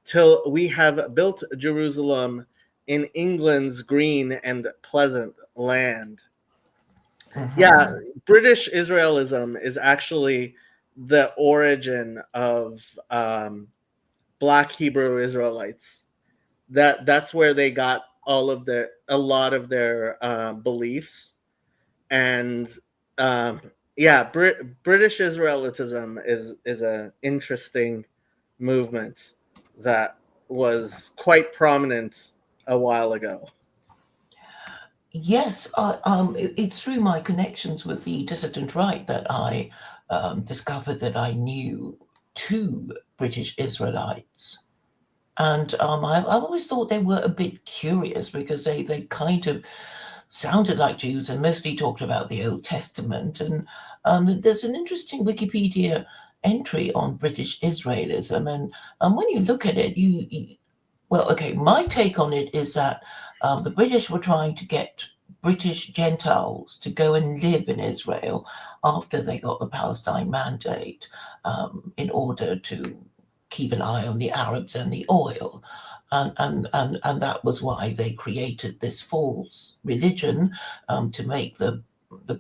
till we have built Jerusalem in England's green and pleasant land. Mm-hmm. Yeah, British Israelism is actually the origin of Black Hebrew Israelites. That's where they got a lot of their beliefs. And British Israelitism is an interesting movement that was quite prominent a while ago. Yes, it's through my connections with the dissident right that I discovered that I knew two British Israelites. And I've always thought they were a bit curious, because they kind of sounded like Jews and mostly talked about the Old Testament. And there's an interesting Wikipedia entry on British Israelism, and when you look at it, my take on it is that the British were trying to get British Gentiles to go and live in Israel after they got the Palestine Mandate, in order to keep an eye on the Arabs and the oil. And that was why they created this false religion, to make the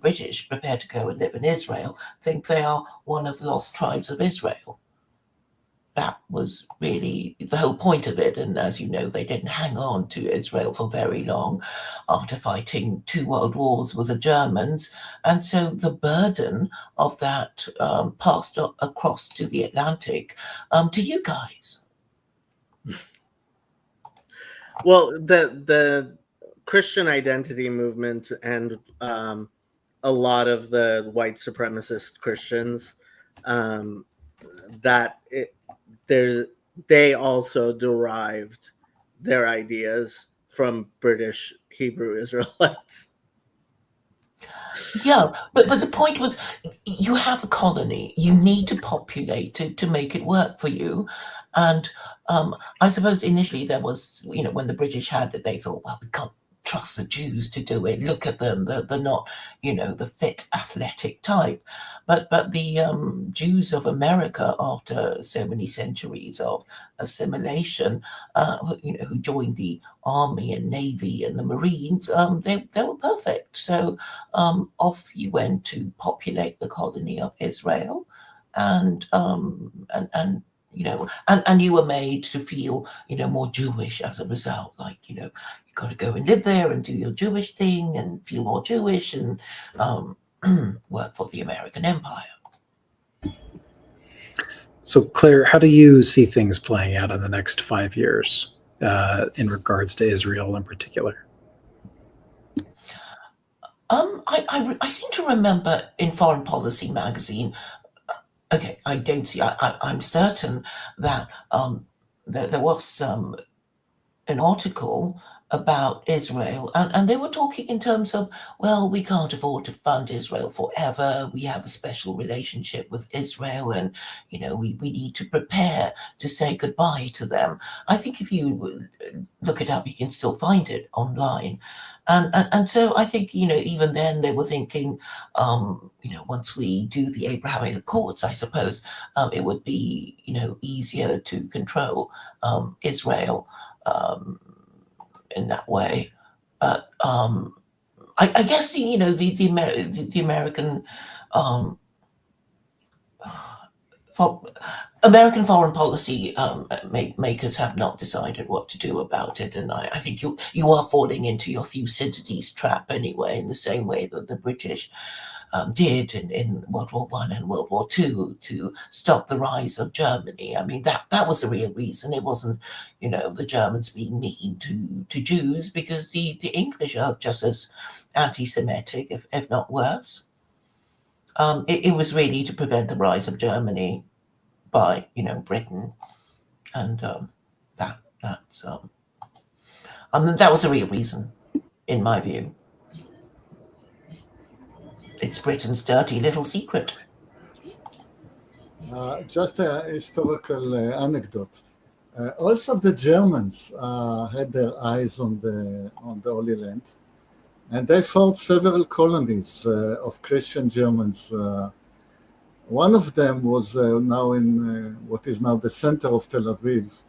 British, prepared to go and live in Israel, think they are one of the lost tribes of Israel. That was really the whole point of it. And as you know, they didn't hang on to Israel for very long after fighting 2 world wars with the Germans. And so the burden of that passed across to the Atlantic, to you guys. Well, the Christian identity movement and a lot of the white supremacist Christians, they also derived their ideas from British Hebrew Israelites. Yeah, but the point was, you have a colony, you need to populate it to make it work for you. And I suppose initially there was, when the British had it, they thought, well, we can't trust the Jews to do it. Look at them, they're not, the fit athletic type. But the Jews of America, after so many centuries of assimilation, who joined the army and navy and the Marines, they were perfect. So off you went to populate the colony of Israel, and you were made to feel, more Jewish as a result. Like, you got to go and live there and do your Jewish thing and feel more Jewish and work for the American Empire. So, Claire, how do you see things playing out in the next 5 years in regards to Israel in particular? I seem to remember in Foreign Policy magazine. Okay, I don't see. I'm certain that there was an article about Israel, and they were talking in terms of, well, we can't afford to fund Israel forever. We have a special relationship with Israel, and we need to prepare to say goodbye to them. I think if you look it up, you can still find it online, and so I think even then they were thinking, once we do the Abrahamic Accords, I suppose it would be easier to control Israel. In that way, but I guess the American American foreign policy makers have not decided what to do about it, and I think you are falling into your Thucydides trap anyway, in the same way that the British did in World War I and World War II to stop the rise of Germany. I mean, that was the real reason. It wasn't, the Germans being mean to Jews, because the English are just as anti-Semitic, if not worse. It was really to prevent the rise of Germany by, Britain, and that was the real reason, in my view. It's Britain's dirty little secret. Just a historical anecdote. Also, the Germans had their eyes on the Holy Land, and they found several colonies of Christian Germans. One of them was now in what is now the center of Tel Aviv,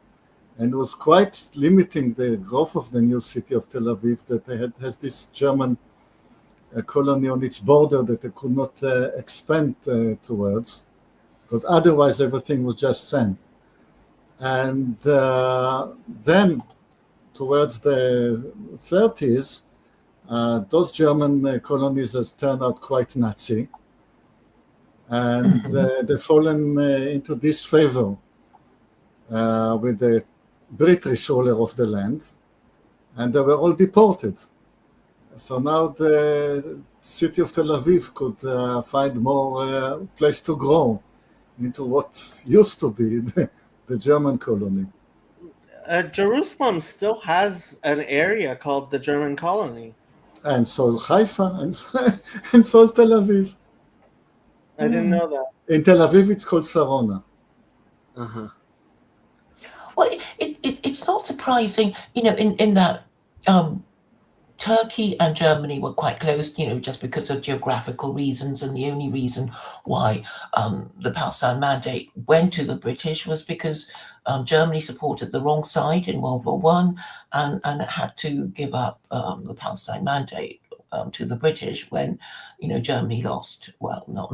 and was quite limiting the growth of the new city of Tel Aviv, that has this German a colony on its border that they could not expand towards, but otherwise everything was just sand. And then towards the 30s, those German colonies has turned out quite Nazi, and they've fallen into disfavor with the British ruler of the land, and they were all deported. So now the city of Tel Aviv could find more place to grow into what used to be the German colony. Jerusalem still has an area called the German colony. And so Haifa, and so is Tel Aviv. I didn't know that. In Tel Aviv, it's called Sarona. Uh-huh. Well, it's not surprising, in that Turkey and Germany were quite close, just because of geographical reasons, and the only reason why the Palestine Mandate went to the British was because Germany supported the wrong side in World War I, and had to give up the Palestine Mandate to the British when, Germany lost. Well, not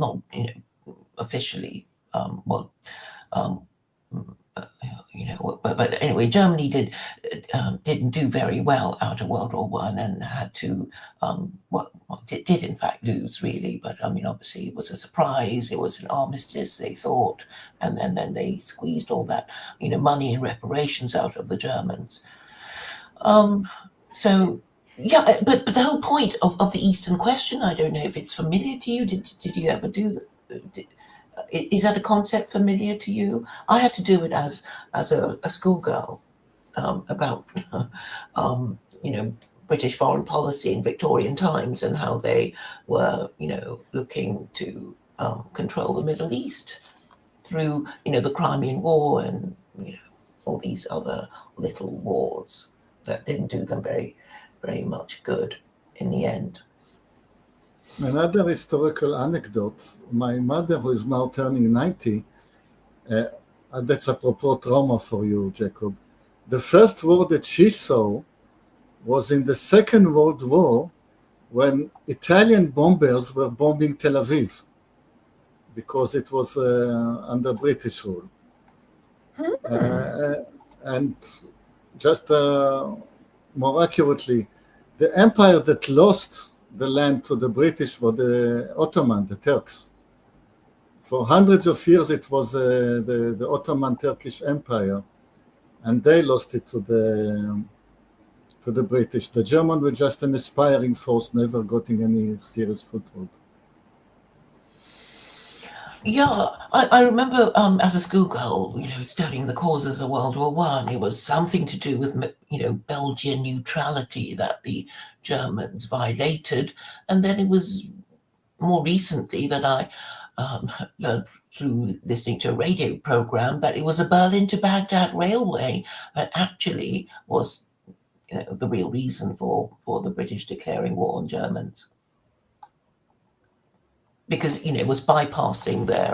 officially. But anyway, Germany didn't do very well out of World War I, and had to did in fact lose, really. But I mean, obviously it was a surprise. It was an armistice, they thought, and then they squeezed all that money and reparations out of the Germans. So yeah, but the whole point of the Eastern Question, I don't know if it's familiar to you. Did you ever do that? Is that a concept familiar to you? I had to do it as a schoolgirl about British foreign policy in Victorian times, and how they were looking to control the Middle East through the Crimean War and all these other little wars that didn't do them very, very much good in the end. Another historical anecdote, my mother, who is now turning 90, that's apropos trauma for you, Jacob. The first war that she saw was in the Second World War, when Italian bombers were bombing Tel Aviv, because it was under British rule. And just more accurately, the empire that lost the land to the British were the Ottoman, the Turks. For hundreds of years, it was the Ottoman Turkish Empire, and they lost it to the British. The Germans were just an aspiring force, never getting any serious foothold. Yeah, I remember as a schoolgirl, studying the causes of World War One. It was something to do with, Belgian neutrality that the Germans violated, and then it was more recently that I learned through listening to a radio program that it was a Berlin to Baghdad railway that actually was, the real reason for the British declaring war on Germans. Because it was bypassing their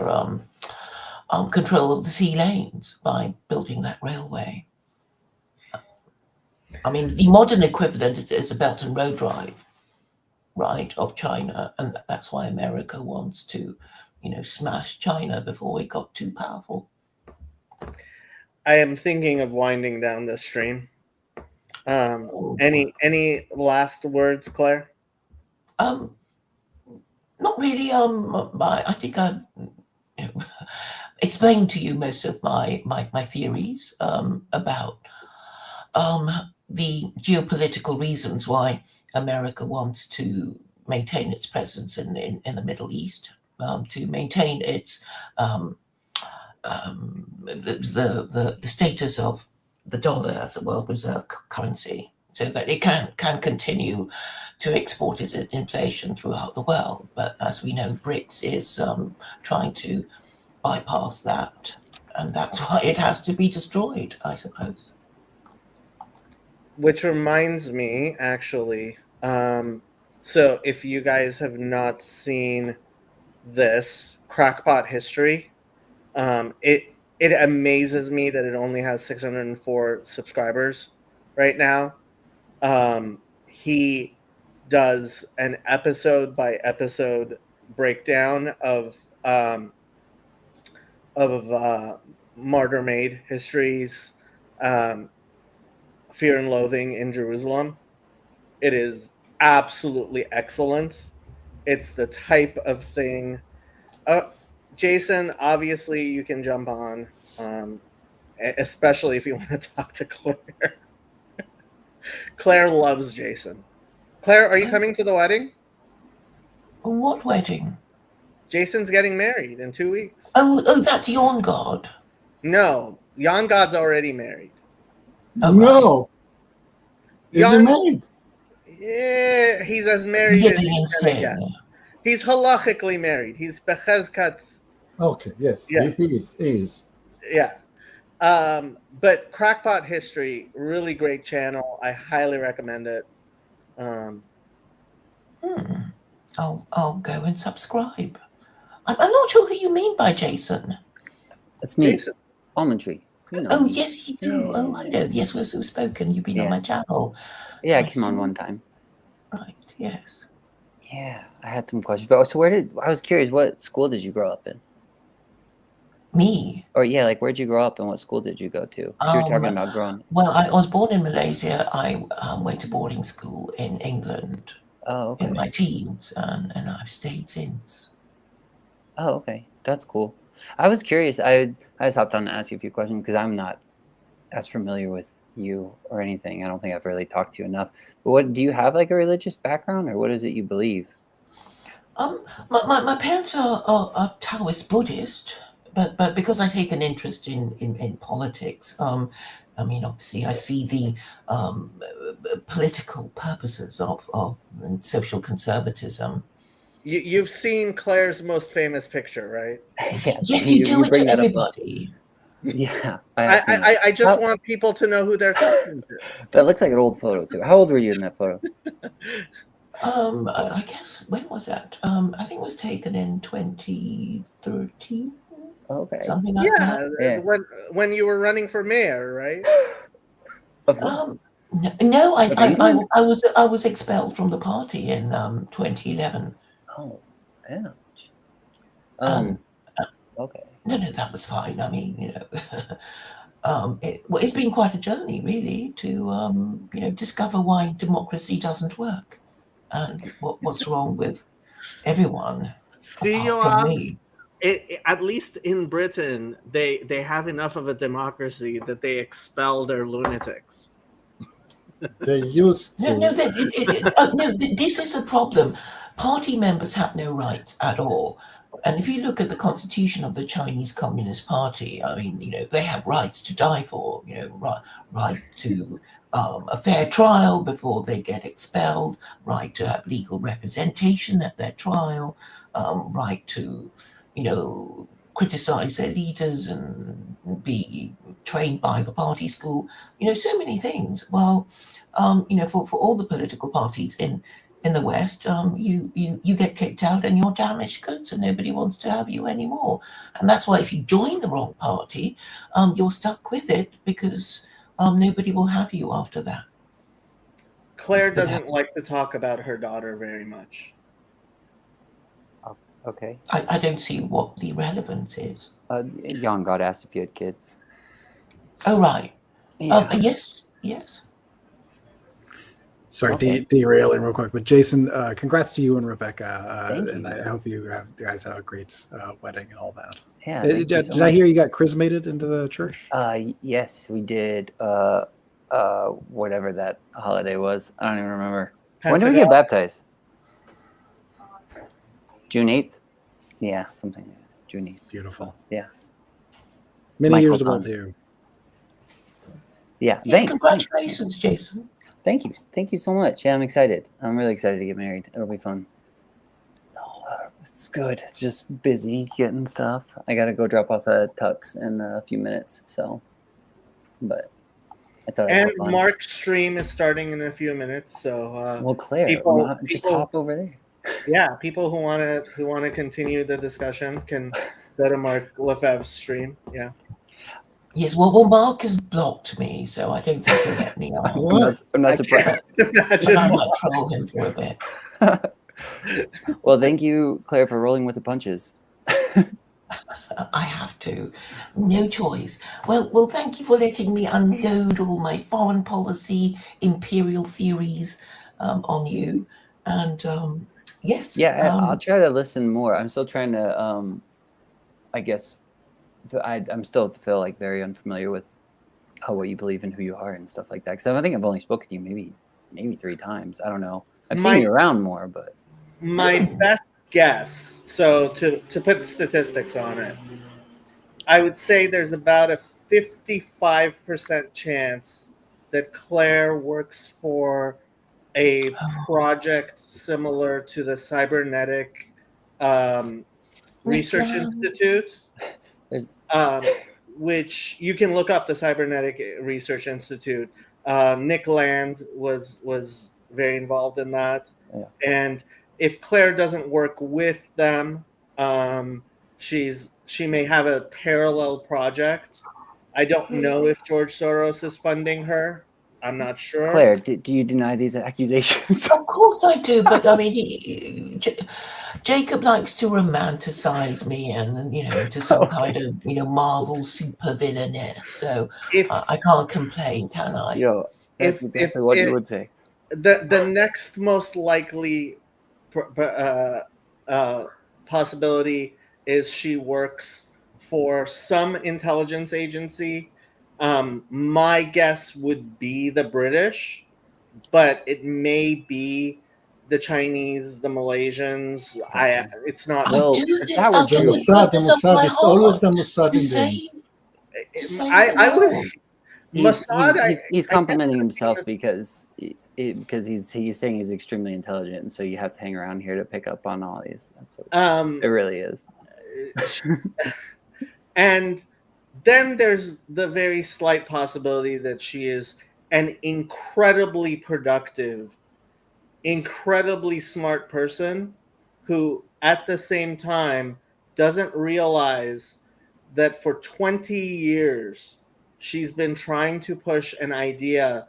control of the sea lanes by building that railway. I mean, the modern equivalent is a Belt and Road Drive, right, of China, and that's why America wants to, smash China before it got too powerful. I am thinking of winding down this stream. Any last words, Claire? Not really. I think I've explained to you most of my theories about the geopolitical reasons why America wants to maintain its presence in the Middle East, to maintain its the status of the dollar as a world reserve currency, so that it can continue to export its inflation throughout the world. But as we know, BRICS is trying to bypass that, and that's why it has to be destroyed, I suppose. Which reminds me, actually, so if you guys have not seen this, Crackpot History, it amazes me that it only has 604 subscribers right now. He does an episode by episode breakdown of Martyr Made Histories, Fear and Loathing in Jerusalem. It is absolutely excellent. It's the type of thing. Jason, obviously you can jump on, especially if you want to talk to Claire. Claire loves Jason. Claire, are you coming to the wedding? What wedding? Jason's getting married in 2 weeks. Oh, that's Yon God. No, Jan God's already married. Oh, no. Is he Jan, married? Yeah, he's as married Living in as he's sin. He's halachically married. He's bechezkat's. Okay, yes, Yeah. he is. Yeah. But Crackpot History, really great channel. I highly recommend it. I'll go and subscribe. I'm not sure who you mean by Jason. That's me. Jason. Almond Tree. You know Oh, me. yes, you do. Yeah. Oh, I know. Yes, we've spoken. You've been on Yeah. my channel. Yeah, I Nice came to on meet one you. time. Right, yes. Yeah, I had some questions. But so I was curious, what school did you grow up in? Me? Or yeah, like where'd you grow up and what school did you go to? You were talking about growing up. Well, I was born in Malaysia. I went to boarding school in England Oh, okay. in my teens, and I've stayed since. Oh, okay. That's cool. I was curious. I just hopped on to ask you a few questions because I'm not as familiar with you or anything. I don't think I've really talked to you enough. But what do you have, like a religious background, or what is it you believe? My parents are Taoist Buddhist, but because I take an interest in politics, I mean, obviously, I see the political purposes of social conservatism. You've seen Claire's most famous picture, right? Yeah, Yes, you do it bring to that up. everybody. Yeah, I have seen I just How- want people to know who they're talking to. That looks like an old photo too. How old were you in that photo? I guess, when was that? I think it was taken in 2013, Okay. something like Yeah, that. Yeah. when you were running for mayor, right? Of what? No, Of England? I was expelled from the party in 2011. Oh, ouch. Um, Okay. No, that was fine. I mean, it's been quite a journey, really, to discover why democracy doesn't work and what's wrong with everyone. See, apart from Yoav, me. at least in Britain, they have enough of a democracy that they expel their lunatics. They used to. No, this is a problem. Party members have no rights at all. and if you look at the constitution of the Chinese Communist Party, I mean, they have rights to die for, right to a fair trial before they get expelled, right to have legal representation at their trial, right to, criticize their leaders and be trained by the party school, so many things. Well, for all the political parties in the West, you get kicked out and you're damaged goods and nobody wants to have you anymore. And that's why if you join the wrong party, you're stuck with it because nobody will have you after that. Claire doesn't like to talk about her daughter very much. Okay. I don't see what the relevance is. Young God asked if you had kids. Oh, right. Yeah. Yes. Sorry, Okay. derailing real quick, but Jason, congrats to you and Rebecca, Thank and you. I hope you guys have a great wedding and all that. Yeah. Did, thank you so I much. hear you got chrismated into the church? Yes, we did. Whatever that holiday was, I don't even remember. When did we get baptized? June 8th? Yeah, something like that. June 8th. Beautiful. Yeah. Many Michael years to both Dunn. of you. Yeah. Yes, Thanks. congratulations, Jason. Thank you. Thank you so much. Yeah, I'm excited. I'm really excited to get married. It'll be fun. So it's good. It's just busy getting stuff. I got to go drop off a tux in a few minutes. So, but I thought And it'd be fun. Mark's stream is starting in a few minutes, so Well, Claire, just people- hop over there. yeah, people who want to continue the discussion can go to Mark Lefebvre's stream. Yeah. Yes, well, Mark has blocked me, so I don't think he'll let me on. What? I'm not surprised. But I Imagine. might troll him for a bit. Well, thank you, Claire, for rolling with the punches. I have to. No choice. Well, thank you for letting me unload all my foreign policy, imperial theories on you. And yes. Yeah, I'll try to listen more. I'm still trying to, I guess, I'm still feel like very unfamiliar with what you believe and who you are and stuff like that. Because I think I've only spoken to you maybe 3 times. I don't know. I've seen you around more, but My best guess, so to put statistics on it, I would say there's about a 55% chance that Claire works for a project similar to the Cybernetic Research Institute, which you can look up the Cybernetic Research Institute. Nick Land was very involved in that. Yeah. And if Claire doesn't work with them, she may have a parallel project. I don't know if George Soros is funding her. I'm not sure. Claire, do you deny these accusations? Of course I do, but I mean, Jacob likes to romanticize me and to some kind of Marvel supervillainess. So I can't complain, can I? That's exactly what you would say. The next most likely possibility is she works for some intelligence agency. My guess would be the British, but it may be the Chinese, the Malaysians. It's not. I do this that were out of Jews. the goodness of my It's always the heart Mossad to in save. I would. Mossad. He's complimenting himself because he's saying he's extremely intelligent, and so you have to hang around here to pick up on all these. That's what it really is. And then there's the very slight possibility that she is an incredibly productive, incredibly smart person who, at the same time, doesn't realize that for 20 years she's been trying to push an idea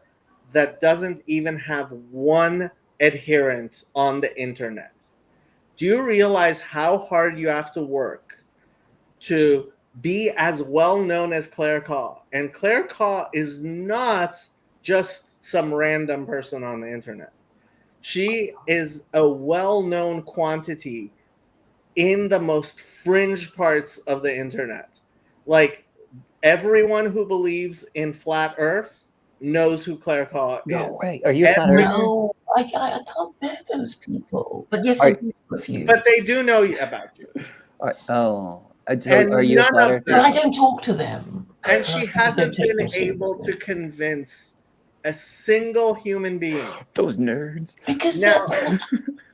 that doesn't even have one adherent on the internet. Do you realize how hard you have to work to be as well known as Claire Kaw? And Claire Kaw is not just some random person on the internet. She is a well-known quantity in the most fringe parts of the internet. Like, everyone who believes in flat Earth knows who Claire Kaw is. No way. Are you a flat earther? No, I can't bear those people. But yes, I do a few. But they do know about you. Are you a none flat of earther? But I don't talk to them. And she I don't hasn't take been them able seriously. to convince a single human being. Those nerds. Because Now, they're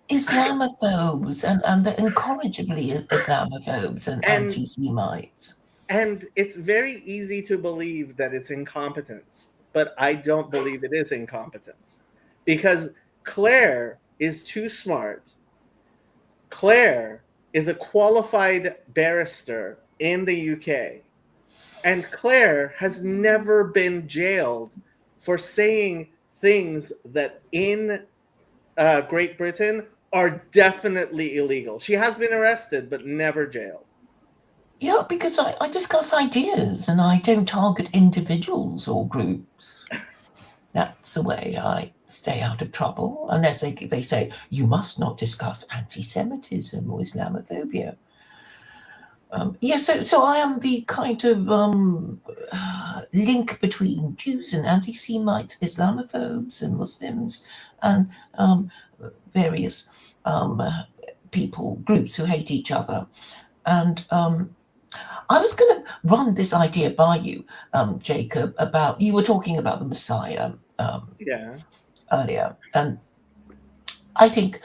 Islamophobes and they're incorrigibly Islamophobes and And- anti-Semites. and it's very easy to believe that it's incompetence, but I don't believe it is incompetence because Claire is too smart. Claire is a qualified barrister in the UK, and Claire has never been jailed for saying things that in Great Britain are definitely illegal. She has been arrested, but never jailed. Yeah, because I discuss ideas and I don't target individuals or groups. That's the way I stay out of trouble, unless they say, you must not discuss anti-Semitism or Islamophobia. So I am the kind of link between Jews and anti-Semites, Islamophobes and Muslims, and various people, groups who hate each other. And I was going to run this idea by you, Jacob, about, you were talking about the Messiah earlier. And I think,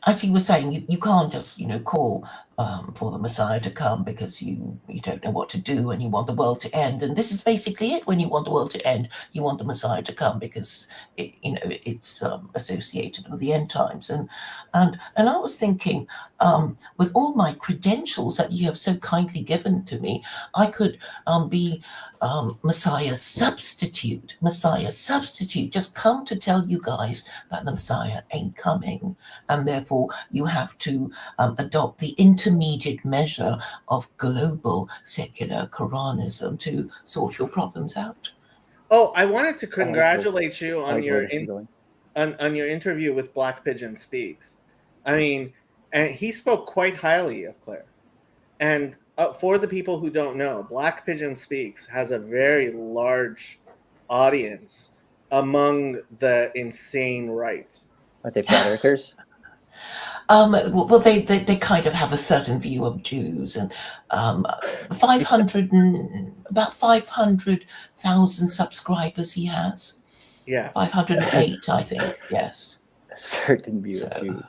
as you were saying, you can't just, call for the Messiah to come because you don't know what to do and you want the world to end. And this is basically it. When you want the world to end, you want the Messiah to come because it's associated with the end times. And I was thinking, with all my credentials that you have so kindly given to me, I could be Messiah substitute, just come to tell you guys that the Messiah ain't coming, and therefore you have to adopt the intermediate measure of global secular Quranism to sort your problems out. Oh, I wanted to congratulate you on your on your interview with Black Pigeon Speaks. I mean, and he spoke quite highly of Claire. And for the people who don't know, Black Pigeon Speaks has a very large audience among the insane right. Are they flat earthers? Well, they kind of have a certain view of Jews, and about 500,000 subscribers he has. Yeah, 508, I think. Yes, A certain view of Jews.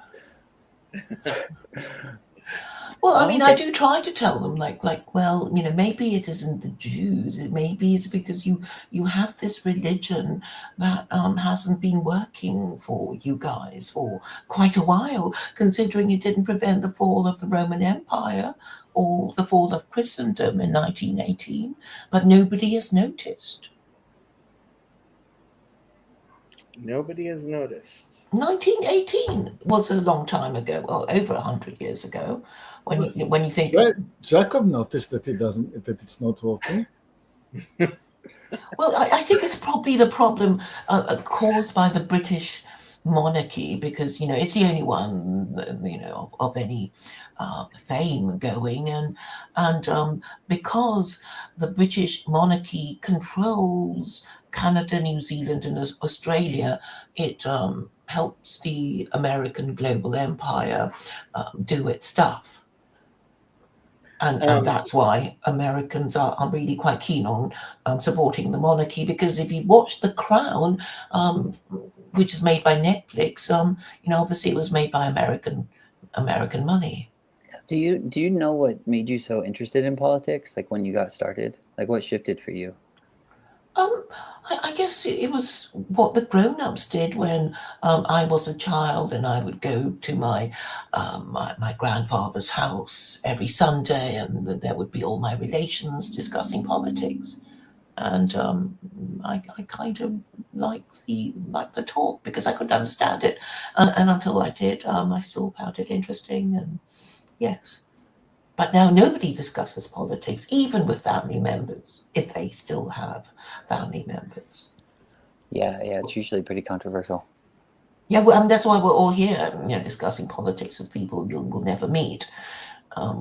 Well, I mean, I do try to tell them, well, maybe it isn't the Jews. Maybe it's because you have this religion that hasn't been working for you guys for quite a while, considering it didn't prevent the fall of the Roman Empire or the fall of Christendom in 1918. But nobody has noticed. Nobody has noticed. 1918 was a long time ago, well, over 100 years ago. When you think Jacob noticed that it's not working. Well, I think it's probably the problem caused by the British monarchy, because it's the only one of any fame going, and because the British monarchy controls Canada, New Zealand, and Australia, it helps the American global empire do its stuff. And that's why Americans are really quite keen on supporting the monarchy, because if you watch The Crown, which is made by Netflix, obviously it was made by American money. Do you know what made you so interested in politics? Like when you got started, like what shifted for you? I guess it was what the grown-ups did when I was a child, and I would go to my grandfather's house every Sunday, and there would be all my relations discussing politics, and I kind of liked the talk because I couldn't understand it, and until I did, I still found it interesting, and yes. But now nobody discusses politics, even with family members, if they still have family members. Yeah, it's usually pretty controversial. Yeah, well, that's why we're all here, discussing politics with people you'll never meet,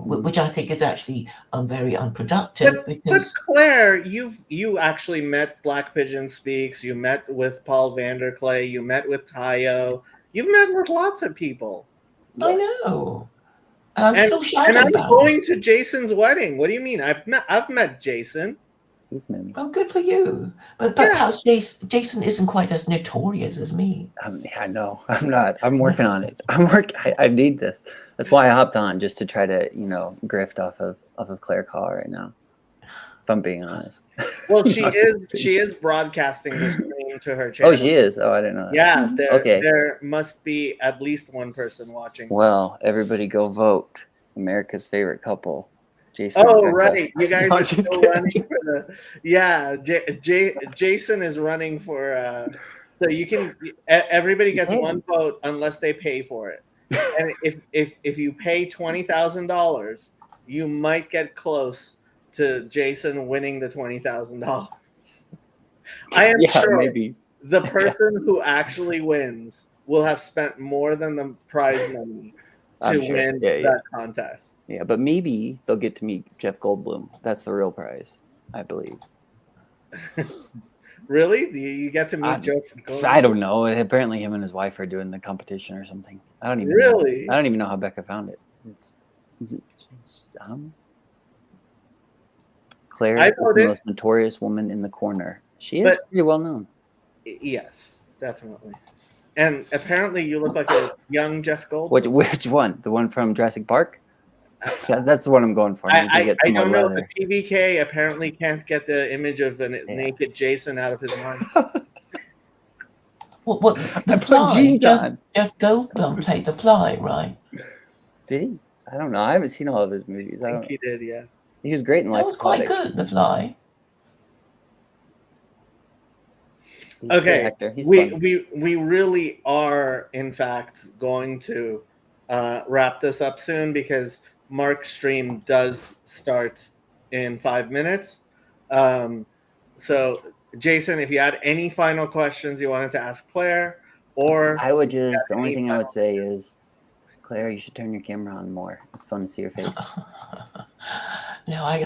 which I think is actually very unproductive. But Claire, you actually met Black Pigeon Speaks. You met with Paul Vanderklay. You met with Tayo. You've met with lots of people. I know. I'm And, still shouting and I'm about going to Jason's wedding. What do you mean? I've met Jason. He's many. Well, good for you. But Yeah. perhaps Jason isn't quite as notorious as me. I know. I'm not. I'm working on it. I need this. That's why I hopped on, just to try to, grift off of Claire Call right now. If I'm being honest. Well, she is broadcasting the stream to her channel. Oh, she is. Oh, I didn't know that. Yeah. Okay. There must be at least one person watching. Well, everybody go vote. America's favorite couple. Jason. Oh, and Becca. right. You guys No, are just still kidding. running for the. Yeah. Jason is running for. So you can. Everybody gets Yeah. one vote unless they pay for it. And if you pay $20,000, you might get close to Jason winning the $20,000. I am sure maybe. the person who actually wins will have spent more than the prize money to I'm sure. win Yeah. that contest. Yeah, but maybe they'll get to meet Jeff Goldblum. That's the real prize, I believe. Really? You get to meet Joe? I don't know. Apparently, him and his wife are doing the competition or something. I don't even Really? know. I don't even know how Becca found it. Claire I is the voted. most notorious woman in the corner. She is But- pretty well known. Yes, definitely. And apparently, you look like a young Jeff Goldblum. Which one? The one from Jurassic Park? That's the one I'm going for. I don't know. The PBK apparently can't get the image of a naked Jason out of his mind. What the I put Fly? jeans on. Jeff Goldblum played the Fly, right? Did he? I don't know. I haven't seen all of his movies. I think he did, yeah. He was great in Life That was quite Aquatic. good, the Fly. He's a great Okay, actor. He's we fun. really are, in fact, going to wrap this up soon because Mark's stream does start in 5 minutes. So, Jason, if you had any final questions you wanted to ask Claire, or I would just, the only any thing I would final- say is, Claire, you should turn your camera on more. It's fun to see your face. No, I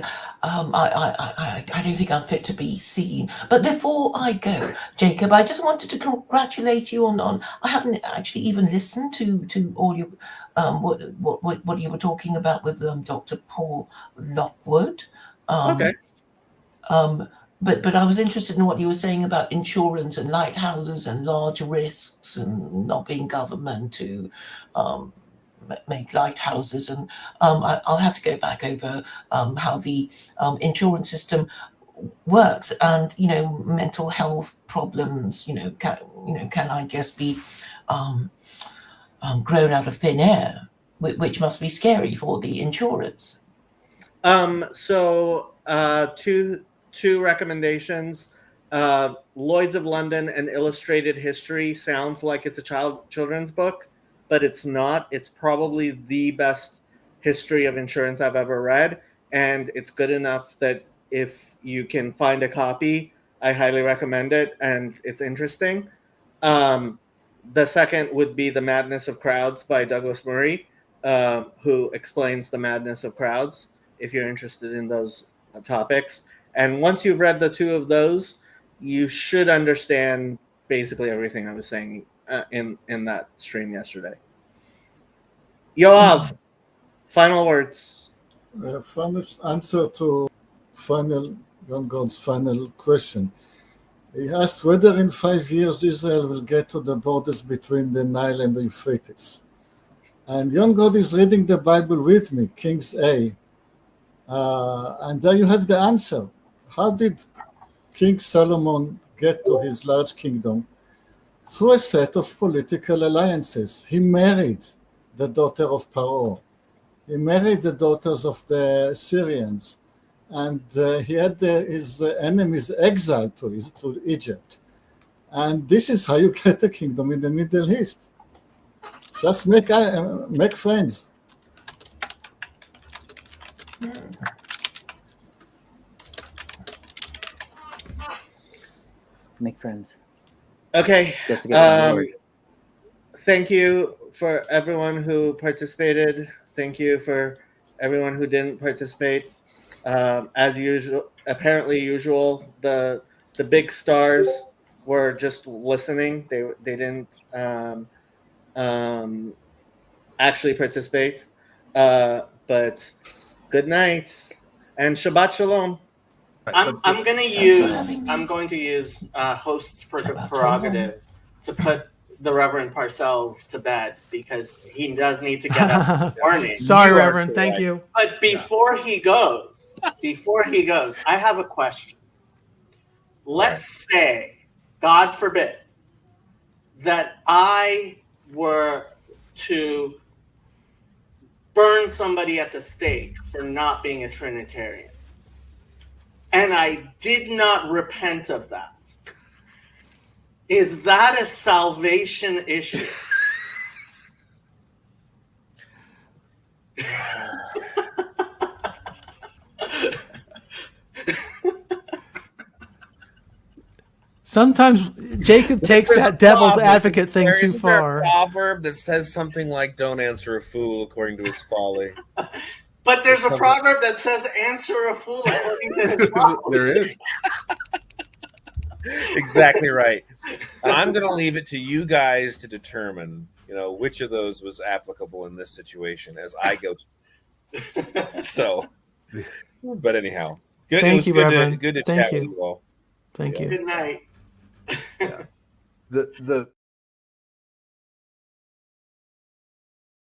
don't think I'm fit to be seen. But before I go, Jacob, I just wanted to congratulate you on. I haven't actually even listened to all your what you were talking about with Dr. Paul Lockwood. Okay. But I was interested in what you were saying about insurance and lighthouses and large risks and not being government to make lighthouses, and I'll have to go back over how the insurance system works, and mental health problems can I guess be grown out of thin air, which must be scary for the insurers. So two recommendations. Lloyd's of London, An Illustrated History sounds like it's a children's book, but it's not. It's probably the best history of insurance I've ever read, and it's good enough that if you can find a copy, I highly recommend it, and it's interesting. The second would be The Madness of Crowds by Douglas Murray, who explains the madness of crowds, if you're interested in those topics. And once you've read the two of those, you should understand basically everything I was saying in that stream yesterday. Yoav, final words. Final answer to John God's final question. He asked whether in 5 years Israel will get to the borders between the Nile and the Euphrates. And John God is reading the Bible with me, Kings A. And there you have the answer. How did King Solomon get to his large kingdom? Through a set of political alliances. He married the daughter of Paro. He married the daughters of the Syrians. And he had his enemies exiled to Egypt. And this is how you get a kingdom in the Middle East. Just make friends. Make friends. Okay. That's a good word. Thank you for everyone who participated. Thank you for everyone who didn't participate. As usual, the big stars were just listening. They didn't actually participate. But good night and Shabbat Shalom. I'm going to use host's prerogative to put the Reverend Parcells to bed because he does need to get up in the morning. Sorry, Reverend. Thank you. But before he goes, I have a question. Let's say, God forbid, that I were to burn somebody at the stake for not being a Trinitarian. And I did not repent of that. Is that a salvation issue? Sometimes Jacob takes that devil's advocate thing too far. There a proverb that says something like, don't answer a fool according to his folly. But there's a proverb that says, answer a fool according to his folly. There is. Exactly right. I'm going to leave it to you guys to determine, which of those was applicable in this situation as I go. So, but anyhow, good. Thank you, Reverend. Good to Thank chat you. with you all. Thank you. Good night. The